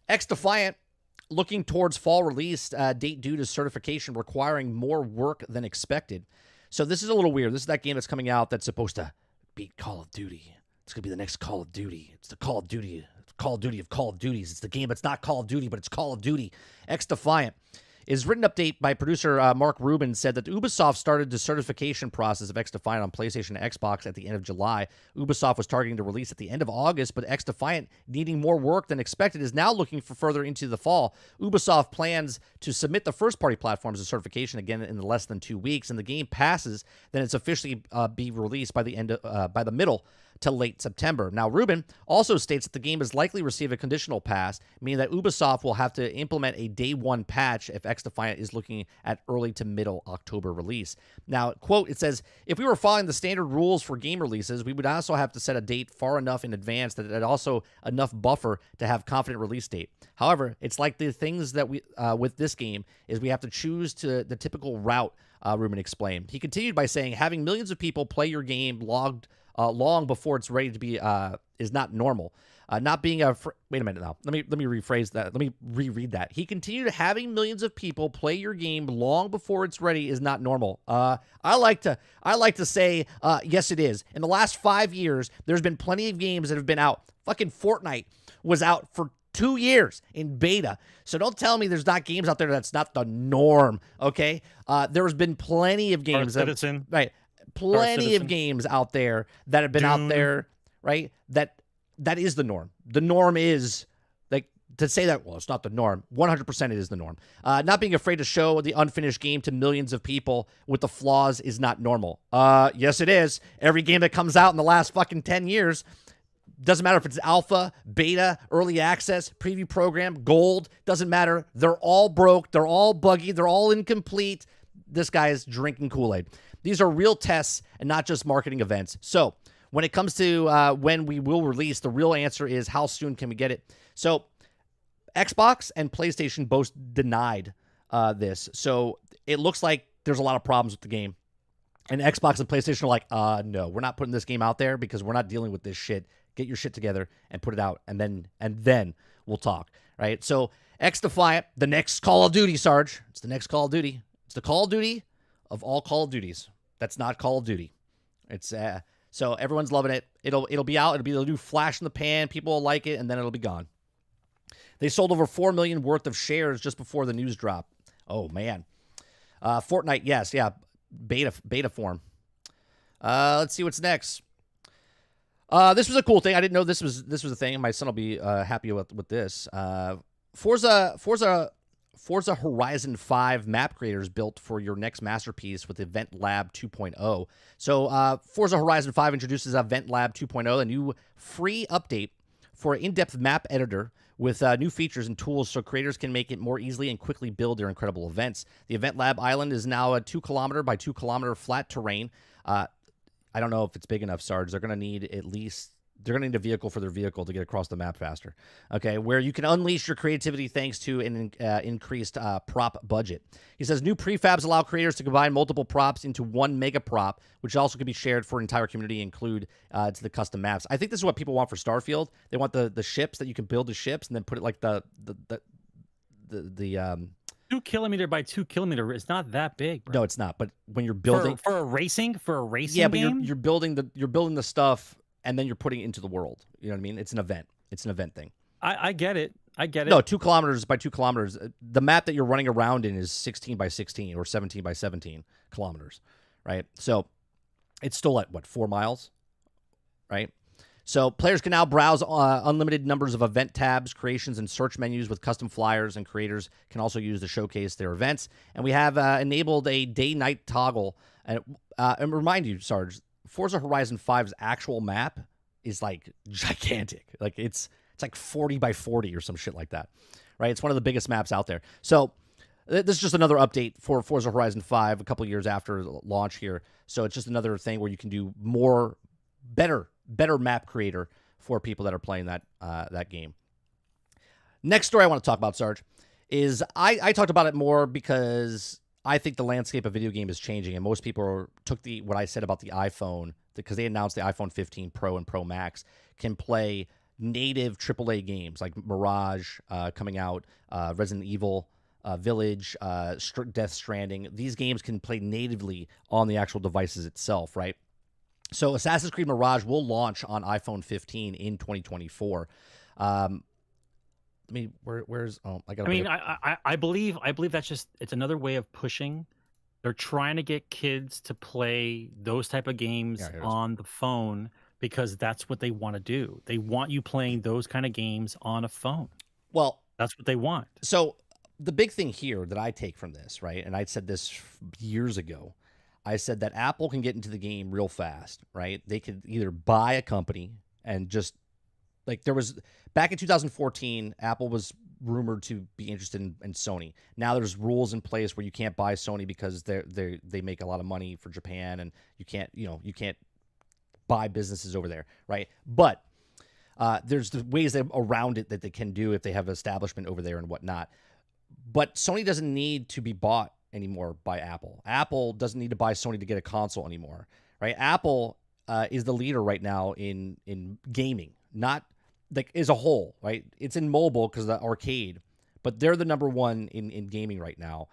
XDefiant looking towards fall release date due to certification requiring more work than expected. So this is a little weird. This is that game that's coming out that's supposed to beat Call of Duty. It's going to be the next Call of Duty. It's the Call of Duty. Call of Duty of Call of Duties. It's the game that's not Call of Duty, but it's Call of Duty. XDefiant. His written update by producer Mark Rubin said that Ubisoft started the certification process of XDefiant on PlayStation and Xbox at the end of July. Ubisoft was targeting to release at the end of August, but XDefiant, needing more work than expected, is now looking for further into the fall. Ubisoft plans to submit the first-party platforms to certification again in less than 2 weeks, and the game passes, then it's officially be released by the middle to late September. Now, Rubin also states that the game is likely to receive a conditional pass, meaning that Ubisoft will have to implement a day one patch if XDefiant is looking at early to middle October release. Now, quote, it says, if we were following the standard rules for game releases, we would also have to set a date far enough in advance that it also enough buffer to have confident release date. However, it's like the things that we with this game is we have to choose to the typical route, Rubin explained. He continued by saying, having millions of people play your game long before it's ready to be is not normal. Not being a wait a minute now. Let me rephrase that. Let me reread that. He continued, having millions of people play your game long before it's ready is not normal. I like to say yes, it is. In the last 5 years, there's been plenty of games that have been out. Fucking Fortnite was out for 2 years in beta. So don't tell me there's not games out there that's not the norm. Okay, there's been plenty of games right. Plenty of games out there that have been out there, right? That is the norm. The norm is, like, to say that, well, it's not the norm. 100% it is the norm. Not being afraid to show the unfinished game to millions of people with the flaws is not normal. Yes, it is. Every game that comes out in the last fucking 10 years, doesn't matter if it's alpha, beta, early access, preview program, gold, doesn't matter. They're all broke. They're all buggy. They're all incomplete. This guy is drinking Kool-Aid. These are real tests and not just marketing events. So when it comes to when we will release, the real answer is how soon can we get it? So Xbox and PlayStation both denied this. So it looks like there's a lot of problems with the game. And Xbox and PlayStation are like, no, we're not putting this game out there because we're not dealing with this shit. Get your shit together and put it out, and then we'll talk, right? So XDefiant, the next Call of Duty, Sarge. It's the next Call of Duty. It's the Call of Duty of all Call of Duties. That's not Call of Duty. It's so everyone's loving it. It'll be out. It'll be a new flash in the pan. People will like it, and then it'll be gone. They sold over 4 million worth of shares just before the news drop. Oh man. Fortnite, yes, yeah, beta form. Let's see what's next. This was a cool thing. I didn't know this was a thing. My son will be happy with this. Forza Horizon 5 map creators built for your next masterpiece with Event Lab 2.0. So Forza Horizon 5 introduces Event Lab 2.0, a new free update for an in-depth map editor with new features and tools so creators can make it more easily and quickly build their incredible events. The Event Lab Island is now a 2 kilometer by 2 kilometer flat terrain. I don't know if it's big enough, Sarge. They're going to need a vehicle for their vehicle to get across the map faster. Okay, where you can unleash your creativity thanks to an increased prop budget. He says new prefabs allow creators to combine multiple props into one mega prop, which also can be shared for an entire community, include to the custom maps. I think this is what people want for Starfield. They want the ships that you can build the ships and then put it like the 2 kilometer by 2 kilometer is not that big, bro. No, it's not. But when you're building for a racing yeah, but game? you're building the stuff and then you're putting it into the world. You know what I mean? It's an event. It's an event thing. I get it. No, 2 kilometers by 2 kilometers. The map that you're running around in is 16 by 16 or 17 by 17 kilometers, right? So it's still at 4 miles, right? So players can now browse unlimited numbers of event tabs, creations, and search menus with custom flyers, and creators can also use to showcase their events. And we have enabled a day-night toggle. And remind you, Sarge, Forza Horizon 5's actual map is like gigantic. Like it's like 40 by 40 or some shit like that, right? It's one of the biggest maps out there. So this is just another update for Forza Horizon 5 a couple years after launch here. So it's just another thing where you can do more better map creator for people that are playing that game. Next story I want to talk about, Sarge, is I talked about it more because I think the landscape of video game is changing, and most people took what I said about the iPhone, because they announced the iPhone 15 Pro and Pro Max can play native AAA games like Mirage coming out, Resident Evil Village, Death Stranding. These games can play natively on the actual devices itself, right? So Assassin's Creed Mirage will launch on iPhone 15 in 2024. I mean, where's I got. I mean, I believe it's another way of pushing. They're trying to get kids to play those type of games on the phone because that's what they want to do. They want you playing those kind of games on a phone. Well, that's what they want. So the big thing here that I take from this, right, and I said this years ago, I said that Apple can get into the game real fast, right? They could either buy a company and just, like, there was back in 2014, Apple was rumored to be interested in Sony. Now there's rules in place where you can't buy Sony because they make a lot of money for Japan, and you can't buy businesses over there, right? But there's the ways around it that they can do if they have an establishment over there and whatnot. But Sony doesn't need to be bought anymore by Apple. Apple doesn't need to buy Sony to get a console anymore, right? Apple is the leader right now in gaming, not like as a whole, right? It's in mobile because of the arcade, but they're the number one in gaming right now.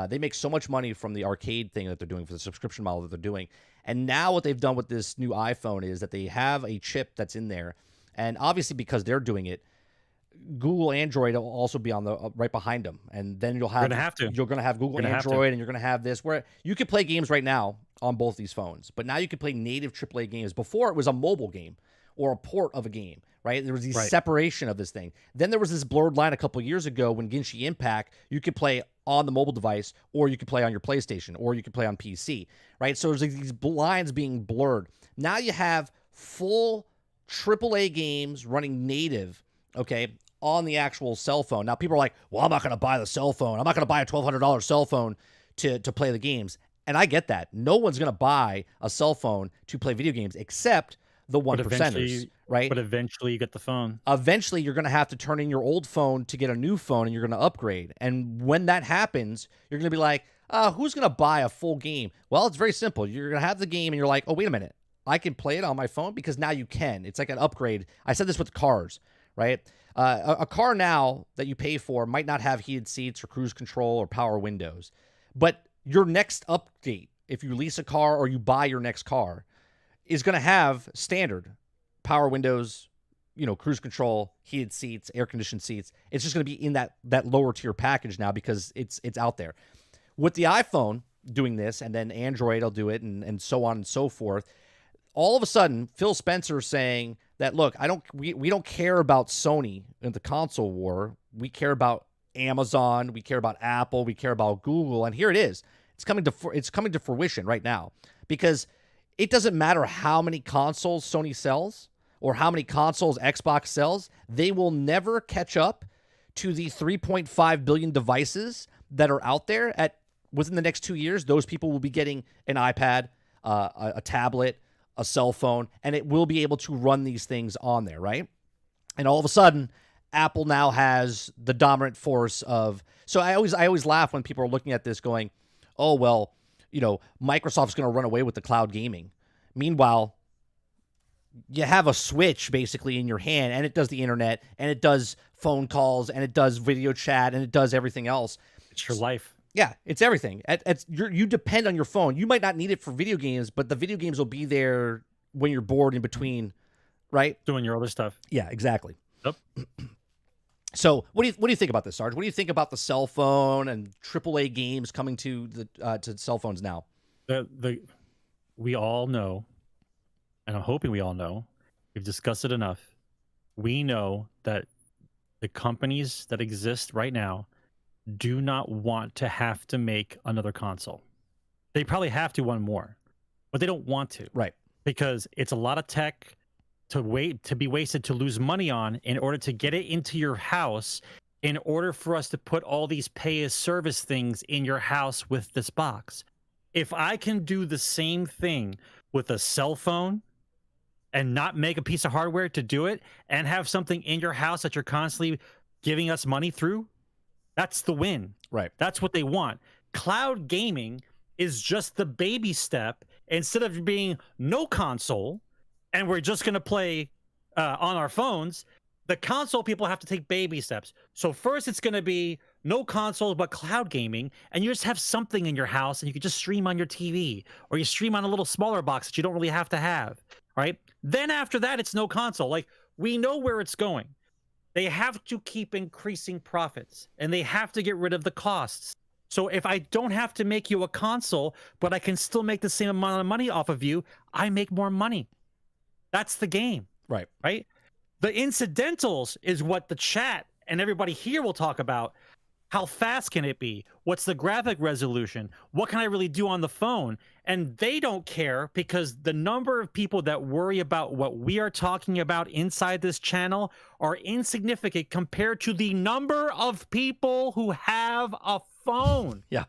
They make so much money from the arcade thing that they're doing, for the subscription model that they're doing. And now what they've done with this new iPhone is that they have a chip that's in there. And obviously because they're doing it, Google Android will also be on the right behind them, and then you're going to have Google Android, and you're going to have this where you could play games right now on both these phones, but now you can play native AAA games. Before it was a mobile game or a port of a game, right? There was the separation of this thing. Then there was this blurred line a couple of years ago when Genshin Impact, you could play on the mobile device, or you could play on your PlayStation, or you could play on PC, right? So there's like these lines being blurred. Now you have full AAA games running native, okay, on the actual cell phone. Now people are like, well, I'm not going to buy the cell phone. I'm not going to buy a $1,200 cell phone to play the games. And I get that. No one's going to buy a cell phone to play video games except the 1%ers, right? But eventually you get the phone. Eventually you're going to have to turn in your old phone to get a new phone, and you're going to upgrade. And when that happens, you're going to be like, who's going to buy a full game? Well, it's very simple. You're going to have the game and you're like, oh, wait a minute. I can play it on my phone, because now you can. It's like an upgrade. I said this with cars, right? A car now that you pay for might not have heated seats or cruise control or power windows, but your next update, if you lease a car or you buy your next car, is going to have standard power windows, cruise control, heated seats, air conditioned seats. It's just going to be in that lower tier package now because it's out there. With the iPhone doing this, and then Android will do it, and so on and so forth. All of a sudden, Phil Spencer saying that, look, we don't care about Sony in the console war. We care about Amazon. We care about Apple. We care about Google. And here it is. It's coming to fruition right now, because it doesn't matter how many consoles Sony sells or how many consoles Xbox sells. They will never catch up to the 3.5 billion devices that are out there. Within the next 2 years, those people will be getting an iPad, a tablet, a cell phone, and it will be able to run these things on there, right? And all of a sudden, Apple now has the dominant force of. So I always laugh when people are looking at this going, oh, well, Microsoft's going to run away with the cloud gaming. Meanwhile, you have a Switch basically in your hand, and it does the internet, and it does phone calls, and it does video chat, and it does everything else. It's your life. Yeah, it's everything. You depend on your phone. You might not need it for video games, but the video games will be there when you're bored in between, right? Doing your other stuff. Yeah, exactly. Yep. So what do you think about this, Sarge? What do you think about the cell phone and AAA games coming to to cell phones now? We all know, and I'm hoping we all know, we've discussed it enough. We know that the companies that exist right now do not want to have to make another console. They probably have to one more, but they don't want to. Right. Because it's a lot of tech to be wasted, to lose money on in order to get it into your house, in order for us to put all these pay as service things in your house with this box. If I can do the same thing with a cell phone, and not make a piece of hardware to do it and have something in your house that you're constantly giving us money through, that's the win. Right. That's what they want. Cloud gaming is just the baby step. Instead of being no console and we're just going to play on our phones, the console people have to take baby steps. So first it's going to be no consoles but cloud gaming, and you just have something in your house and you can just stream on your TV, or you stream on a little smaller box that you don't really have to have, right? Then after that, it's no console. Like, we know where it's going. They have to keep increasing profits, and they have to get rid of the costs. So if I don't have to make you a console, but I can still make the same amount of money off of you, I make more money. That's the game. Right. Right? The incidentals is what the chat and everybody here will talk about. How fast can it be? What's the graphic resolution? What can I really do on the phone? And they don't care, because the number of people that worry about what we are talking about inside this channel are insignificant compared to the number of people who have a phone. Yeah.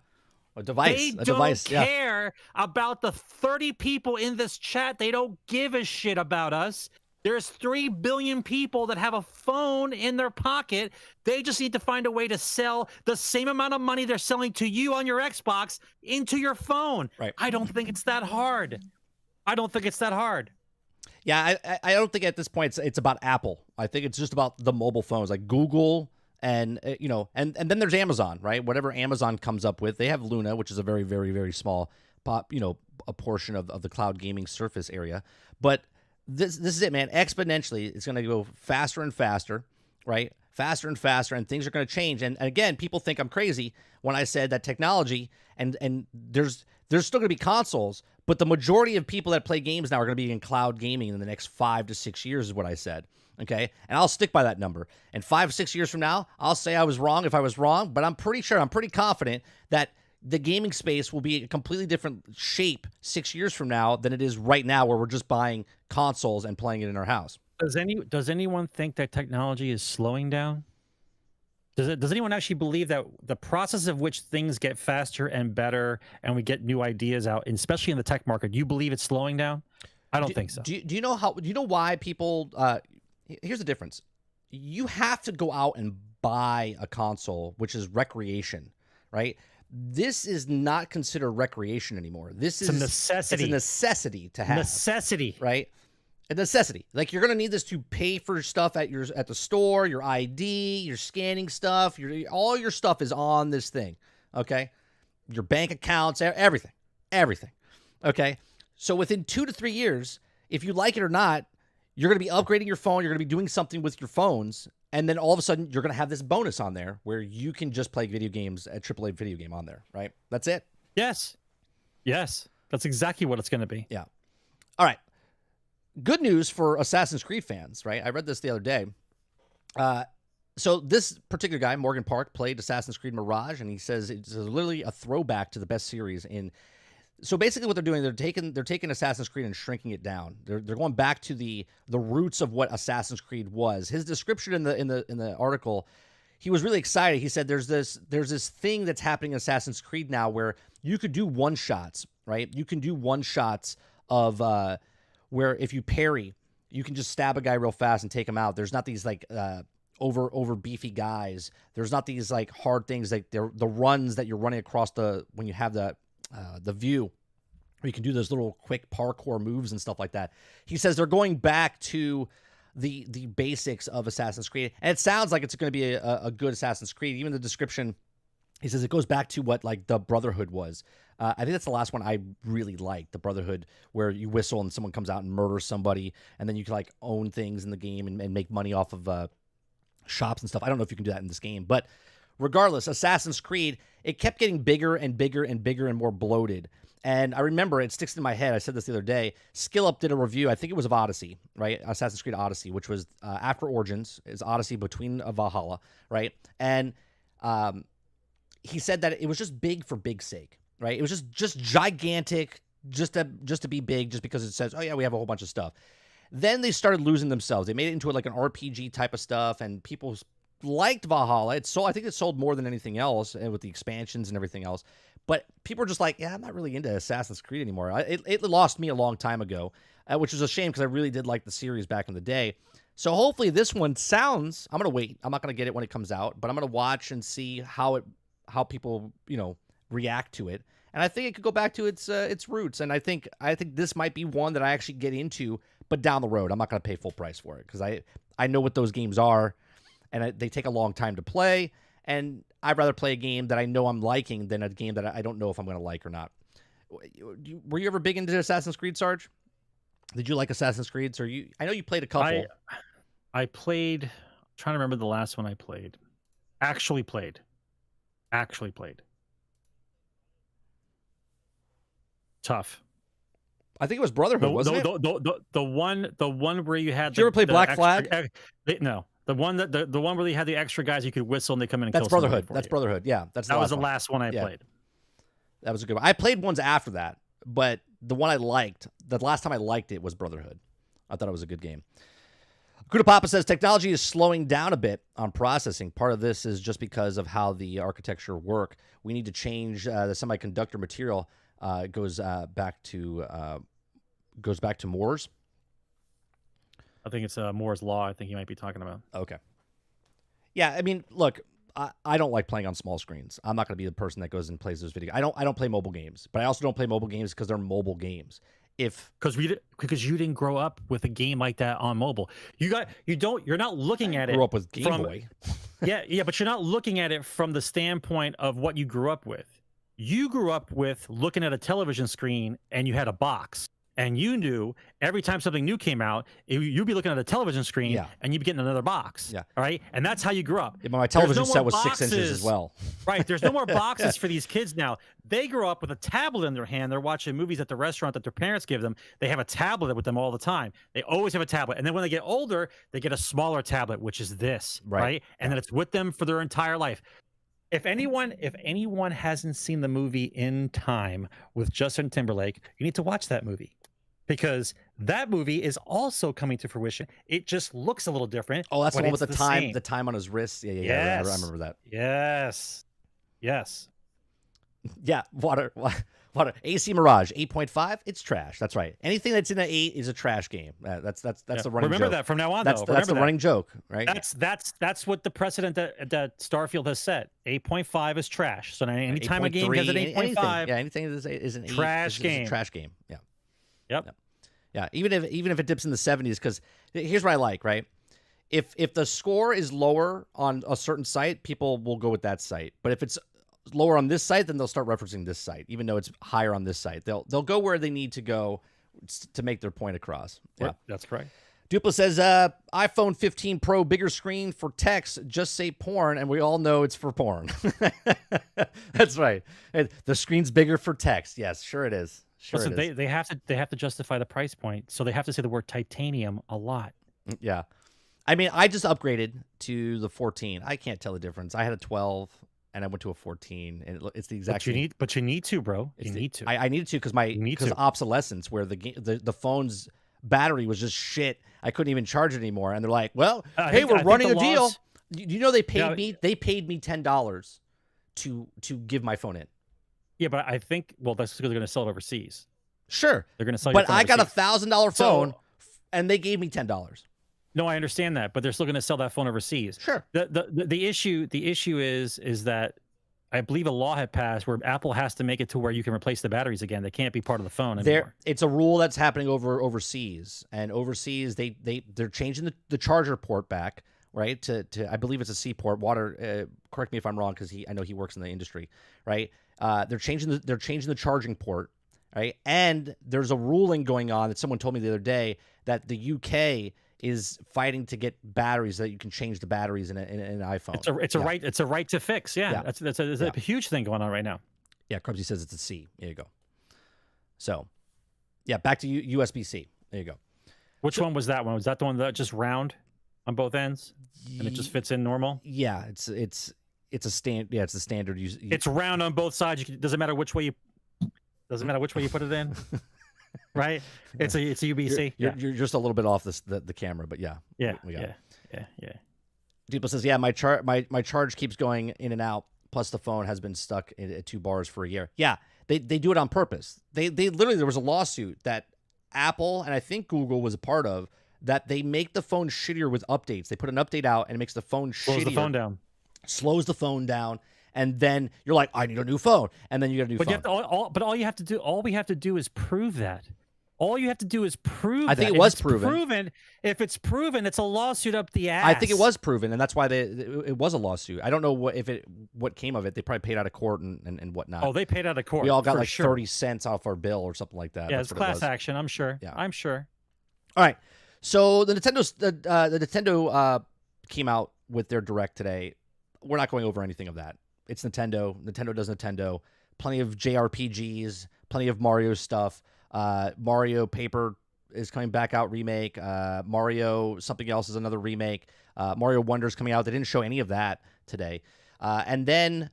A device. They don't care about the 30 people in this chat. They don't give a shit about us. There's 3 billion people that have a phone in their pocket. They just need to find a way to sell the same amount of money they're selling to you on your Xbox into your phone. Right. I don't think it's that hard. I don't think it's that hard. Yeah, I don't think at this point it's about Apple. I think it's just about the mobile phones, like Google and and then there's Amazon, right? Whatever Amazon comes up with. They have Luna, which is a very, very, very small a portion of the cloud gaming surface area. But this is it, man. Exponentially, it's going to go faster and faster, right? Faster and faster, and things are going to change. And again, people think I'm crazy when I said that technology and there's still going to be consoles, but the majority of people that play games now are going to be in cloud gaming in the next 5 to 6 years, is what I said. Okay, and I'll stick by that number. And 5 6 years from now, I'll say I was wrong if I was wrong, but I'm pretty confident that the gaming space will be a completely different shape 6 years from now than it is right now, where we're just buying consoles and playing it in our house. Does anyone think that technology is slowing down? Does anyone actually believe that the process of which things get faster and better and we get new ideas out, especially in the tech market, you believe it's slowing down? I don't think so. Do you know why people here's the difference. You have to go out and buy a console, which is recreation, right? This is not considered recreation anymore. This is a necessity. It's a necessity to have. Necessity. Right? A necessity. Like, you're going to need this to pay for stuff at the store, your ID, your scanning stuff, all your stuff is on this thing, okay? Your bank accounts, everything. Okay? So within 2 to 3 years, if you like it or not, you're going to be upgrading your phone, you're going to be doing something with your phones, and then all of a sudden, you're going to have this bonus on there where you can just play video games, a AAA video game on there, right? That's it. Yes. That's exactly what it's going to be. Yeah. All right. Good news for Assassin's Creed fans, right? I read this the other day. So this particular guy, Morgan Park, played Assassin's Creed Mirage, and he says it's literally a throwback to the best series in. So basically, what they're doing, they're taking Assassin's Creed and shrinking it down. They're going back to the roots of what Assassin's Creed was. His description in the article, he was really excited. He said there's this thing that's happening in Assassin's Creed now where you could do one shots, right? You can do one shots of where if you parry, you can just stab a guy real fast and take him out. There's not these like over beefy guys. There's not these like hard things like the runs that you're running across when you have the view, where you can do those little quick parkour moves and stuff like that. He says they're going back to the basics of Assassin's Creed, and it sounds like it's going to be a good Assassin's Creed. Even the description, he says it goes back to what like the Brotherhood was. I think that's the last one I really liked, the Brotherhood, where you whistle and someone comes out and murders somebody, and then you can like own things in the game and make money off of shops and stuff. I don't know if you can do that in this game, but regardless, Assassin's Creed, it kept getting bigger and bigger and bigger and more bloated. And I remember, it sticks in my head, I said this the other day, SkillUp did a review, I think it was of Odyssey, right? Assassin's Creed Odyssey, which was after Origins, is Odyssey between Valhalla, right? And he said that it was just big for big's sake, right? It was just gigantic, just to be big, just because it says, oh yeah, we have a whole bunch of stuff. Then they started losing themselves. They made it into like an RPG type of stuff, and people liked Valhalla. I think it sold more than anything else, and with the expansions and everything else. But people are just like, yeah, I'm not really into Assassin's Creed anymore. It lost me a long time ago, which is a shame because I really did like the series back in the day. So hopefully this one sounds. I'm gonna wait. I'm not gonna get it when it comes out, but I'm gonna watch and see how people react to it. And I think it could go back to its roots. And I think this might be one that I actually get into, but down the road. I'm not gonna pay full price for it because I know what those games are, and they take a long time to play. And I'd rather play a game that I know I'm liking than a game that I don't know if I'm going to like or not. Were you ever big into Assassin's Creed, Sarge? Did you like Assassin's Creed? Or I know you played a couple. I played. I'm trying to remember the last one I played. Actually played. Tough. I think it was Brotherhood, wasn't it? The one where you had. Did you ever play Black Flag? No. The one where they had the extra guys you could whistle and they come in and that's kill Brotherhood. That's Brotherhood. Yeah, that was the last one I played. That was a good one. I played ones after that, but the one I liked, the last time I liked it was Brotherhood. I thought it was a good game. Kuda Papa says technology is slowing down a bit on processing. Part of this is just because of how the architecture work. We need to change the semiconductor material. Goes back to Moore's. I think it's Moore's Law. I think you might be talking about. Okay. Yeah, I mean, look, I don't like playing on small screens. I'm not going to be the person that goes and plays those video. I don't play mobile games, but I also don't play mobile games because they're mobile games. Because you didn't grow up with a game like that on mobile. You're not looking at it. Grew up with Game Boy. yeah, but you're not looking at it from the standpoint of what you grew up with. You grew up with looking at a television screen and you had a box. And you knew every time something new came out, you'd be looking at a television screen and you'd be getting another box. Yeah. All right. And that's how you grew up. Yeah, but my television set was 6 inches as well. Right. There's no more boxes for these kids now. They grow up with a tablet in their hand. They're watching movies at the restaurant that their parents give them. They have a tablet with them all the time. They always have a tablet. And then when they get older, they get a smaller tablet, which is this. Right. And then it's with them for their entire life. If anyone hasn't seen the movie In Time with Justin Timberlake, you need to watch that movie. Because that movie is also coming to fruition. It just looks a little different. Oh, that's the one with the time on his wrist. Yeah. Yes. I remember that. Yes. Yeah, water. AC Mirage 8.5. It's trash. That's right. Anything that's in an 8 is a trash game. That's the running joke. Remember that from now on. That's the running joke, right? That's what the precedent that Starfield has set. 8.5 is trash. So anytime a game has an 8.5, anything is an 8 trash game. Is a trash game. Yeah. Yep. Yeah. Even if it dips in the 70s, because here's what I like, right? If the score is lower on a certain site, people will go with that site. But if it's lower on this site, then they'll start referencing this site, even though it's higher on this site. They'll go where they need to go to make their point across. Yeah, that's correct. Dupla says iPhone 15 Pro bigger screen for text. Just say porn, and we all know it's for porn. That's right. The screen's bigger for text. Yes, sure it is. Sure. Listen, they have to justify the price point, so they have to say the word titanium a lot. Yeah, I mean, I just upgraded to the 14. I can't tell the difference. I had a 12 and I went to a 14, and it's the exact same. But you need to, bro. You need to. I needed to because obsolescence, where the phone's battery was just shit. I couldn't even charge it anymore, and they're like, "Well, hey, we're running a deal." You know, they paid me $10 to give my phone in. Yeah, but I think that's because they're going to sell it overseas. Sure, they're going to sell. But I got a $1,000 phone, and they gave me $10. No, I understand that, but they're still going to sell that phone overseas. Sure. The issue is that I believe a law had passed where Apple has to make it to where you can replace the batteries again. They can't be part of the phone anymore. It's a rule that's happening overseas, and overseas they're changing the charger port back, right? To I believe it's a C port. Water, correct me if I'm wrong, because I know he works in the industry, right? They're changing the charging port, right? And there's a ruling going on that someone told me the other day that the UK is fighting to get batteries, that you can change the batteries in an iPhone. It's a right to fix. Yeah. That's a huge thing going on right now. Yeah, Krubsy says it's a C. There you go. So, yeah, back to USB-C. There you go. Which one was that one? Was that the one that just round on both ends and it just fits in normal? Yeah, it's a stand. Yeah, it's the standard. It's round on both sides. Doesn't matter which way you put it in. Right, it's a UBC. You're just a little bit off the camera, but yeah. Yeah. People says, yeah, my charge keeps going in and out. plus the phone has been stuck at 2 bars for a year. Yeah, they do it on purpose. They literally, there was a lawsuit that Apple and I think Google was a part of, that they make the phone shittier with updates. They put an update out and it makes the phone shittier. Slows the phone down. Slows the phone down. And then you're like, I need a new phone. And then you get a new phone. You have to, but all you have to do, all we have to do is prove that. All you have to do is prove I think that. it was proven. If it's proven, it's a lawsuit up the ass. I think it was proven, and that's why it was a lawsuit. I don't know what came of it. They probably paid out of court and whatnot. Oh, they paid out of court. We all got like sure. 30 cents off our bill or something like that. Yeah, that's it's class action. I'm sure. Yeah. I'm sure. All right. So the Nintendo came out with their Direct today. We're not going over anything of that. It's Nintendo. Nintendo does Nintendo. Plenty of JRPGs. Plenty of Mario stuff. Mario Paper is coming back out, remake. Mario something else is another remake. Mario Wonder's coming out. They didn't show any of that today. And then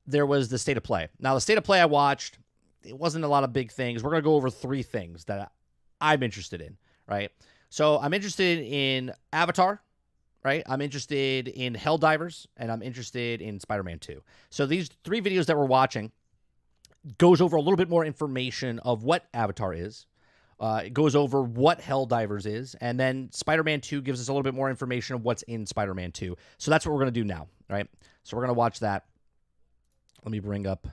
there was the State of Play. Now, the State of Play I watched, it wasn't a lot of big things. We're going to go over 3 things that I'm interested in, right? So I'm interested in Avatar, right? I'm interested in Helldivers, and I'm interested in Spider-Man 2. So these 3 videos that we're watching goes over a little bit more information of what Avatar is. It goes over what Helldivers is, and then Spider-Man 2 gives us a little bit more information of what's in Spider-Man 2. So that's what we're going to do now, right? So we're going to watch that. Let me bring up...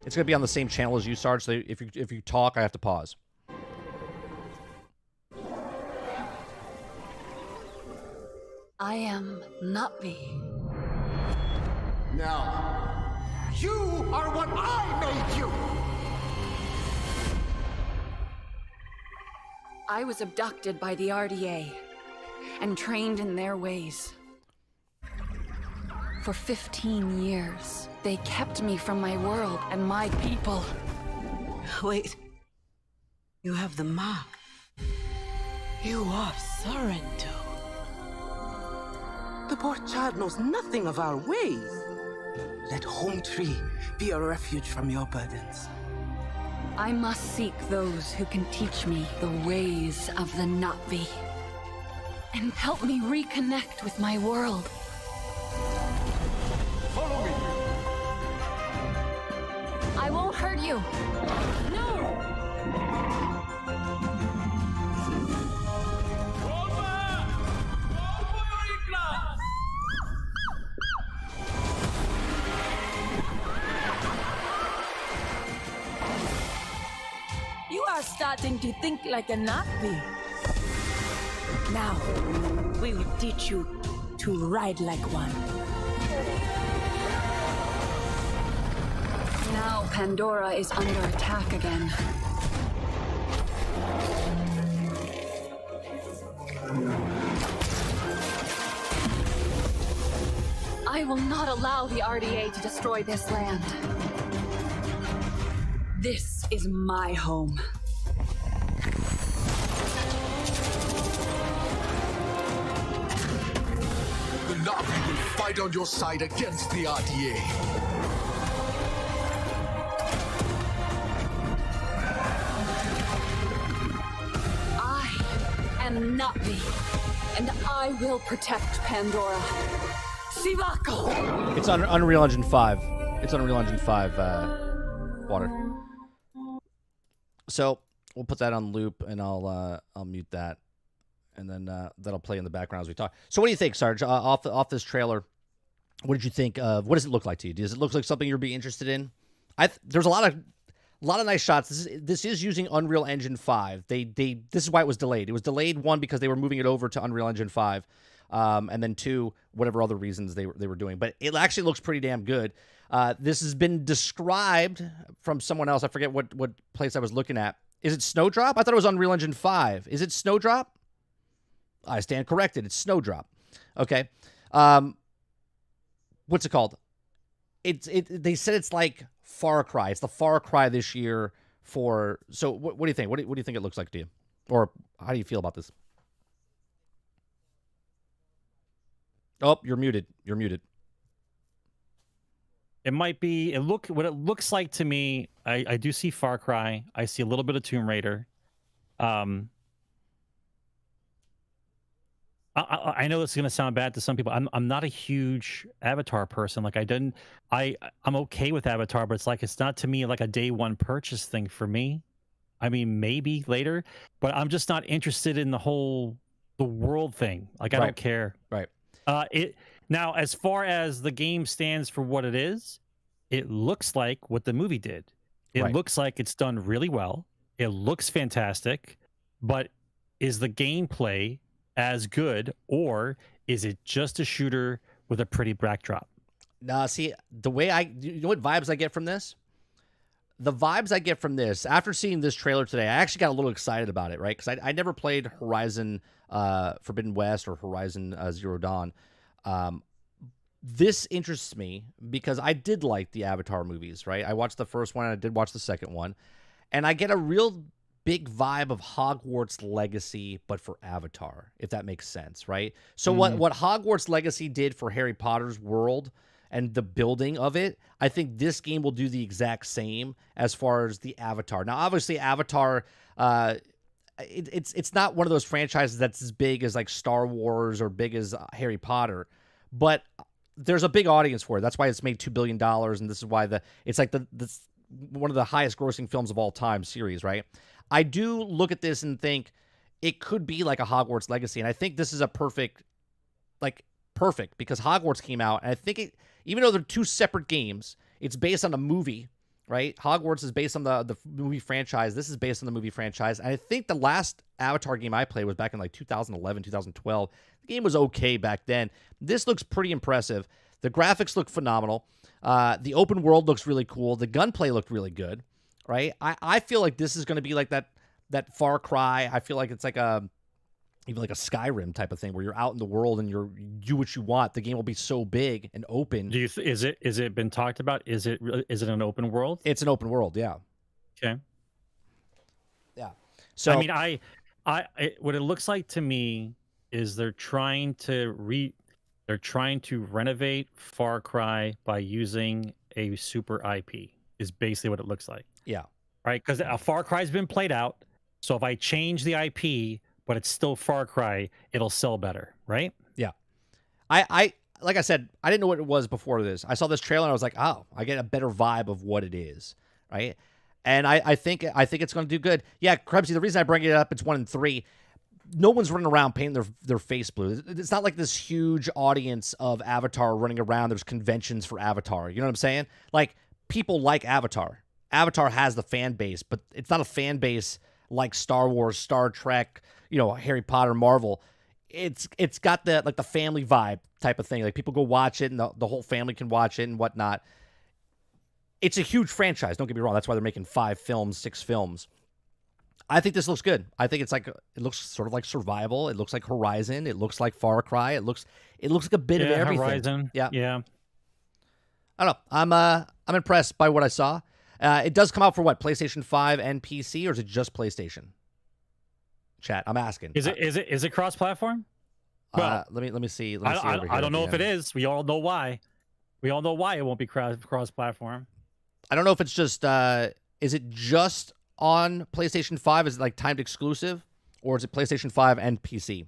It's going to be on the same channel as you, Sarge, so if you talk, I have to pause. I am Navi. Now, you are what I made you! I was abducted by the RDA and trained in their ways. For 15 years, they kept me from my world and my people. Wait. You have the mark. You are Sorrento. The poor child knows nothing of our ways. Let Home Tree be a refuge from your burdens. I must seek those who can teach me the ways of the Navi and help me reconnect with my world. Follow me! I won't hurt you. No! You are starting to think like a Navi. Now, we will teach you to ride like one. Now Pandora is under attack again. I will not allow the RDA to destroy this land. This is my home. The Navi will fight on your side against the RDA. I am Navi, and I will protect Pandora. Sivako! It's on Unreal Engine 5. It's on Unreal Engine 5 water. So we'll put that on loop, and I'll mute that, and then that'll play in the background as we talk. So what do you think, Sarge? Off this trailer, what did you think of? What does it look like to you? Does it look like something you'd be interested in? There's a lot of nice shots. This is using Unreal Engine 5. This is why it was delayed. It was delayed, 1, because they were moving it over to Unreal Engine 5, and then 2, whatever other reasons they were doing. But it actually looks pretty damn good. This has been described from someone else. I forget what place I was looking at. Is it Snowdrop? I thought it was Unreal Engine 5. Is it Snowdrop? I stand corrected. It's Snowdrop. Okay. What's it called? They said it's like Far Cry. It's the Far Cry this year for... So what do you think? What do you think it looks like to you? Or how do you feel about this? Oh, you're muted. You're muted. It might be. What it looks like to me. I do see Far Cry. I see a little bit of Tomb Raider. I I know this is gonna sound bad to some people. I'm not a huge Avatar person. Like I'm okay with Avatar, but it's not to me like a day one purchase thing for me. I mean, maybe later, but I'm just not interested in the world thing. Like I Right. don't care. Right. It now, as far as the game stands for what it is, it looks like what the movie did. It Right. looks like it's done really well. It looks fantastic, but is the gameplay as good, or is it just a shooter with a pretty backdrop? See, you know what vibes I get from this? The vibes I get from this, after seeing this trailer today, I actually got a little excited about it, right? Because I never played Horizon Forbidden West or Horizon Zero Dawn. This interests me because I did like the Avatar movies, right? I watched the first one and I did watch the second one. And I get a real big vibe of Hogwarts Legacy, but for Avatar, if that makes sense, right? So what Hogwarts Legacy did for Harry Potter's world and the building of it, I think this game will do the exact same as far as the Avatar. Now, obviously, Avatar, it's not one of those franchises that's as big as like Star Wars or big as Harry Potter, but there's a big audience for it. That's why it's made $2 billion, and this is why it's like the one of the highest grossing films of all time series, right? I do look at this and think it could be like a Hogwarts Legacy, and I think this is a perfect because Hogwarts came out, and I think even though they're two separate games, it's based on a movie, right? Hogwarts is based on the movie franchise. This is based on the movie franchise, and I think the last Avatar game I played was back in like 2011, 2012. The game was okay back then. This looks pretty impressive. The graphics look phenomenal. The open world looks really cool. The gunplay looked really good, right? I feel like this is going to be like that Far Cry. I feel like it's like even like a Skyrim type of thing where you're out in the world and you do what you want. The game will be so big and open. Is it been talked about? Is it an open world? It's an open world, yeah. Okay. Yeah. So I mean, what it looks like to me is they're trying to renovate Far Cry by using a super IP. Is basically what it looks like. Yeah. Right, because Far Cry's been played out. So if I change the IP, but it's still Far Cry, it'll sell better, right? Yeah. I like I said, I didn't know what it was before this. I saw this trailer and I was like, oh, I get a better vibe of what it is, right? And I think it's going to do good. Yeah, Krebsy, the reason I bring it up, it's 1 and 3. No one's running around painting their face blue. It's not like this huge audience of Avatar running around. There's conventions for Avatar. You know what I'm saying? Like, people like Avatar. Avatar has the fan base, but it's not a fan base like Star Wars, Star Trek, Harry Potter, Marvel. It's got the family vibe type of thing. Like, people go watch it and the whole family can watch it and whatnot. It's a huge franchise. Don't get me wrong. That's why they're making 5 films, 6 films. I think this looks good. I think it looks sort of like Survival. It looks like Horizon. It looks like Far Cry. It looks like a bit of everything. Horizon. Yeah. I don't know. I'm impressed by what I saw. It does come out for what? PlayStation 5 and PC, or is it just PlayStation? Chat, I'm asking. Is it cross-platform? Well, let me see. I don't know if it is. We all know why. We all know why it won't be cross-platform. I don't know if it's just. Is it just on PlayStation 5? Is it like timed exclusive, or is it PlayStation 5 and PC?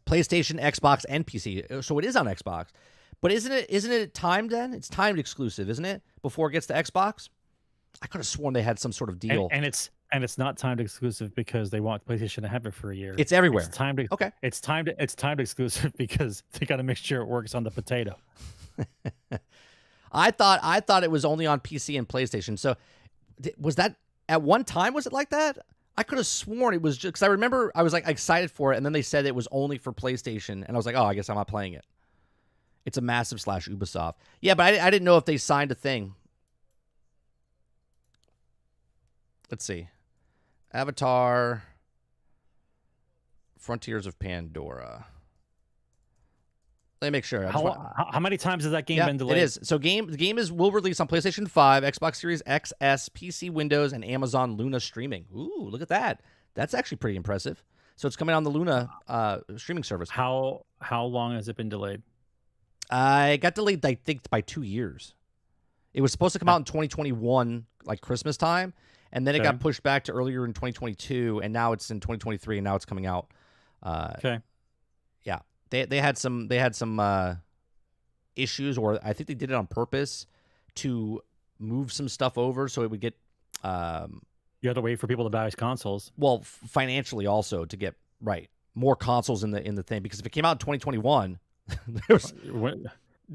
PlayStation, Xbox, and PC. So it is on Xbox, but isn't it timed then? It's timed exclusive, isn't it? Before it gets to Xbox. I could have sworn they had some sort of deal. And it's not timed exclusive because they want PlayStation to have it for a year. It's everywhere. It's timed. Okay. It's timed exclusive because they got to make sure it works on the potato. I thought it was only on PC and PlayStation. So was that at one time? Was it like that? I could have sworn it was just because I remember I was like excited for it, and then they said it was only for PlayStation, and I was like, oh, I guess I'm not playing it. It's a massive / Ubisoft. Yeah, but I didn't know if they signed a thing. Let's see. Avatar, Frontiers of Pandora. Let me make sure. How many times has that game been delayed? It is. So the game will release on PlayStation 5, Xbox Series XS, PC, Windows, and Amazon Luna streaming. Ooh, look at that. That's actually pretty impressive. So it's coming on the Luna streaming service. How long has it been delayed? It got delayed, I think, by 2 years. It was supposed to come out in 2021, like Christmas time, and then it got pushed back to earlier in 2022, and now it's in 2023, and now it's coming out. Okay. Yeah, they had some issues, or I think they did it on purpose to move some stuff over so it would get You have to wait for people to buy consoles. well, financially also to get more consoles in the thing, because if it came out in 2021, there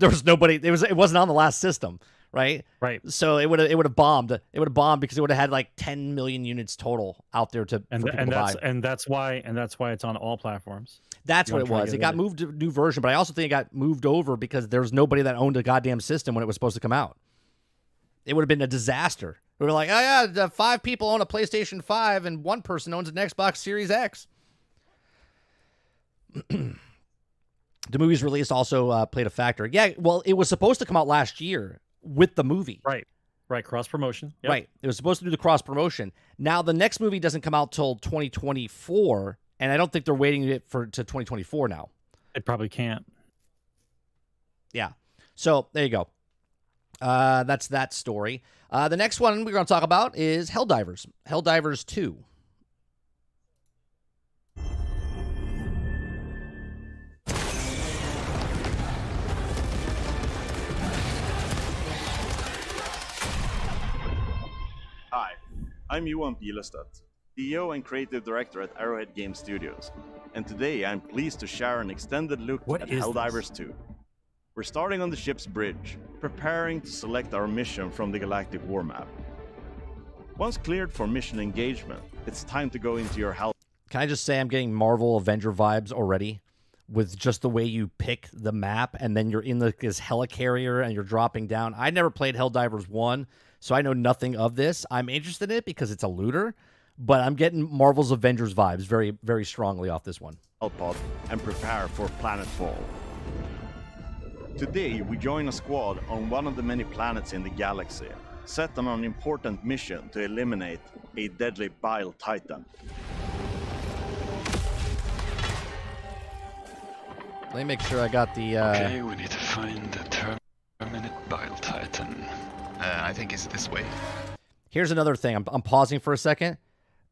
was nobody. It wasn't on the last system, right? Right. So it would have bombed. It would have bombed because it would have had like 10 million units total out there for people to buy. And that's why it's on all platforms. That's what it was. It got moved to a new version, but I also think it got moved over because there was nobody that owned a goddamn system when it was supposed to come out. It would have been a disaster. We were like, oh yeah, 5 people own a PlayStation 5 and 1 person owns an Xbox Series X. The movie's release also played a factor. Yeah, well, it was supposed to come out last year with the movie. Right, cross promotion. Yep. Right, it was supposed to do the cross promotion. Now the next movie doesn't come out till 2024, and I don't think they're waiting it to 2024 now. It probably can't. Yeah, so there you go. That's that story. The next one we're going to talk about is Helldivers. Helldivers 2. Hi, I'm Johan Pilestedt, CEO and Creative Director at Arrowhead Game Studios, and today I'm pleased to share an extended look at Helldivers 2. We're starting on the ship's bridge, preparing to select our mission from the Galactic War Map. Once cleared for mission engagement, it's time to go into your Hell. Can I just say I'm getting Marvel Avenger vibes already with just the way you pick the map, and then you're in this helicarrier and you're dropping down. I never played Helldivers 1, so I know nothing of this. I'm interested in it because it's a looter, but I'm getting Marvel's Avengers vibes very, very strongly off this one. Pod and prepare for planetfall. Today, we join a squad on one of the many planets in the galaxy, set on an important mission to eliminate a deadly bile titan. Let me make sure I got the... Okay, we need to find the terminate bile titan. I think it's this way. Here's another thing. I'm pausing for a second.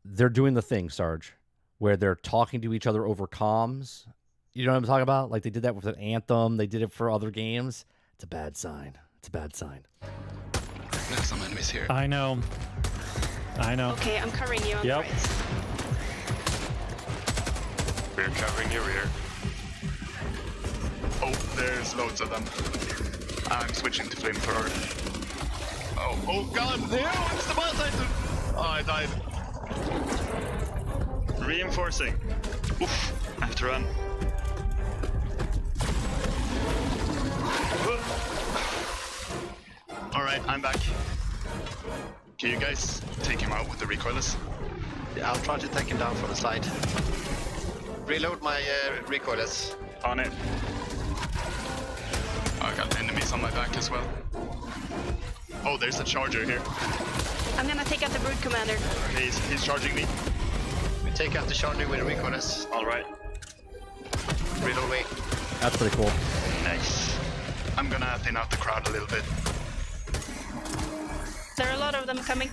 They're doing the thing, Sarge, where they're talking to each other over comms. You know what I'm talking about? Like they did that with an Anthem. They did it for other games. It's a bad sign. It's a bad sign. There's some enemies here. I know. Okay, I'm covering you on the right. We're covering your rear. Oh, there's loads of them. I'm switching to flamethrower. Oh god, no, it's the bile titan! Oh, I died. Reinforcing. Oof, I have to run. Alright, I'm back. Can you guys take him out with the recoilless? Yeah, I'll try to take him down from the side. Reload my recoilless. On it. Oh, I got enemies on my back as well. Oh, there's a charger here. I'm gonna take out the Brood Commander. He's charging me. We take out the charger with the recoilless. Alright. Reload me. That's pretty cool. Nice. I'm gonna thin out the crowd a little bit. There are a lot of them coming.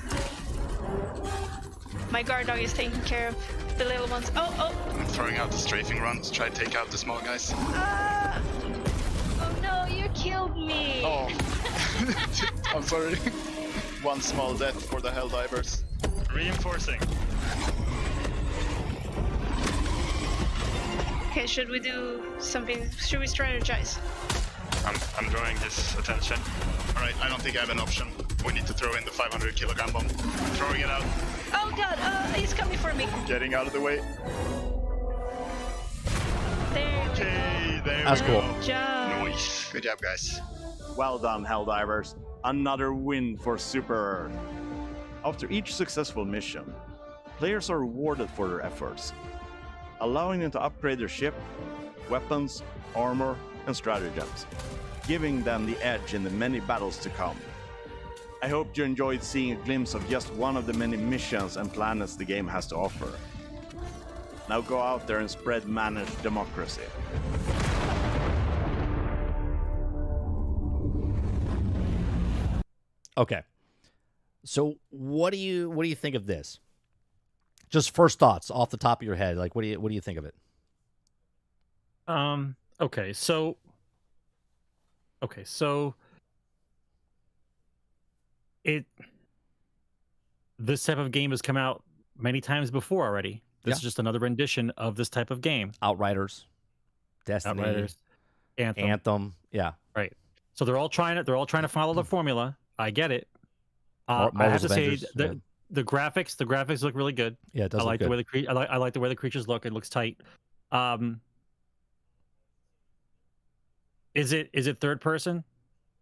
My guard dog is taking care of the little ones. Oh! I'm throwing out the strafing run to try to take out the small guys. Ah! Oh no, you killed me! Oh. I'm sorry. One small death for the Helldivers. Reinforcing. Okay, should we do something? Should we strategize? I'm drawing his attention. Alright, I don't think I have an option. We need to throw in the 500 kilogram bomb. Throwing it out. Oh god, he's coming for me. Getting out of the way. There Okay, there That's we cool. go. job. Nice. Good job, guys. Well done, Helldivers. Another win for Super Earth. After each successful mission, players are rewarded for their efforts, allowing them to upgrade their ship, weapons, armor, and stratagems, giving them the edge in the many battles to come. I hope you enjoyed seeing a glimpse of just one of the many missions and planets the game has to offer. Now go out there and spread managed democracy. Okay. So what do you think of this? Just first thoughts off the top of your head. Like what do you think of it? Okay, so it this type of game has come out many times before already. This Yeah. is just another rendition of this type of game. Outriders, Destiny, Outriders, Anthem. Yeah. right? So they're all trying to follow the formula. I get it. I have Marvel's to say Avengers, yeah. the graphics look really good. Yeah, it does I look like good. the way I like the way the creatures look. It looks tight. Is it third person?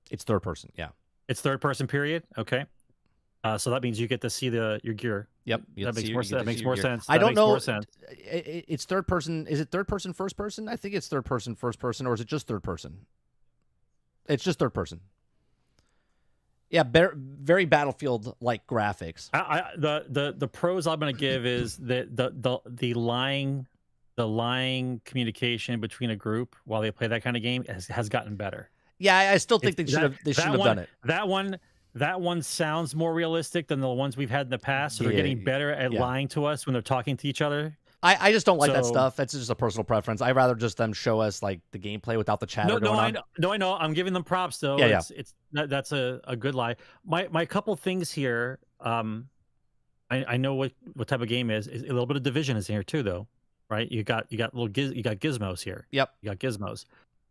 It's third person. Yeah. It's third person. Period. Okay. So that means you get to see your gear. Yep. You That get to makes see- more you get sense. to That see makes your more gear. sense. I That don't makes know. more sense. It's third person. Is it third person, first person? I think it's third person, first person, or is it just third person? It's just third person. Yeah, very Battlefield-like graphics. The pros I'm going to give is the lying communication between a group while they play that kind of game has gotten better. Yeah, I still think they shouldn't have done it. That one sounds more realistic than the ones we've had in the past. So they're getting better at lying to us when they're talking to each other. I just don't like that stuff. That's just a personal preference. I'd rather just them show us like the gameplay without the chatter going on. I know. I'm giving them props though. Yeah, That's a good lie. My couple things here. I know what type of game is. A little bit of Division is here too, though, right? You got gizmos here. Yep. You got gizmos.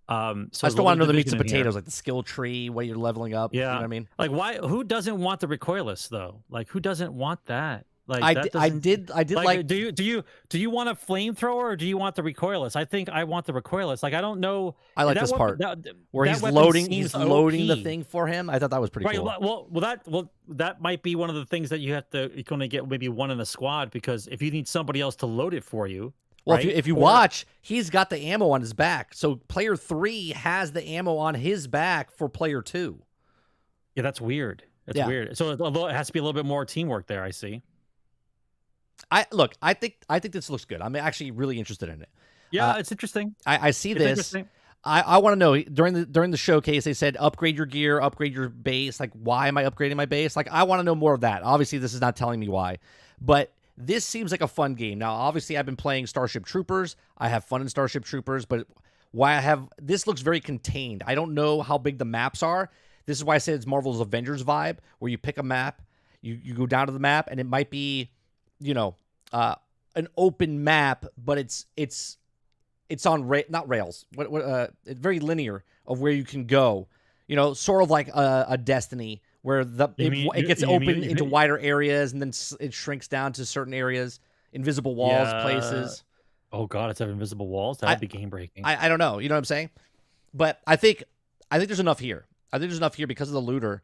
So I still want to know the meats and potatoes, like the skill tree, what you're leveling up. Yeah. You know what I mean? Like why? Who doesn't want the recoilless though? Like who doesn't want that? Like I did like. Do you want a flamethrower or do you want the recoilless? I think I want the recoilless. Like I don't know. I like this part where he's loading the thing for him. I thought that was pretty cool. Well, that might be one of the things that you're going to get maybe one in a squad, because if you need somebody else to load it for you. Well, right? if you watch, he's got the ammo on his back. So player 3 has the ammo on his back for player 2. Yeah, that's weird. That's weird. So it has to be a little bit more teamwork there. I see. I think this looks good. I'm actually really interested in it. Yeah, it's interesting. I see this. I want to know during the showcase they said upgrade your gear, upgrade your base. Like, why am I upgrading my base? Like, I want to know more of that. Obviously, this is not telling me why, but this seems like a fun game. Now, obviously, I've been playing Starship Troopers. I have fun in Starship Troopers, but this looks very contained. I don't know how big the maps are. This is why I said it's Marvel's Avengers vibe, where you pick a map, you go down to the map, and it might be, an open map, but it's on not rails. It's very linear of where you can go. Sort of like a Destiny, where it gets open into wider areas, and then it shrinks down to certain areas, invisible walls, places. Oh God, it's have invisible walls. That would be game breaking. I don't know. You know what I'm saying? But I think there's enough here. I think there's enough here because of the looter.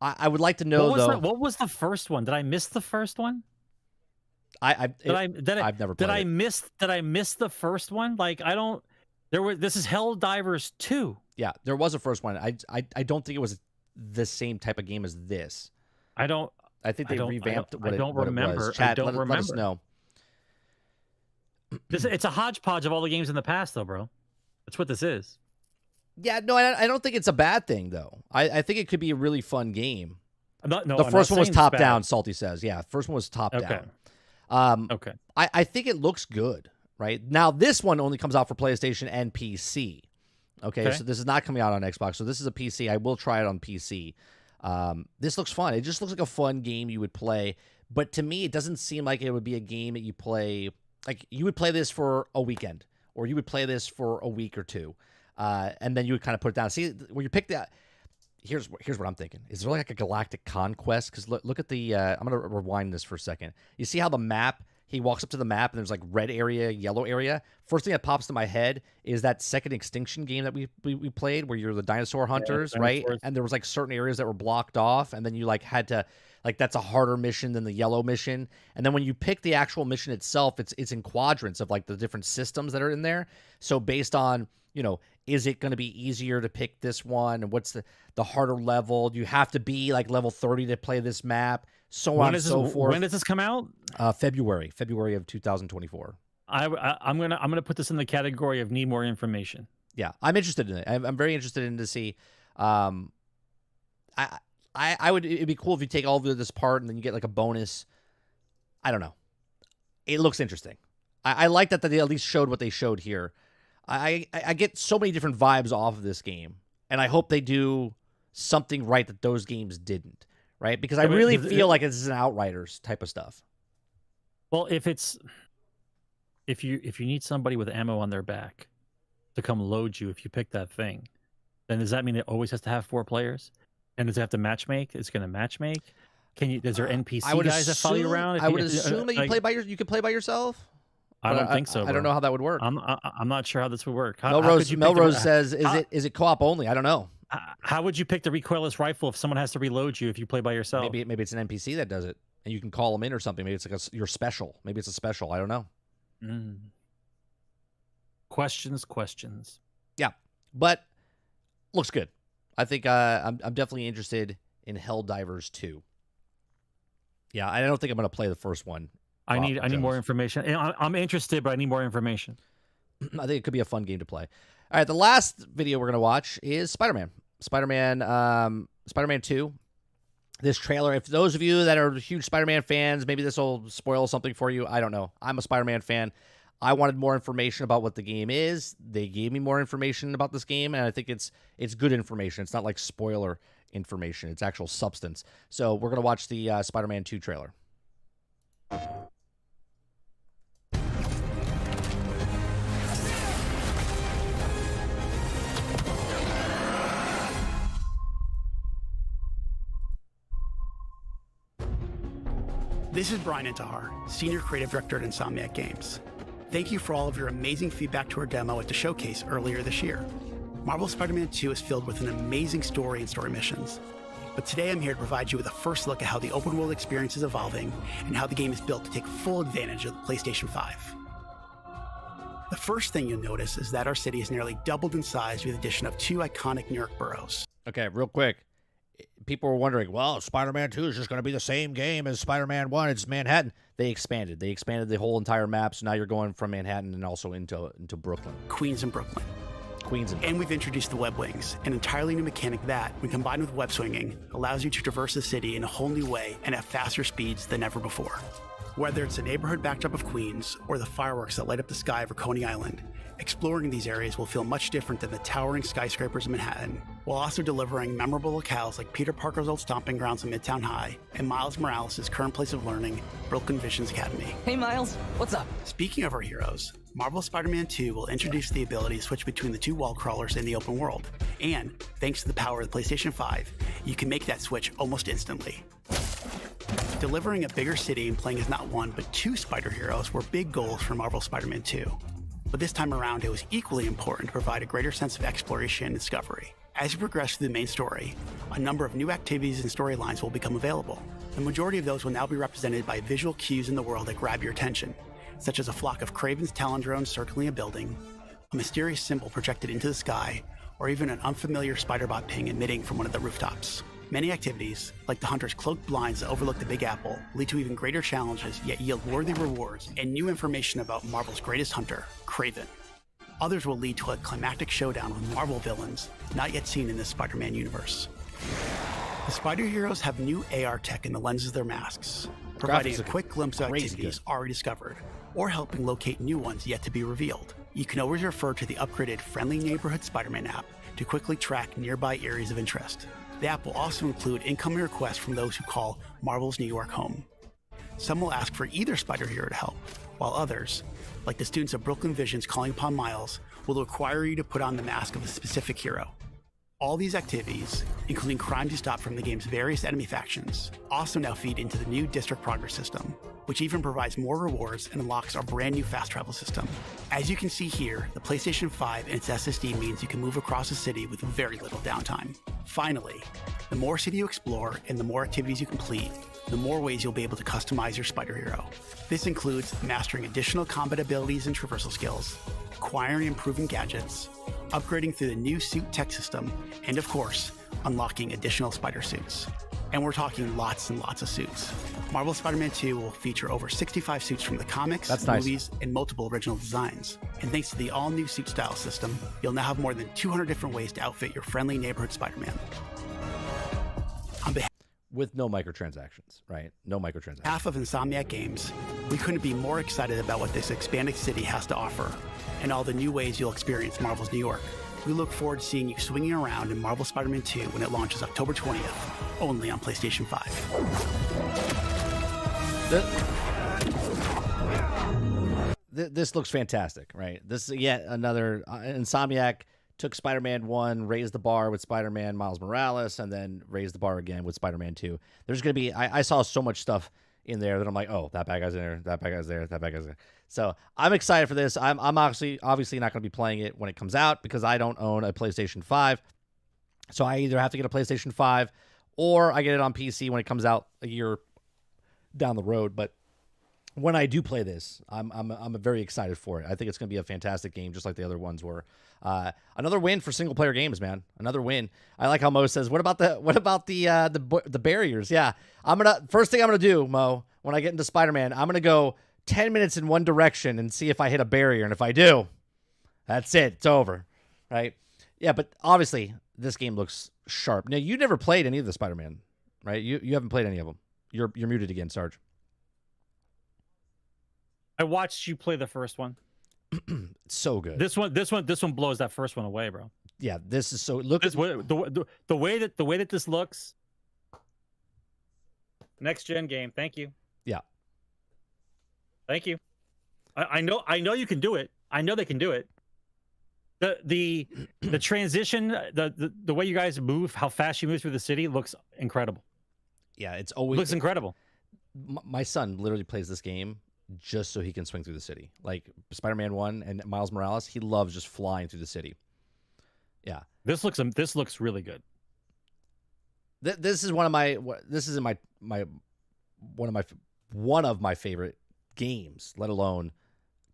I would like to know what was the first one? Did I miss the first one? I've never played it. Did I miss the first one? Like this is Helldivers 2. Yeah, there was a first one. I don't think it was the same type of game as this. I think they revamped what it was. I Chat, don't remember. Let us know. It's a hodgepodge of all the games in the past, though, bro. That's what this is. Yeah, no, I don't think it's a bad thing, though. I think it could be a really fun game. The first one was top down, Salty says. Yeah, first one was top down. Okay. I think it looks good, right? Now, this one only comes out for PlayStation and PC. Okay, so this is not coming out on Xbox. So this is a PC. I will try it on PC. This looks fun. It just looks like a fun game you would play. But to me, it doesn't seem like it would be a game that you play. Like, you would play this for a weekend, or you would play this for a week or two, and then you would kind of put it down. See, when you pick that, here's what I'm thinking. Is there like a galactic conquest? Because look at the. I'm gonna rewind this for a second. You see how the map? He walks up to the map and there's like red area, yellow area. First thing that pops to my head is that Second Extinction game that we played, where you're the dinosaur hunters, right? And there was like certain areas that were blocked off, and then you like had to. Like, that's a harder mission than the yellow mission. And then when you pick the actual mission itself, it's in quadrants of, like, the different systems that are in there. So based on, is it going to be easier to pick this one? And what's the harder level? Do you have to be, like, level 30 to play this map? So on and so forth. When does this come out? February of 2024. I'm gonna put this in the category of need more information. Yeah, I'm interested in it. I'm very interested in to see. It'd be cool if you take all of this part and then you get like a bonus. I don't know. It looks interesting. I like that they at least showed what they showed here. I get so many different vibes off of this game, and I hope they do something right that those games didn't, right? Because I really feel like this is an Outriders type of stuff. Well, if you need somebody with ammo on their back to come load you if you pick that thing, then does that mean it always has to have 4 players? And does it have to matchmake? It's going to matchmake. Is there NPC guys that follow you around? I would assume that you could play by yourself. I don't think so. I don't know how that would work. I'm not sure how this would work. Melrose says, is it co-op only? I don't know. How would you pick the recoilless rifle if someone has to reload you if you play by yourself? Maybe it's an NPC that does it, and you can call them in or something. Maybe it's like your special. Maybe it's a special. I don't know. Questions. Yeah, but looks good. I think I'm definitely interested in Helldivers 2. Yeah, I don't think I'm going to play the first one. I need more information. I'm interested, but I need more information. I think it could be a fun game to play. All right, the last video we're going to watch is Spider-Man 2. This trailer, if those of you that are huge Spider-Man fans, maybe this will spoil something for you. I don't know. I'm a Spider-Man fan. I wanted more information about what the game is. They gave me more information about this game, and I think it's good information. It's not like spoiler information. It's actual substance. So we're going to watch the Spider-Man 2 trailer. This is Brian Intihar, Senior Creative Director at Insomniac Games. Thank you for all of your amazing feedback to our demo at the showcase earlier this year. Marvel Spider-Man 2 is filled with an amazing story and story missions. But today I'm here to provide you with a first look at how the open world experience is evolving and how the game is built to take full advantage of the PlayStation 5. The first thing you'll notice is that our city has nearly doubled in size with the addition of 2 iconic New York boroughs. Okay, real quick. People were wondering, well, Spider-Man 2 is just going to be the same game as Spider-Man 1. It's Manhattan. They expanded. They expanded the whole entire map, so now you're going from Manhattan and also into Brooklyn. Queens and Brooklyn. And we've introduced the web wings, an entirely new mechanic that, when combined with web swinging, allows you to traverse the city in a whole new way and at faster speeds than ever before. Whether it's the neighborhood backdrop of Queens or the fireworks that light up the sky over Coney Island, exploring these areas will feel much different than the towering skyscrapers of Manhattan, while also delivering memorable locales like Peter Parker's old stomping grounds in Midtown High and Miles Morales' current place of learning, Brooklyn Visions Academy. Hey Miles, what's up? Speaking of our heroes, Marvel Spider-Man 2 will introduce the ability to switch between the 2 wall crawlers in the open world, and thanks to the power of the PlayStation 5, you can make that switch almost instantly. Delivering a bigger city and playing as not 1 but 2 spider heroes were big goals for Marvel Spider-Man 2. But this time around, it was equally important to provide a greater sense of exploration and discovery. As you progress through the main story, a number of new activities and storylines will become available. The majority of those will now be represented by visual cues in the world that grab your attention, such as a flock of Kraven's Talon drones circling a building, a mysterious symbol projected into the sky, or even an unfamiliar spider-bot ping emitting from one of the rooftops. Many activities, like the Hunter's cloaked blinds that overlook the Big Apple, lead to even greater challenges yet yield worthy rewards and new information about Marvel's greatest hunter, Kraven. Others will lead to a climactic showdown with Marvel villains not yet seen in this Spider-Man universe. The Spider Heroes have new AR tech in the lenses of their masks, providing a quick glimpse of activities already discovered, or helping locate new ones yet to be revealed. You can always refer to the upgraded Friendly Neighborhood Spider-Man app to quickly track nearby areas of interest. The app will also include incoming requests from those who call Marvel's New York home. Some will ask for either Spider Hero to help, while others, like the students of Brooklyn Visions calling upon Miles, will require you to put on the mask of a specific hero. All these activities, including crimes you stop from the game's various enemy factions, also now feed into the new District Progress system, which even provides more rewards and unlocks our brand new fast travel system. As you can see here, the PlayStation 5 and its SSD means you can move across the city with very little downtime. Finally, the more city you explore and the more activities you complete, the more ways you'll be able to customize your Spider Hero. This includes mastering additional combat abilities and traversal skills, acquiring and improving gadgets, upgrading through the new suit tech system, and of course, unlocking additional spider suits. And we're talking lots and lots of suits. Marvel Spider-Man 2 will feature over 65 suits from the comics, movies, and multiple original designs. And thanks to the all-new suit style system, you'll now have more than 200 different ways to outfit your friendly neighborhood Spider-Man. with no microtransactions, right? No microtransactions. Half of Insomniac Games, we couldn't be more excited about what this expanded city has to offer and all the new ways you'll experience Marvel's New York. We look forward to seeing you swinging around in Marvel Spider-Man 2 when it launches October 20th, only on PlayStation 5. This looks fantastic, right? This is yet another Insomniac took Spider-Man 1, raised the bar with Spider-Man Miles Morales, and then raised the bar again with Spider-Man 2. There's going to be, I saw so much stuff in there that I'm like, oh, that bad guy's in there, that bad guy's there, that bad guy's there. So I'm excited for this. I'm obviously not going to be playing it when it comes out because I don't own a PlayStation 5. So I either have to get a PlayStation 5 or I get it on PC when it comes out a year down the road. But when I do play this, I'm very excited for it. I think it's going to be a fantastic game, just like the other ones were. Another win for single player games, man. Another win. I like how Mo says, "What about the barriers?" Yeah, first thing I'm gonna do, Mo, when I get into Spider-Man, I'm gonna go 10 minutes in one direction and see if I hit a barrier, and if I do, that's it. It's over, right? Yeah, but obviously this game looks sharp. Now you never played any of the Spider-Man, right? You haven't played any of them. You're muted again, Sarge. I watched you play the first one. So good. This one blows that first one away, bro. Yeah, this is so. Look at the way that this looks. Next gen game. Thank you. Yeah. Thank you. I know you can do it. I know they can do it. The transition, the way you guys move, how fast you move through the city looks incredible. Yeah, it's always looks incredible. My son literally plays this game just so he can swing through the city. Like Spider-Man 1 and Miles Morales, he loves just flying through the city. Yeah. This looks really good. This is one of my favorite games, let alone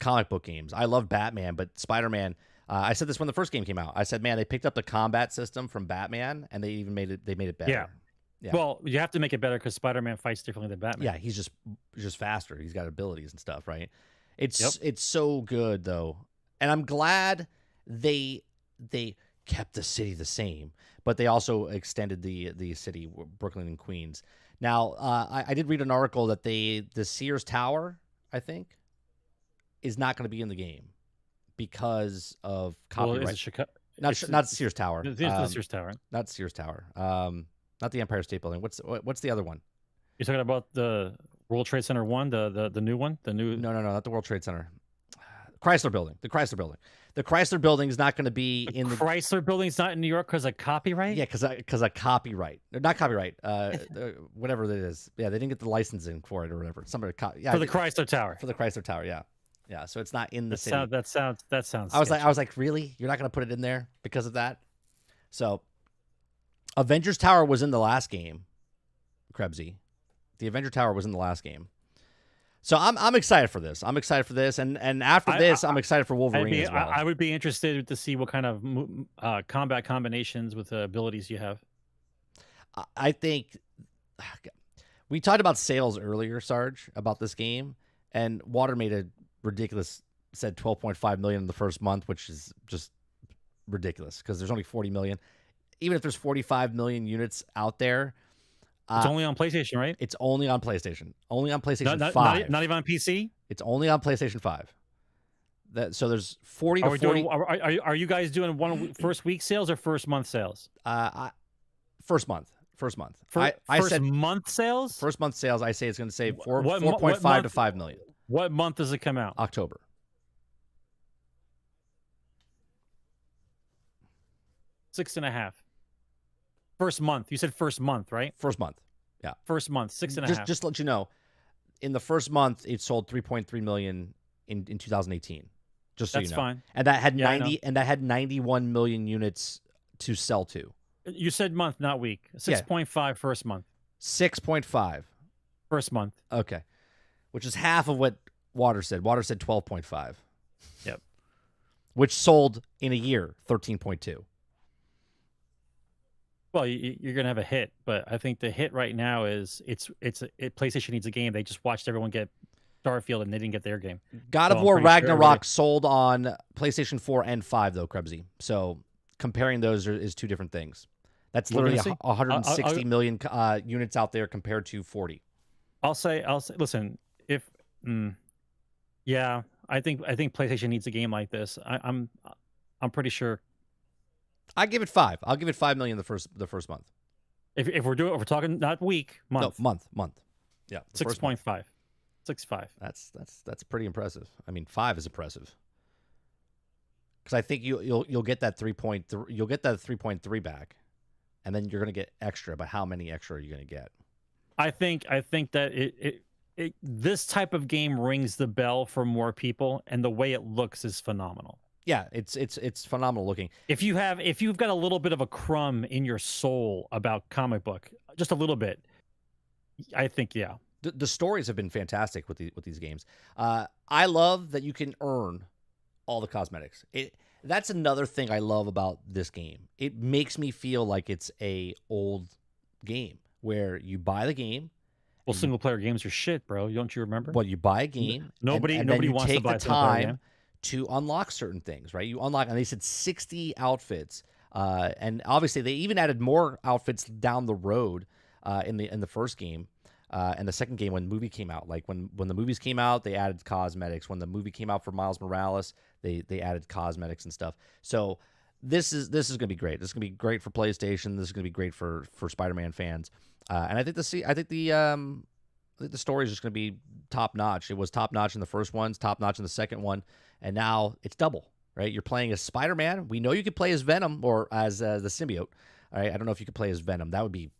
comic book games. I love Batman, but Spider-Man, I said this when the first game came out. I said, man, they picked up the combat system from Batman and they even made it better. Yeah. Yeah. Well, you have to make it better because Spider-Man fights differently than Batman. Yeah, he's just faster. He's got abilities and stuff, right? It's so good though, and I'm glad they kept the city the same, but they also extended the city, Brooklyn and Queens. Now, I did read an article that the Sears Tower, I think, is not going to be in the game because of copyright. Well, is it Chicago? Not Sears Tower. The Sears Tower. Not Sears Tower. Not the Empire State Building. What's the other one? You're talking about the World Trade Center one, the new one, the new. No, not the World Trade Center. Chrysler Building. The Chrysler Building. The Chrysler Building is not going to be in the Chrysler Building's not in New York because of copyright. Yeah, because of copyright. Not copyright. Whatever it is. Yeah, they didn't get the licensing for it or whatever. Somebody. Yeah, for the Chrysler Tower. For the Chrysler Tower. Yeah. Yeah. So it's not in the city. That sounds. I was like, really? You're not going to put it in there because of that? So, Avengers Tower was in the last game. Krebsy. The Avenger Tower was in the last game. So I'm excited for this. I'm after this, I'm excited for Wolverine as well. I would be interested to see what kind of combat combinations with abilities you have. I think we talked about sales earlier, Sarge, about this game, and Water made a ridiculous, said 12.5 million in the first month, which is just ridiculous because there's only 40 million. Even if there's 45 million units out there, it's only on PlayStation, right? It's only on PlayStation. Only on PlayStation 5. Not even on PC? It's only on PlayStation 5. So there's 40 to 40. Are you guys doing first week sales or first month sales? First month. First month. I said month sales? First month sales, I say it's going to save 4.5 to 5 million. What month does it come out? October. $6.5. First month. You said first month, right? First month. Yeah. First month, $6.5. Just to let you know, in the first month, it sold 3.3 million in 2018. Just so you know. That's fine. And that had 91 million units to sell to. You said month, not week. 6.5 first month. 6.5 first month. Okay. Which is half of what Water said. Water said 12.5. Yep. Which sold in a year 13.2. Well, you're gonna have a hit, but I think the hit right now is PlayStation needs a game. They just watched everyone get Starfield and they didn't get their game. God of War Ragnarok sold on PlayStation 4 and 5 though, Krebsy. So comparing those is two different things. That's We're literally gonna see. 160 million units out there compared to 40. I'll say. Listen, if yeah, I think PlayStation needs a game like this. I'm pretty sure. I give it 5. I'll give it 5 million the first month. If we're talking not week, month. No, month. Yeah, 6.5. 6.5. That's pretty impressive. I mean, 5 is impressive. Because I think you'll get that 3.3. You'll get that 3.3 back, and then you're gonna get extra. But how many extra are you gonna get? I think that it this type of game rings the bell for more people, and the way it looks is phenomenal. Yeah, it's phenomenal looking. If you've got a little bit of a crumb in your soul about comic book, just a little bit, I think The stories have been fantastic with these games. I love that you can earn all the cosmetics. That's another thing I love about this game. It makes me feel like it's a old game where you buy the game. Well, single player games are shit, bro. Don't you remember? Well, you buy a game. Nobody wants to buy the time to unlock certain things, right? You unlock, and they said 60 outfits, and obviously they even added more outfits down the road in the first game. And the second game, when the movie came out, like when the movies came out, they added cosmetics. When the movie came out for Miles Morales, they added cosmetics and stuff. So this is going to be great. This is going to be great for PlayStation. This is going to be great for Spider-Man fans. And I think the story is just going to be top notch. It was top notch in the first one, top notch in the second one, and now it's double. Right? You're playing as Spider-Man. We know you could play as Venom or as the symbiote. All right? I don't know if you could play as Venom. That would be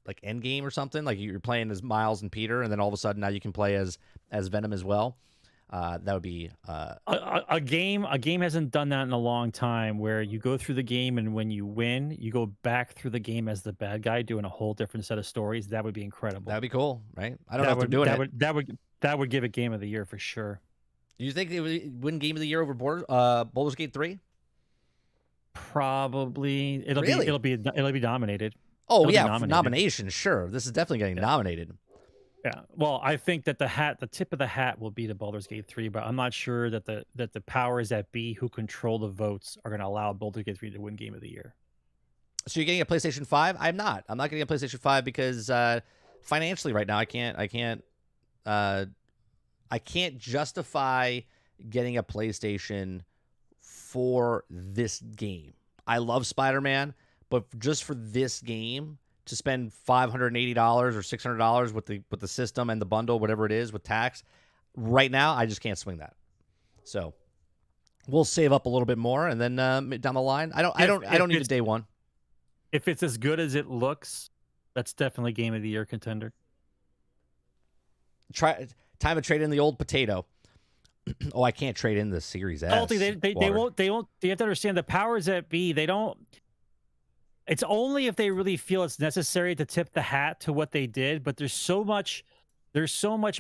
like Endgame or something. Like you're playing as Miles and Peter, and then all of a sudden now you can play as Venom as well. That would be a game. A game hasn't done that in a long time, where you go through the game and when you win, you go back through the game as the bad guy, doing a whole different set of stories. That would be incredible. That'd be cool, right? I don't know if they're doing it. That would give it Game of the Year for sure. Do you think they would win Game of the Year over Baldur's Gate 3? Probably. It'll be nominated. Oh, yeah, nomination, sure. This is definitely getting nominated. Yeah. Well, I think that the tip of the hat will be to Baldur's Gate 3, but I'm not sure that the powers that be who control the votes are going to allow Baldur's Gate 3 to win Game of the Year. So you're getting a PlayStation 5? I'm not. I'm not getting a PlayStation 5 because financially right now I can't justify getting a PlayStation for this game. I love Spider-Man, but just for this game, to spend $580 or $600 with the system and the bundle, whatever it is, with tax, right now I just can't swing that. So we'll save up a little bit more, and then down the line, I don't need a day one. If it's as good as it looks, that's definitely Game of the Year contender. Time to trade in the old potato. Oh, I can't trade in the Series S. I don't think they won't. You have to understand the powers that be. They don't. It's only if they really feel it's necessary to tip the hat to what they did. But there's so much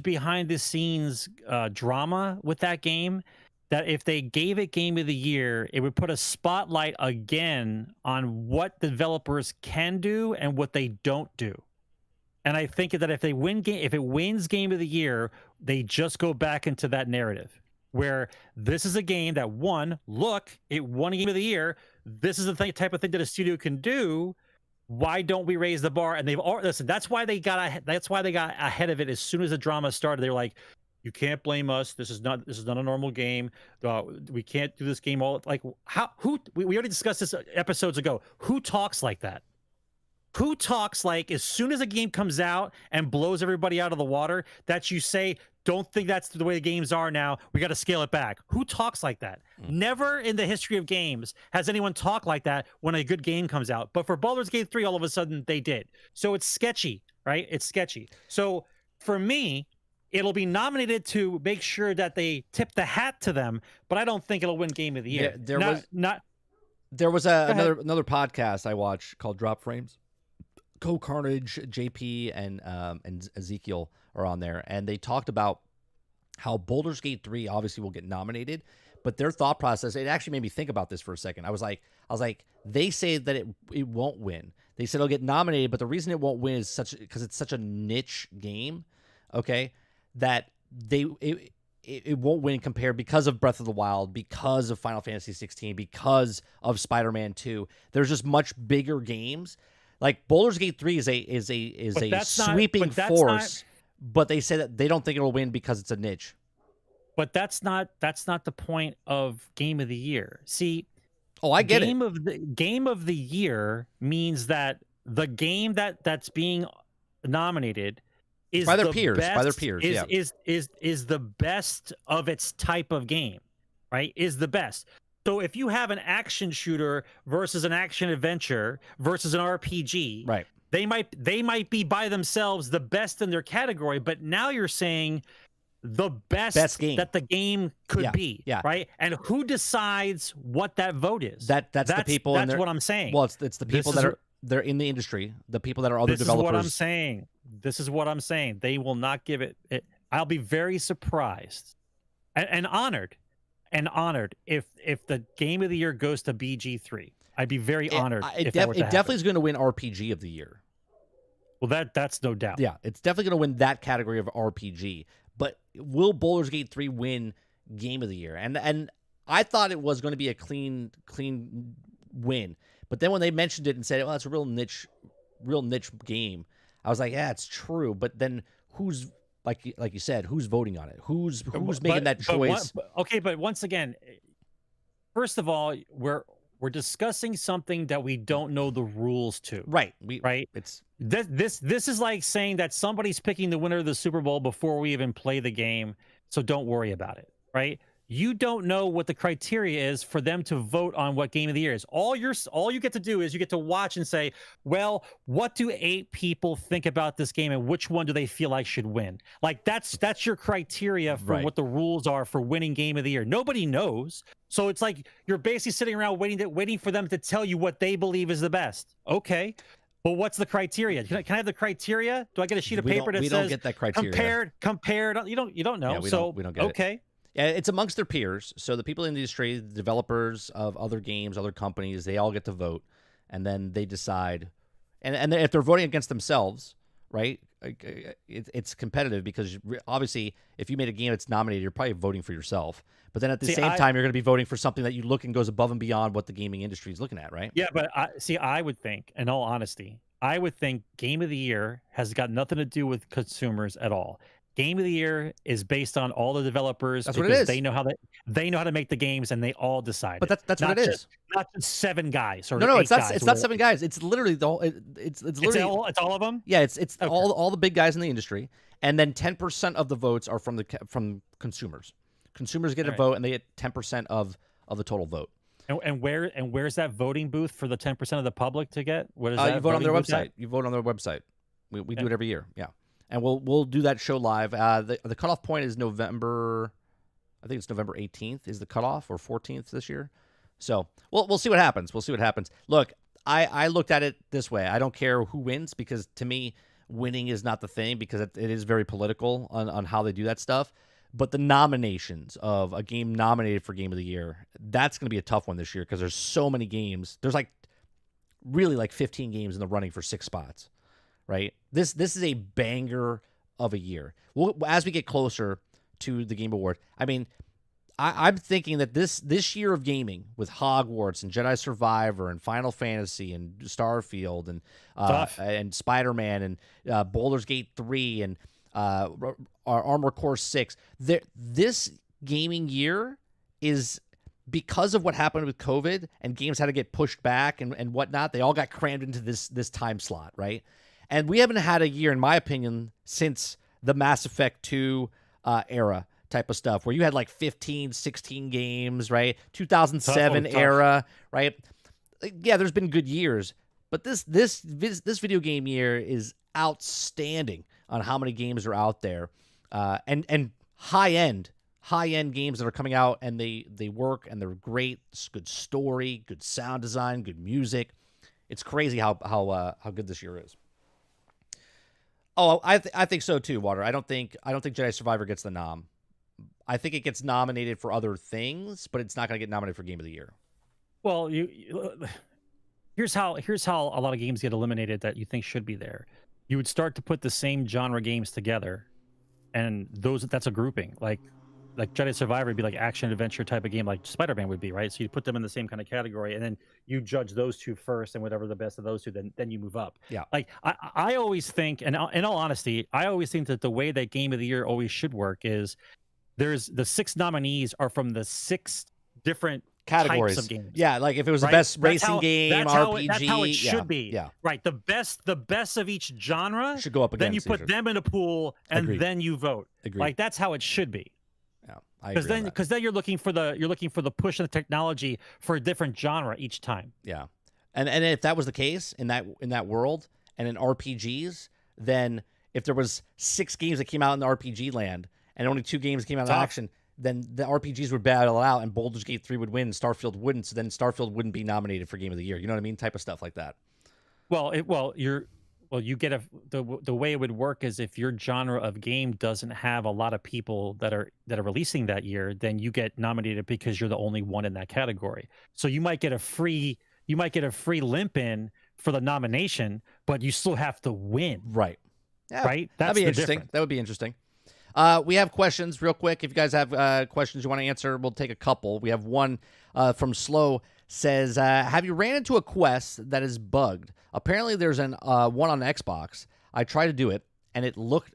behind the scenes drama with that game that if they gave it Game of the Year, it would put a spotlight again on what developers can do and what they don't do. And I think that if it wins Game of the Year, they just go back into that narrative where this is a game that it won a Game of the Year. This is the type of thing that a studio can do. Why don't we raise the bar? And listen. That's why they got ahead of it as soon as the drama started. They're like, you can't blame us. This is not a normal game. We can't do this game all like how. We already discussed this episodes ago. Who talks like that? Who talks like as soon as a game comes out and blows everybody out of the water that you say, don't think that's the way the games are now. We got to scale it back. Who talks like that? Never in the history of games has anyone talked like that when a good game comes out. But for Baldur's Gate 3, all of a sudden they did. So it's sketchy, right? It's sketchy. So for me, it'll be nominated to make sure that they tip the hat to them, but I don't think it'll win Game of the Year. There was another podcast I watched called Drop Frames. Co Carnage, JP, and Ezekiel are on there, and they talked about how Baldur's Gate 3 obviously will get nominated, but their thought process, it actually made me think about this for a second. I was like, they say that it won't win. They said it'll get nominated, but the reason it won't win is because it's such a niche game, okay, that it it won't win compared because of Breath of the Wild, because of Final Fantasy 16, because of Spider-Man 2. There's just much bigger games. Like Baldur's Gate 3 is a sweeping force, but they say that they don't think it'll win because it's a niche. But that's not the point of Game of the Year. See, I get Game of the Year means that the game that's being nominated is by their the peers, best, is the best of its type of game, right? Is the best. So if you have an action shooter versus an action adventure versus an RPG, right? They might be by themselves the best in their category, but now you're saying the best game that the game could be, right? And who decides what that vote is? That's the people. That's what I'm saying. Well, it's the people they're in the industry, the people that are other developers. This is what I'm saying. They will not give it. I'll be very surprised and honored if the Game of the Year goes to BG3. I'd be very honored. It definitely is going to win RPG of the Year. Well, that's no doubt. Yeah, it's definitely going to win that category of RPG. But will Baldur's Gate 3 win Game of the Year? And I thought it was going to be a clean win. But then when they mentioned it and said, "Oh, it's a real niche game," I was like, "Yeah, it's true." But then who's like you said, who's voting on it? Who's making that choice? But once again, first of all, we're discussing something that we don't know the rules to. Right. It's this is like saying that somebody's picking the winner of the Super Bowl before we even play the game, so don't worry about it, right? You don't know what the criteria is for them to vote on what Game of the Year is. All you get to do is you get to watch and say, well, what do 8 people think about this game and which one do they feel like should win? Like that's your criteria for what the rules are for winning Game of the Year. Nobody knows. So it's like you're basically sitting around waiting for them to tell you what they believe is the best. Okay. Well, what's the criteria? Can I have the criteria? Do I get a sheet of paper that says don't get that criteria. Compared? You don't know. Yeah, we don't get it. Okay. Yeah, it's amongst their peers. So the people in the industry, the developers of other games, other companies, they all get to vote, and then they decide. And if they're voting against themselves, right? It's competitive because obviously, if you made a game that's nominated, you're probably voting for yourself. But then at the same time, you're going to be voting for something that you look and goes above and beyond what the gaming industry is looking at, right? Yeah, but I would think, in all honesty, Game of the Year has got nothing to do with consumers at all. Game of the Year is based on all the developers. That's what it is. They know how to make the games, and they all decide. But that's what it is. Not just 7 guys or no. It's not 7 guys. It's literally the whole. It's literally it's all of them. Yeah, it's okay. all the big guys in the industry, and then 10% of the votes are from consumers. Consumers get a vote, and they get 10% of the total vote. And where's that voting booth for the 10% of the public to get? What is that? You vote on their website. You vote on their website. We do it every year. Yeah. And we'll do that show live. The cutoff point is November. I think it's November 18th is the cutoff, or 14th this year. So we'll see what happens. Look, I looked at it this way. I don't care who wins because to me, winning is not the thing because it is very political on how they do that stuff. But the nominations of a game nominated for Game of the Year, that's going to be a tough one this year because there's so many games. There's really 15 games in the running for 6 spots. Right, this is a banger of a year. As we get closer to the Game Award, I mean, I'm thinking that this year of gaming with Hogwarts and Jedi Survivor and Final Fantasy and Starfield and Spider-Man and Baldur's Gate 3 and Armored Core 6, this gaming year is, because of what happened with COVID and games had to get pushed back and whatnot, they all got crammed into this time slot, right? And we haven't had a year, in my opinion, since the Mass Effect 2 era type of stuff, where you had 15, 16 games, right? 2007 era, right? Yeah, there's been good years, but this video game year is outstanding on how many games are out there, and high end games that are coming out, and they work and they're great. It's good story, good sound design, good music. It's crazy how good this year is. Oh, I think so too, Water. I don't think Jedi Survivor gets the nom. I think it gets nominated for other things, but it's not going to get nominated for Game of the Year. Well, here's how a lot of games get eliminated that you think should be there. You would start to put the same genre games together, and that's a grouping. Like like Jedi Survivor would be like action adventure type of game, like Spider-Man would be, right? So you put them in the same kind of category, and then you judge those two first, and whatever the best of those two, then you move up. Yeah. Like I always think, and in all honesty, I always think that the way that Game of the Year always should work is there's the 6 nominees are from the 6 different categories types of games. Yeah, like if it was the Right? best That's racing how- game, that's RPG. That's how it yeah, should be. Yeah, Right. The best of each genre should go up against. then you put them in a pool, and Agreed. then you vote. Agreed. Like that's how it should be. Yeah, I agree. Because then you're looking for the push of the technology for a different genre each time. Yeah, and if that was the case in that world and in RPGs, then if there was 6 games that came out in the RPG land and only 2 games came out in action, then the RPGs would battle out, and Baldur's Gate 3 would win, and Starfield wouldn't. So then Starfield wouldn't be nominated for Game of the Year. You know what I mean? Type of stuff like that. You get the way it would work is if your genre of game doesn't have a lot of people that are releasing that year, then you get nominated because you're the only one in that category. So you might get a free limp in for the nomination, but you still have to win. Right. Yeah, right. That's that'd be the interesting. difference. That would be interesting. We have questions real quick. If you guys have questions you want to answer, we'll take a couple. We have one from Slow. Says, have you ran into a quest that is bugged? Apparently there's one on Xbox. I tried to do it, and it looked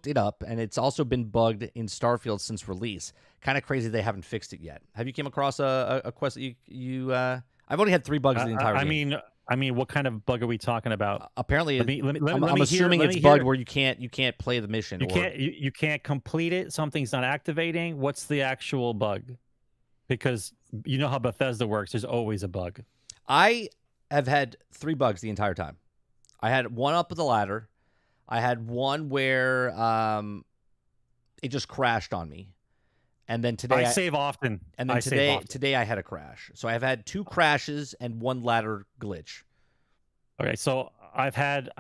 it up, and it's also been bugged in Starfield since release. Kind of crazy they haven't fixed it yet. Have you came across a quest that you I've only had 3 bugs in the entire game. I mean, what kind of bug are we talking about? Apparently, I'm I'm assuming it's bugged where you can't play the mission. You can't complete it. Something's not activating. What's the actual bug? Because you know how Bethesda works. There's always a bug. I have had 3 bugs the entire time. I had one up the ladder. I had one where it just crashed on me. And then today I save often. And then today I had a crash. So I've had 2 crashes and 1 ladder glitch. Okay, so I've had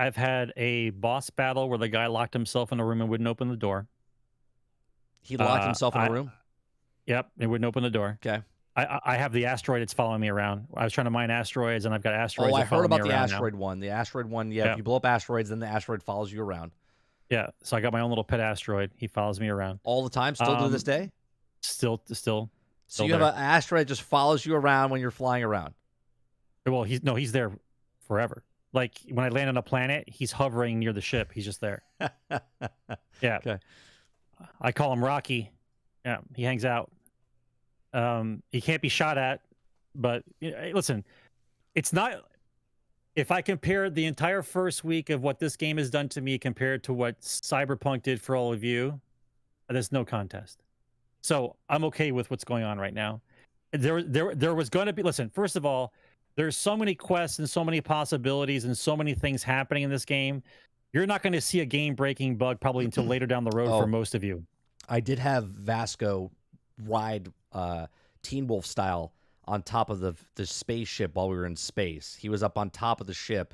a boss battle where the guy locked himself in a room and wouldn't open the door. He locked himself in a room? Yep, it wouldn't open the door. Okay. I have the asteroid that's following me around. I was trying to mine asteroids, and I've got asteroids. Oh, I that follow heard about me the around asteroid now. one. The asteroid one, yeah. If you blow up asteroids, then the asteroid follows you around. Yeah, so I got my own little pet asteroid. He follows me around all the time. Still to this day. Still. So you have an asteroid that just follows you around when you're flying around. Well, he's there forever. Like when I land on a planet, he's hovering near the ship. He's just there. Yeah. Okay. I call him Rocky. Yeah, he hangs out. He can't be shot at, but listen, it's not. If I compare the entire first week of what this game has done to me compared to what Cyberpunk did for all of you, there's no contest. So I'm okay with what's going on right now. There was going to be. Listen, first of all, there's so many quests and so many possibilities and so many things happening in this game. You're not going to see a game-breaking bug probably until later down the road for most of you. I did have Vasco ride Teen Wolf style on top of the spaceship while we were in space. He was up on top of the ship.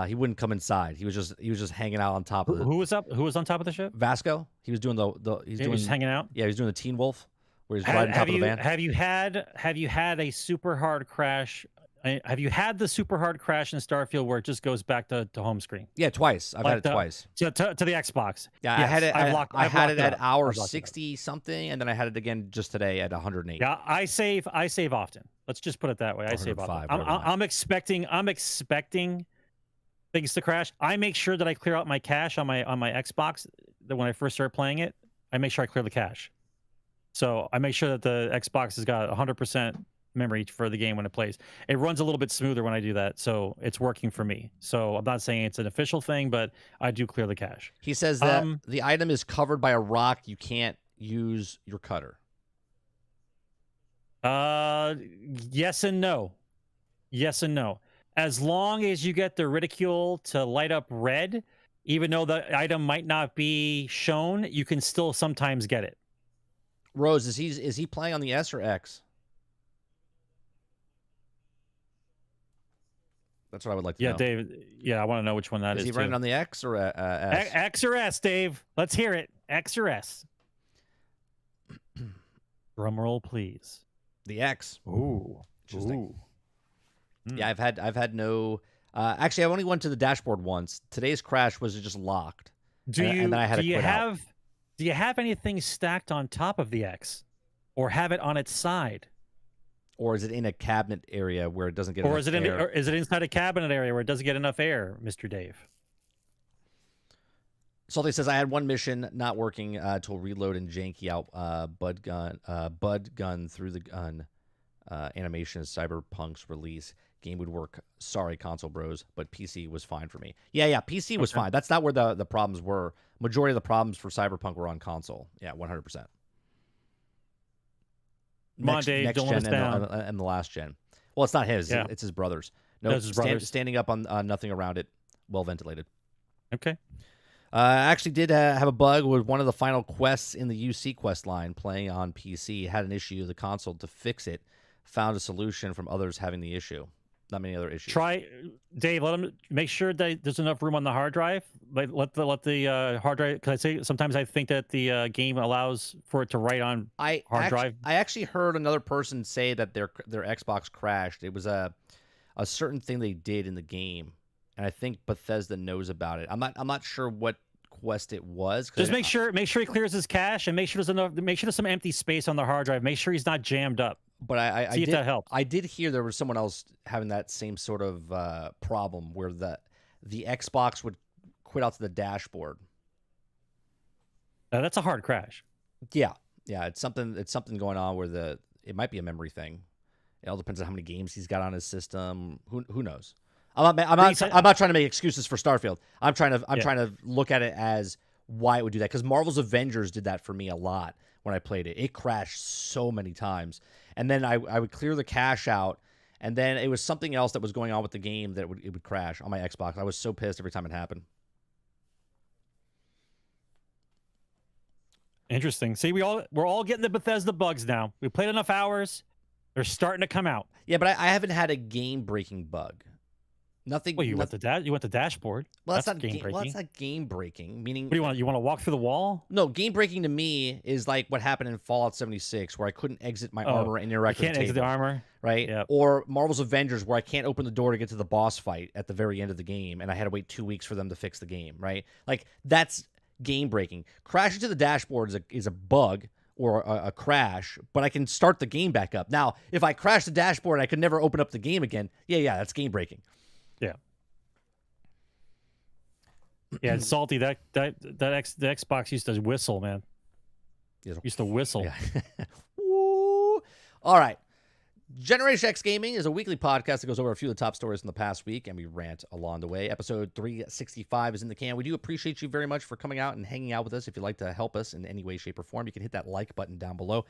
He wouldn't come inside. He was just hanging out on top of the. Who was on top of the ship? Vasco. He was doing he was hanging out. Yeah, he was doing the Teen Wolf where he's riding on top of the van. Have you had a super hard crash? Have you had the super hard crash in Starfield where it just goes back to home screen? Yeah, twice. I've had it twice. To the Xbox. Yeah, yes, I had it. I had it at hour 60 something, and then I had it again just today at 108. Yeah, I save often. Let's just put it that way. I save often. I'm expecting things to crash. I make sure that I clear out my cache on my Xbox. That when I first start playing it, I make sure I clear the cache. So I make sure that the Xbox has got 100% memory for the game when it plays. It runs a little bit smoother when I do that, so it's working for me. So I'm not saying it's an official thing, but I do clear the cache. He says that the item is covered by a rock. You can't use your cutter. Yes and no. Yes and no. As long as you get the ridicule to light up red, even though the item might not be shown, you can still sometimes get it. Rose, is he playing on the S or X? That's what I would like to know. Yeah, Dave. Yeah, I want to know which one that is. Is he running on the X or S? X or S, Dave? Let's hear it. X or S? Drum roll, please. The X. Ooh. Interesting. Ooh. Yeah, I've had no. Actually, I only went to the dashboard once. Today's crash was just locked. Do you and then I had to quit out. do you have anything stacked on top of the X, or have it on its side? Or is it in a cabinet area where it doesn't get Or enough is it air? or is it inside a cabinet area where it doesn't get enough air, Mr. Dave? Salty says, I had one mission not working till reload and janky out bud gun through the gun animation is Cyberpunk's release. Game would work. Sorry, console bros, but PC was fine for me. Yeah, PC was fine. That's not where the problems were. Majority of the problems for Cyberpunk were on console. Yeah, 100%. Come on, Dave, next don't let gen us down. and the last gen. Well, it's not his. Yeah. It's his brother's. No, That's his brother's. Standing up on nothing around it. Well ventilated. Okay. I actually did have a bug with one of the final quests in the UC quest line playing on PC. Had an issue with the console to fix it. Found a solution from others having the issue. Not many other issues. Try, Dave. Let him make sure that there's enough room on the hard drive. Like let the hard drive. Because sometimes I think that the game allows for it to write on hard drive. I actually heard another person say that their Xbox crashed. It was a certain thing they did in the game, and I think Bethesda knows about it. I'm not sure what quest it was. Just make sure he clears his cache and make sure there's some empty space on the hard drive. Make sure he's not jammed up. But I see if that helps. I did hear there was someone else having that same sort of problem where the Xbox would quit out to the dashboard. That's a hard crash. Yeah, it's something going on where it might be a memory thing. It all depends on how many games he's got on his system. Who knows? I'm not trying to make excuses for Starfield. I'm trying to look at it as why it would do that, because Marvel's Avengers did that for me a lot when I played it. It crashed so many times, and then I would clear the cache out, and then it was something else that was going on with the game that it would crash on my Xbox. I was so pissed every time it happened. Interesting. See, we're all getting the Bethesda bugs now. We played enough hours; they're starting to come out. Yeah, but I haven't had a game-breaking bug. Nothing. Well, you went the dashboard. Well, that's not game breaking. Well, that's not game breaking. Meaning, what do you want? You want to walk through the wall? No, game breaking to me is like what happened in Fallout 76, where I couldn't exit my armor and interact with the table. Exit the armor, right? Yep. Or Marvel's Avengers, where I can't open the door to get to the boss fight at the very end of the game, and I had to wait 2 weeks for them to fix the game. Right? Like that's game breaking. Crashing to the dashboard is a bug or a crash, but I can start the game back up. Now, if I crash the dashboard and I could never open up the game again, yeah, that's game breaking. Yeah. Yeah, it's salty. The Xbox used to whistle, man. Used to whistle. Yeah. Woo. All right. Generation X Gaming is a weekly podcast that goes over a few of the top stories from the past week, and we rant along the way. Episode 365 is in the can. We do appreciate you very much for coming out and hanging out with us. If you'd like to help us in any way, shape, or form, you can hit that like button down below.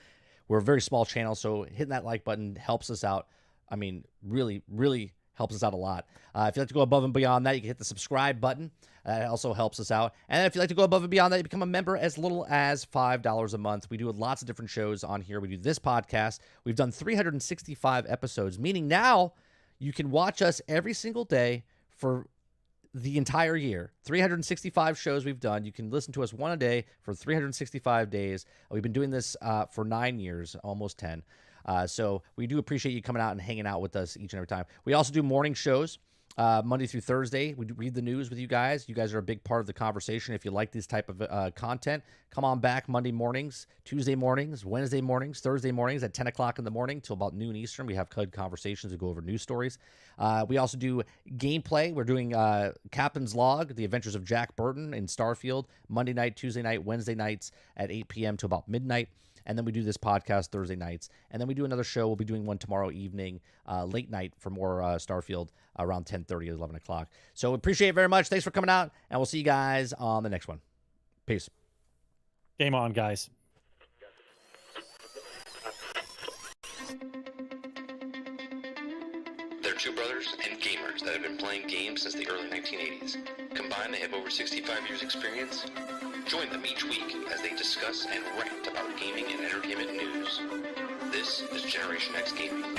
We're a very small channel, so hitting that like button helps us out. I mean, really, really helps us out a lot. If you'd like to go above and beyond that, you can hit the subscribe button. That also helps us out. And if you'd like to go above and beyond that, you become a member as little as $5 a month. We do lots of different shows on here. We do this podcast. We've done 365 episodes, meaning now you can watch us every single day for the entire year. 365 shows we've done. You can listen to us one a day for 365 days. We've been doing this for 9 years, almost 10. So we do appreciate you coming out and hanging out with us each and every time. We also do morning shows. Monday through Thursday, we read the news with you guys. You guys are a big part of the conversation. If you like this type of content, come on back Monday mornings, Tuesday mornings, Wednesday mornings, Thursday mornings at 10 o'clock in the morning till about noon Eastern. We have good conversations to go over news stories. We also do gameplay. We're doing Captain's Log, The Adventures of Jack Burton in Starfield, Monday night, Tuesday night, Wednesday nights at 8 p.m. to about midnight. And then we do this podcast Thursday nights. And then we do another show. We'll be doing one tomorrow evening, late night for more Starfield around 10:30 or 11 o'clock. So appreciate it very much. Thanks for coming out. And we'll see you guys on the next one. Peace. Game on, guys. They're two brothers and gamers that have been playing games since the early 1980s. Combined, they have over 65 years experience. Join them each week as they discuss and rant about gaming and entertainment news. This is Generation X Gaming.